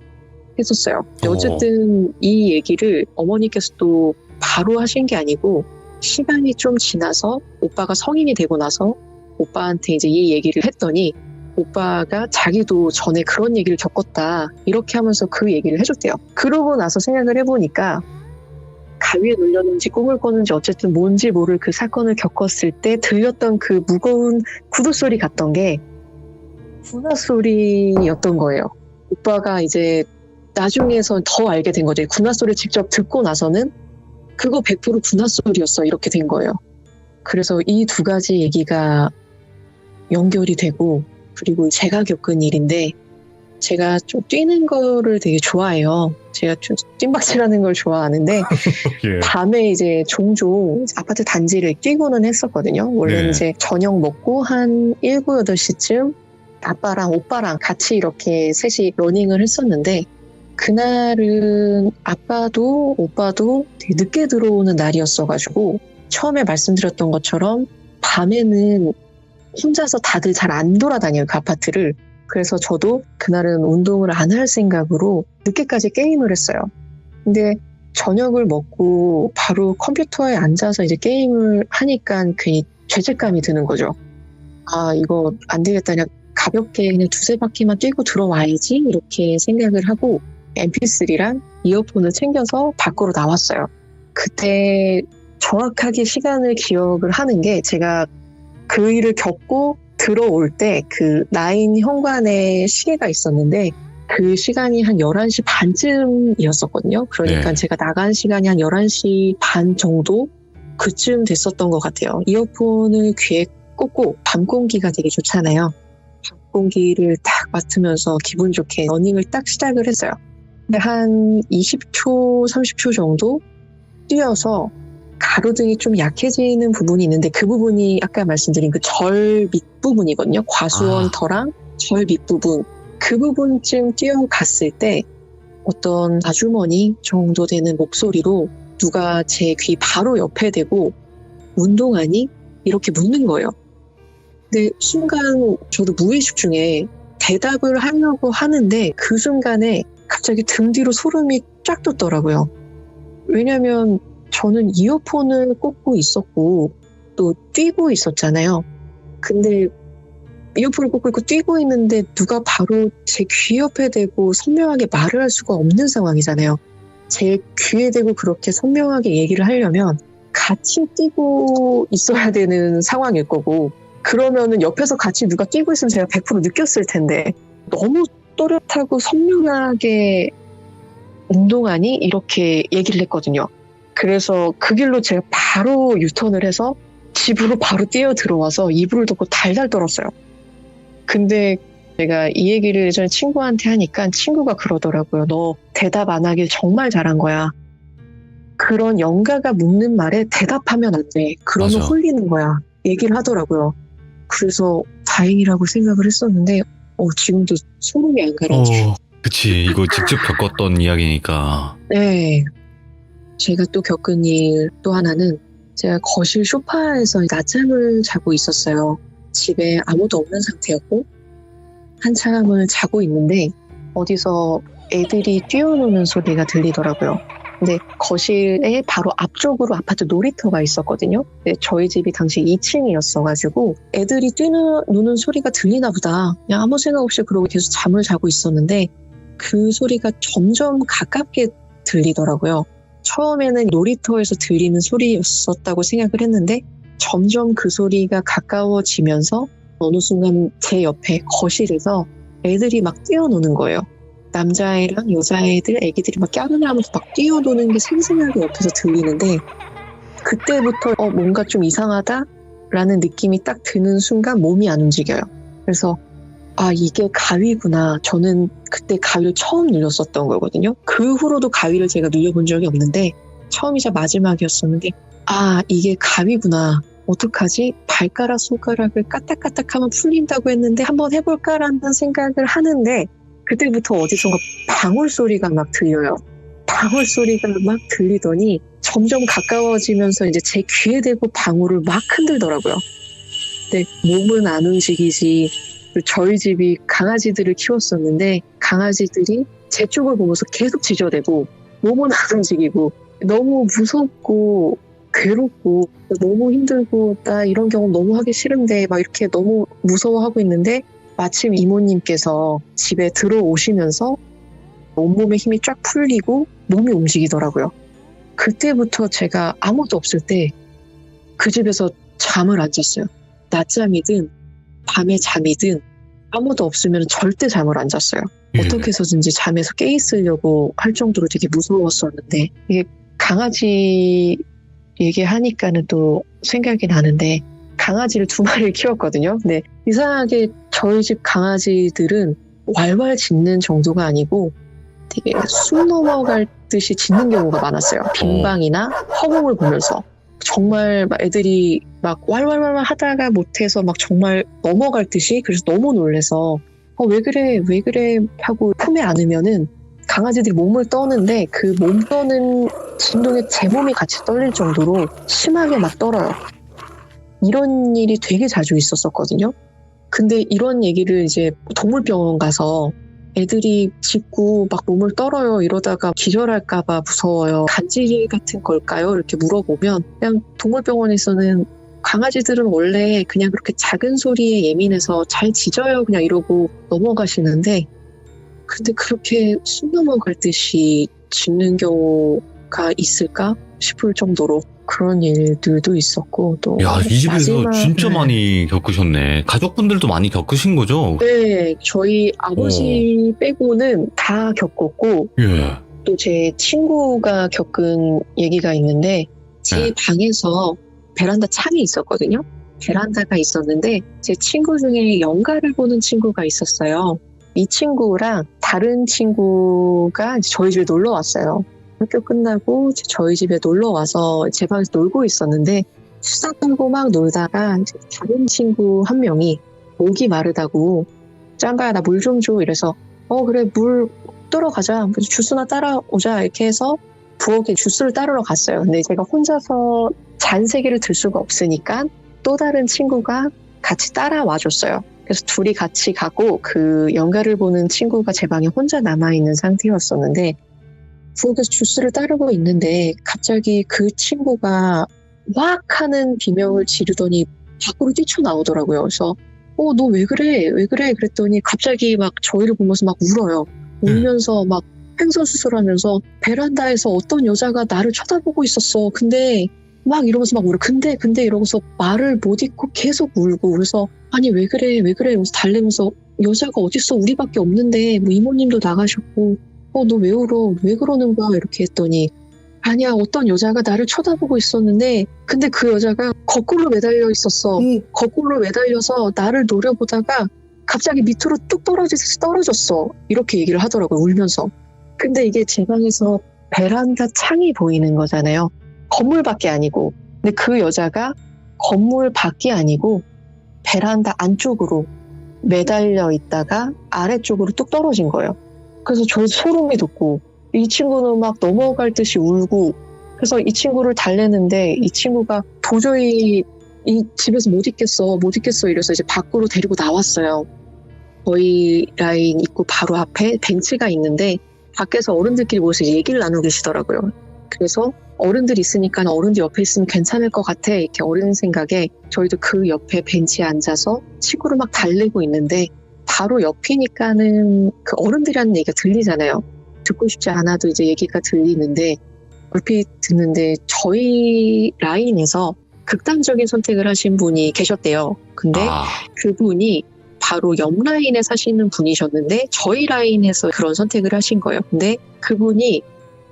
Speaker 4: 했었어요. 근데 어쨌든 이 얘기를 어머니께서 또 바로 하신 게 아니고 시간이 좀 지나서 오빠가 성인이 되고 나서 오빠한테 이제 이 얘기를 했더니 오빠가 자기도 전에 그런 얘기를 겪었다 이렇게 하면서 그 얘기를 해줬대요. 그러고 나서 생각을 해보니까 가위에 눌렸는지 꿈을 꿨는지 어쨌든 뭔지 모를 그 사건을 겪었을 때 들렸던 그 무거운 구두 소리 같던 게 군화 소리였던 거예요. 오빠가 이제 나중에서 더 알게 된 거죠. 군화 소리를 직접 듣고 나서는 그거 100% 군화 소리였어. 이렇게 된 거예요. 그래서 이 두 가지 얘기가 연결이 되고, 그리고 제가 겪은 일인데, 제가 좀 뛰는 거를 되게 좋아해요. 제가 좀 뜀박질하는 걸 좋아하는데
Speaker 1: 예.
Speaker 4: 밤에 이제 종종 아파트 단지를 뛰고는 했었거든요. 원래는
Speaker 1: 네.
Speaker 4: 이제 저녁 먹고 한 7, 8시쯤 아빠랑 오빠랑 같이 이렇게 셋이 러닝을 했었는데, 그날은 아빠도 오빠도 되게 늦게 들어오는 날이었어가지고 처음에 말씀드렸던 것처럼 밤에는 혼자서 다들 잘 안 돌아다녀요, 그 아파트를. 그래서 저도 그날은 운동을 안 할 생각으로 늦게까지 게임을 했어요. 근데 저녁을 먹고 바로 컴퓨터에 앉아서 이제 게임을 하니까 괜히 죄책감이 드는 거죠. 아, 이거 안 되겠다. 그냥 가볍게 그냥 2-3바퀴만 뛰고 들어와야지. 이렇게 생각을 하고 MP3랑 이어폰을 챙겨서 밖으로 나왔어요. 그때 정확하게 시간을 기억을 하는 게, 제가 그 일을 겪고 들어올 때 그 라인 현관에 시계가 있었는데 그 시간이 한 11시 반쯤이었었거든요. 그러니까
Speaker 1: 네. 제가
Speaker 4: 제가 나간 시간이 한 11시 반 정도 그쯤 됐었던 것 같아요. 이어폰을 귀에 꽂고 밤 공기가 되게 좋잖아요. 밤 공기를 딱 맡으면서 기분 좋게 러닝을 딱 시작을 했어요. 근데 한 20초, 30초 정도 뛰어서 가로등이 좀 약해지는 부분이 있는데, 그 부분이 아까 말씀드린 그 절 밑부분이거든요. 과수원터랑 절 밑부분. 그 부분쯤 뛰어갔을 때 어떤 아주머니 정도 되는 목소리로 누가 제 귀 바로 옆에 대고 운동하니? 이렇게 묻는 거예요. 근데 순간 저도 무의식 중에 대답을 하려고 하는데 그 순간에 갑자기 등 뒤로 소름이 쫙 돋더라고요. 왜냐면 저는 이어폰을 꽂고 있었고 또 뛰고 있었잖아요. 근데 이어폰을 꽂고 있고 뛰고 있는데 누가 바로 제 귀 옆에 대고 선명하게 말을 할 수가 없는 상황이잖아요. 제 귀에 대고 그렇게 선명하게 얘기를 하려면 같이 뛰고 있어야 되는 상황일 거고, 그러면은 옆에서 같이 누가 뛰고 있으면 제가 100% 느꼈을 텐데, 너무 또렷하고 선명하게 운동하니? 이렇게 얘기를 했거든요. 그래서 그 길로 제가 바로 유턴을 해서 집으로 바로 뛰어 들어와서 이불을 덮고 달달 떨었어요. 근데 제가 이 얘기를 예전에 친구한테 하니까 친구가 그러더라고요. 너 대답 안 하길 정말 잘한 거야. 그런 영가가 묻는 말에 대답하면 안 돼. 그러면
Speaker 1: 맞아.
Speaker 4: 홀리는 거야. 얘기를 하더라고요. 그래서 다행이라고 생각을 했었는데 지금도 소름이 안 가라앉아요.
Speaker 1: 그치. 이거 직접 겪었던 이야기니까.
Speaker 4: 네. 제가 또 겪은 일 또 하나는, 제가 거실 소파에서 낮잠을 자고 있었어요. 집에 아무도 없는 상태였고 한참을 자고 있는데 어디서 애들이 뛰어노는 소리가 들리더라고요. 근데 거실에 바로 앞쪽으로 아파트 놀이터가 있었거든요. 근데 저희 집이 당시 2층이었어가지고 애들이 뛰노는 소리가 들리나 보다. 그냥 아무 생각 없이 그러고 계속 잠을 자고 있었는데 그 소리가 점점 가깝게 들리더라고요. 처음에는 놀이터에서 들리는 소리였었다고 생각을 했는데 점점 그 소리가 가까워지면서 어느 순간 제 옆에 거실에서 애들이 막 뛰어노는 거예요. 남자애랑 여자애들, 애기들이 막 까르르하면서 막 뛰어노는 게 생생하게 옆에서 들리는데, 그때부터 뭔가 좀 이상하다라는 느낌이 딱 드는 순간 몸이 안 움직여요. 그래서 이게 가위구나. 저는 그때 가위를 처음 눌렸었던 거거든요. 그 후로도 가위를 제가 눌려본 적이 없는데 처음이자 마지막이었었는데 이게 가위구나. 어떡하지? 발가락, 손가락을 까딱까딱하면 풀린다고 했는데 한번 해볼까라는 생각을 하는데 그때부터 어디선가 방울 소리가 막 들려요. 방울 소리가 막 들리더니 점점 가까워지면서 이제 제 귀에 대고 방울을 막 흔들더라고요. 근데 몸은 안 움직이지. 저희 집이 강아지들을 키웠었는데 강아지들이 제 쪽을 보면서 계속 짖어대고 몸은 안 움직이고 너무 무섭고 괴롭고 너무 힘들고 나 이런 경험 너무 하기 싫은데 막 이렇게 너무 무서워하고 있는데 마침 이모님께서 집에 들어오시면서 온몸에 힘이 쫙 풀리고 몸이 움직이더라고요. 그때부터 제가 아무도 없을 때 그 집에서 잠을 안 잤어요. 낮잠이든 밤에 잠이든 아무도 없으면 절대 잠을 안 잤어요.
Speaker 1: 예.
Speaker 4: 어떻게 해서든지 잠에서 깨 있으려고 할 정도로 되게 무서웠었는데, 이게 강아지 얘기하니까는 또 생각이 나는데, 강아지를 2마리를 키웠거든요. 근데 이상하게 저희 집 강아지들은 왈왈 짖는 정도가 아니고 되게 숨 넘어갈 듯이 짖는 경우가 많았어요. 빈방이나 허공을 보면서. 정말 막 애들이 막 왈왈왈왈 하다가 못해서 막 정말 넘어갈 듯이, 그래서 너무 놀래서 왜 그래 하고 품에 안으면은 강아지들이 몸을 떠는데 그 몸 떠는 진동에 제 몸이 같이 떨릴 정도로 심하게 막 떨어요. 이런 일이 되게 자주 있었었거든요. 근데 이런 얘기를 이제 동물병원 가서 애들이 짖고 막 몸을 떨어요 이러다가 기절할까봐 무서워요. 간질 같은 걸까요? 이렇게 물어보면 그냥 동물병원에서는 강아지들은 원래 그냥 그렇게 작은 소리에 예민해서 잘 짖어요 그냥 이러고 넘어가시는데, 근데 그렇게 숨 넘어갈 듯이 짖는 경우가 있을까 싶을 정도로 그런 일들도 있었고, 또
Speaker 1: 야, 이 집에서 진짜
Speaker 4: 네.
Speaker 1: 많이 겪으셨네. 가족분들도 많이 겪으신 거죠?
Speaker 4: 네, 저희 아버지 빼고는 다 겪었고,
Speaker 1: 예.
Speaker 4: 또 제 친구가 겪은 얘기가 있는데, 제
Speaker 1: 네.
Speaker 4: 방에서 베란다 창이 있었거든요. 베란다가 있었는데 제 친구 중에 연가를 보는 친구가 있었어요. 이 친구랑 다른 친구가 이제 저희 집에 놀러 왔어요. 학교 끝나고 저희 집에 놀러 와서 제 방에서 놀고 있었는데, 수다 떨고 막 놀다가 이제 다른 친구 한 명이 목이 마르다고, 짱가야 나 물 좀 줘 이래서 그래 물 따러 가자, 주스나 따라오자 이렇게 해서 부엌에 주스를 따르러 갔어요. 근데 제가 혼자서 잔 3개를 들 수가 없으니까 또 다른 친구가 같이 따라와 줬어요. 그래서 둘이 같이 가고 그 연가를 보는 친구가 제 방에 혼자 남아있는 상태였었는데, 부엌에서 주스를 따르고 있는데 갑자기 그 친구가 왁 하는 비명을 지르더니 밖으로 뛰쳐나오더라고요. 그래서 너 왜 그래? 왜 그래? 그랬더니 갑자기 막 저희를 보면서 막 울어요. 울면서 막 횡설수설하면서 베란다에서 어떤 여자가 나를 쳐다보고 있었어. 근데 막 이러면서 막 울어. 근데 이러면서 말을 못 잇고 계속 울고, 그래서 아니 왜 그래 이러면서 달래면서 여자가 어딨어? 우리밖에 없는데 뭐 이모님도 나가셨고 너 왜 울어? 왜 그러는 거야? 이렇게 했더니 아니야, 어떤 여자가 나를 쳐다보고 있었는데 근데 그 여자가 거꾸로 매달려 있었어. 거꾸로 매달려서 나를 노려보다가 갑자기 밑으로 뚝 떨어졌어. 이렇게 얘기를 하더라고요, 울면서. 근데 이게 제 방에서 베란다 창이 보이는 거잖아요. 건물 밖이 아니고. 근데 그 여자가 건물 밖이 아니고 베란다 안쪽으로 매달려 있다가 아래쪽으로 뚝 떨어진 거예요. 그래서 저 소름이 돋고, 이 친구는 막 넘어갈 듯이 울고, 그래서 이 친구를 달래는데 이 친구가 도저히 이 집에서 못 있겠어 이래서 이제 밖으로 데리고 나왔어요. 저희 라인 입구 바로 앞에 벤치가 있는데 밖에서 어른들끼리 모여서 얘기를 나누고 계시더라고요. 그래서 어른들 있으니까 어른들 옆에 있으면 괜찮을 것 같아, 이렇게 어른 생각에 저희도 그 옆에 벤치에 앉아서 친구를 막 달래고 있는데, 바로 옆이니까는 그 어른들이라는 얘기가 들리잖아요. 듣고 싶지 않아도 이제 얘기가 들리는데, 얼핏 듣는데 저희 라인에서 극단적인 선택을 하신 분이 계셨대요. 근데 그분이 바로 옆 라인에 사시는 분이셨는데 저희 라인에서 그런 선택을 하신 거예요. 근데 그분이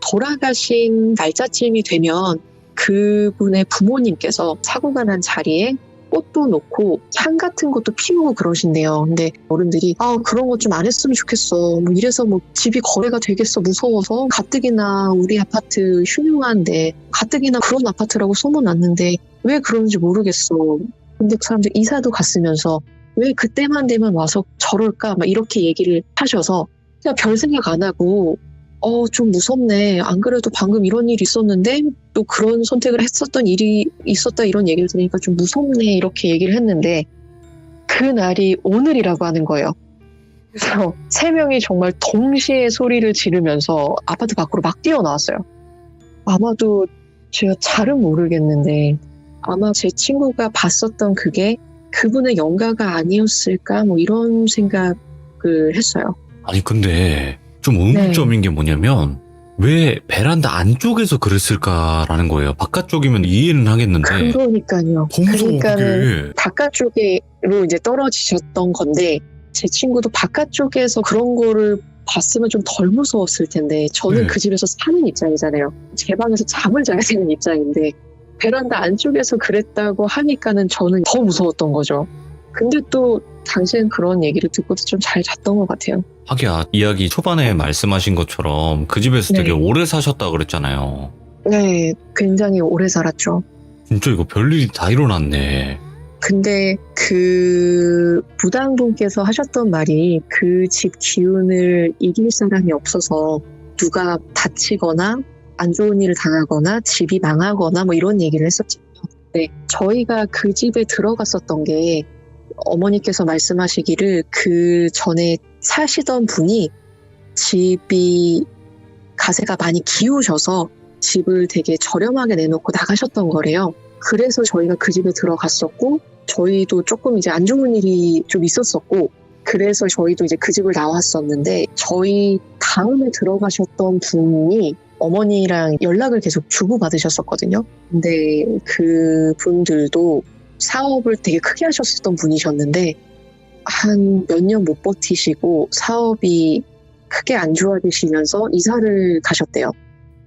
Speaker 4: 돌아가신 날짜쯤이 되면 그분의 부모님께서 사고가 난 자리에 꽃도 놓고 향 같은 것도 피우고 그러신대요. 근데 어른들이 그런 것 좀 안 했으면 좋겠어. 뭐 이래서 뭐 집이 거래가 되겠어, 무서워서. 가뜩이나 우리 아파트 흉흉한데, 가뜩이나 그런 아파트라고 소문났는데 왜 그런지 모르겠어. 근데 그 사람들 이사도 갔으면서 왜 그때만 되면 와서 저럴까 막 이렇게 얘기를 하셔서 그냥 별 생각 안 하고 좀 무섭네. 안 그래도 방금 이런 일이 있었는데 또 그런 선택을 했었던 일이 있었다, 이런 얘기를 들으니까 좀 무섭네, 이렇게 얘기를 했는데 그날이 오늘이라고 하는 거예요. 그래서 3명이 정말 동시에 소리를 지르면서 아파트 밖으로 막 뛰어나왔어요. 아마도 제가 잘은 모르겠는데 아마 제 친구가 봤었던 그게 그분의 연가가 아니었을까, 뭐 이런 생각을 했어요.
Speaker 1: 아니 근데 좀 의문점인 게 뭐냐면 왜 베란다 안쪽에서 그랬을까라는 거예요. 바깥쪽이면 이해는 하겠는데.
Speaker 4: 그러니까요.
Speaker 1: 더 무서워,
Speaker 4: 그러니까는
Speaker 1: 그게.
Speaker 4: 바깥쪽으로 이제 떨어지셨던 건데 제 친구도 바깥쪽에서 그런 거를 봤으면 좀 덜 무서웠을 텐데 저는
Speaker 1: 네.
Speaker 4: 그 집에서 사는 입장이잖아요. 제 방에서 잠을 자야 되는 입장인데 베란다 안쪽에서 그랬다고 하니까는 저는 더 무서웠던 거죠. 근데 또 당시엔 그런 얘기를 듣고도 좀 잘 잤던 것 같아요.
Speaker 1: 하기야, 이야기 초반에 말씀하신 것처럼 그 집에서
Speaker 4: 네.
Speaker 1: 되게 오래 사셨다 그랬잖아요.
Speaker 4: 네, 굉장히 오래 살았죠.
Speaker 1: 진짜 이거 별일이 다 일어났네.
Speaker 4: 근데 그 무당분께서 하셨던 말이 그 집 기운을 이길 사람이 없어서 누가 다치거나 안 좋은 일을 당하거나 집이 망하거나 뭐 이런 얘기를 했었잖아요. 네, 저희가 그 집에 들어갔었던 게 어머니께서 말씀하시기를 그 전에 사시던 분이 집이 가세가 많이 기우셔서 집을 되게 저렴하게 내놓고 나가셨던 거래요. 그래서 저희가 그 집에 들어갔었고 저희도 조금 이제 안 좋은 일이 좀 있었었고 그래서 저희도 이제 그 집을 나왔었는데 저희 다음에 들어가셨던 분이 어머니랑 연락을 계속 주고받으셨었거든요. 근데 그 분들도 사업을 되게 크게 하셨었던 분이셨는데 한 몇 년 못 버티시고 사업이 크게 안 좋아지시면서 이사를 가셨대요.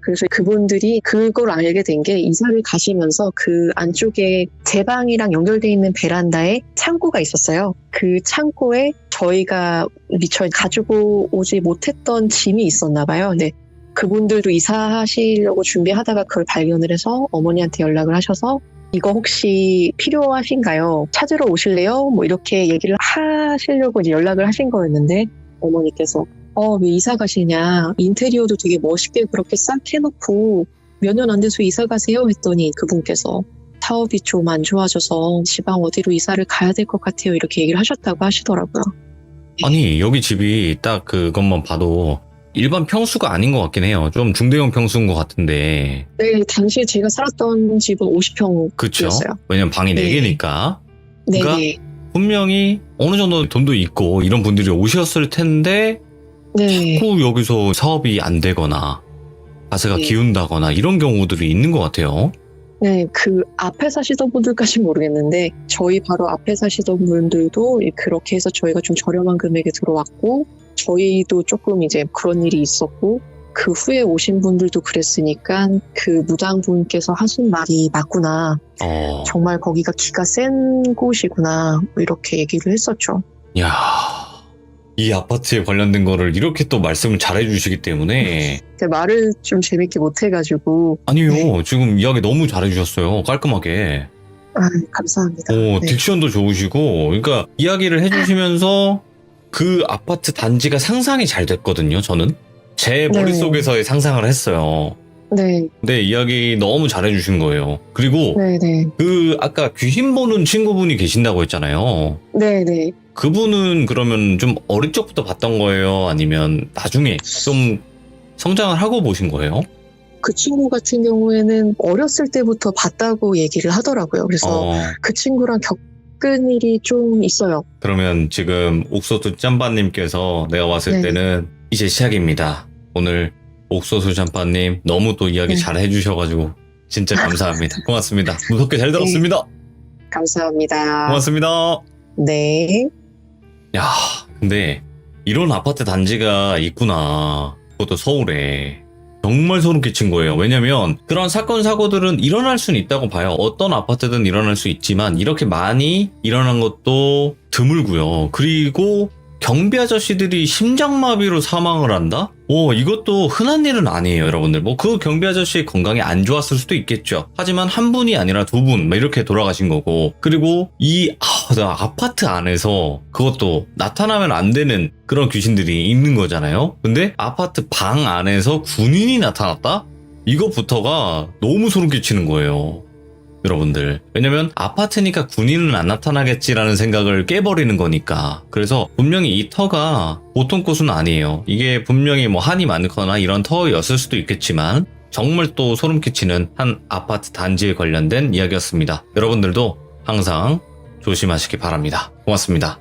Speaker 4: 그래서 그분들이 그걸 알게 된 게 이사를 가시면서 그 안쪽에 제 방이랑 연결되어 있는 베란다에 창고가 있었어요. 그 창고에 저희가 미처 가지고 오지 못했던 짐이 있었나 봐요. 근데 그분들도 이사하시려고 준비하다가 그걸 발견을 해서 어머니한테 연락을 하셔서 이거 혹시 필요하신가요? 찾으러 오실래요? 뭐 이렇게 얘기를 하시려고 이제 연락을 하신 거였는데 어머니께서 왜 이사 가시냐? 인테리어도 되게 멋있게 그렇게 싹 해놓고 몇 년 안 돼서 이사 가세요? 했더니 그분께서 사업이 좀 안 좋아져서 지방 어디로 이사를 가야 될 것 같아요. 이렇게 얘기를 하셨다고 하시더라고요.
Speaker 1: 아니, 여기 집이 딱 그것만 봐도 일반 평수가 아닌 것 같긴 해요. 좀 중대형 평수인 것 같은데.
Speaker 4: 네, 당시에 제가 살았던 집은 50평이었어요.
Speaker 1: 그쵸? 왜냐면 방이
Speaker 4: 네.
Speaker 1: 4개니까.
Speaker 4: 네,
Speaker 1: 그러니까
Speaker 4: 네.
Speaker 1: 분명히 어느 정도 돈도 있고 이런 분들이 오셨을 텐데
Speaker 4: 네.
Speaker 1: 자꾸 여기서 사업이 안 되거나 가세가
Speaker 4: 네.
Speaker 1: 기운다거나 이런 경우들이 있는 것 같아요.
Speaker 4: 네, 그 앞에 사시던 분들까지는 모르겠는데 저희 바로 앞에 사시던 분들도 그렇게 해서 저희가 좀 저렴한 금액에 들어왔고 저희도 조금 이제 그런 일이 있었고 그 후에 오신 분들도 그랬으니까 그 무당분께서 하신 말이 맞구나. 정말 거기가 기가 센 곳이구나. 뭐 이렇게 얘기를 했었죠.
Speaker 1: 야, 이 아파트에 관련된 거를 이렇게 또 말씀을 잘 해주시기 때문에.
Speaker 4: 제 말을 좀 재밌게 못해가지고.
Speaker 1: 아니요,
Speaker 4: 네.
Speaker 1: 지금 이야기 너무 잘해주셨어요. 깔끔하게.
Speaker 4: 감사합니다. 네.
Speaker 1: 딕션도 좋으시고, 그러니까 이야기를 해주시면서 그 아파트 단지가 상상이 잘 됐거든요, 저는. 제 머릿속에서의 상상을 했어요.
Speaker 4: 네.
Speaker 1: 근데 이야기 너무 잘해주신 거예요. 그리고
Speaker 4: 네네.
Speaker 1: 그 아까 귀신 보는 친구분이 계신다고 했잖아요.
Speaker 4: 네네.
Speaker 1: 그분은 그러면 좀 어릴 적부터 봤던 거예요? 아니면 나중에 좀 성장을 하고 보신 거예요?
Speaker 4: 그 친구 같은 경우에는 어렸을 때부터 봤다고 얘기를 하더라고요. 그래서 그 친구랑 겪은 일이 좀 있어요.
Speaker 1: 그러면 지금 옥소수 짬바님께서 내가 봤을
Speaker 4: 네.
Speaker 1: 때는 이제 시작입니다. 오늘 옥소수 짬바님 너무 또 이야기
Speaker 4: 네.
Speaker 1: 잘 해주셔가지고 진짜 감사합니다. 고맙습니다. 무섭게 잘 들었습니다.
Speaker 4: 감사합니다.
Speaker 1: 고맙습니다.
Speaker 4: 네.
Speaker 1: 야, 근데 이런 아파트 단지가 있구나. 그것도 서울에. 정말 소름 끼친 거예요. 왜냐면 그런 사건 사고들은 일어날 수는 있다고 봐요. 어떤 아파트든 일어날 수 있지만 이렇게 많이 일어난 것도 드물고요. 그리고 경비 아저씨들이 심장마비로 사망을 한다? 이것도 흔한 일은 아니에요, 여러분들. 그 경비 아저씨의 건강이 안 좋았을 수도 있겠죠. 하지만 한 분이 아니라 두 분, 이렇게 돌아가신 거고. 그리고 이 아파트 안에서 그것도 나타나면 안 되는 그런 귀신들이 있는 거잖아요. 근데 아파트 방 안에서 군인이 나타났다? 이거부터가 너무 소름 끼치는 거예요. 여러분들. 왜냐면 아파트니까 군인은 안 나타나겠지라는 생각을 깨버리는 거니까. 그래서 분명히 이 터가 보통 곳은 아니에요. 이게 분명히 한이 많거나 이런 터였을 수도 있겠지만 정말 또 소름 끼치는 한 아파트 단지에 관련된 이야기였습니다. 여러분들도 항상 조심하시기 바랍니다. 고맙습니다.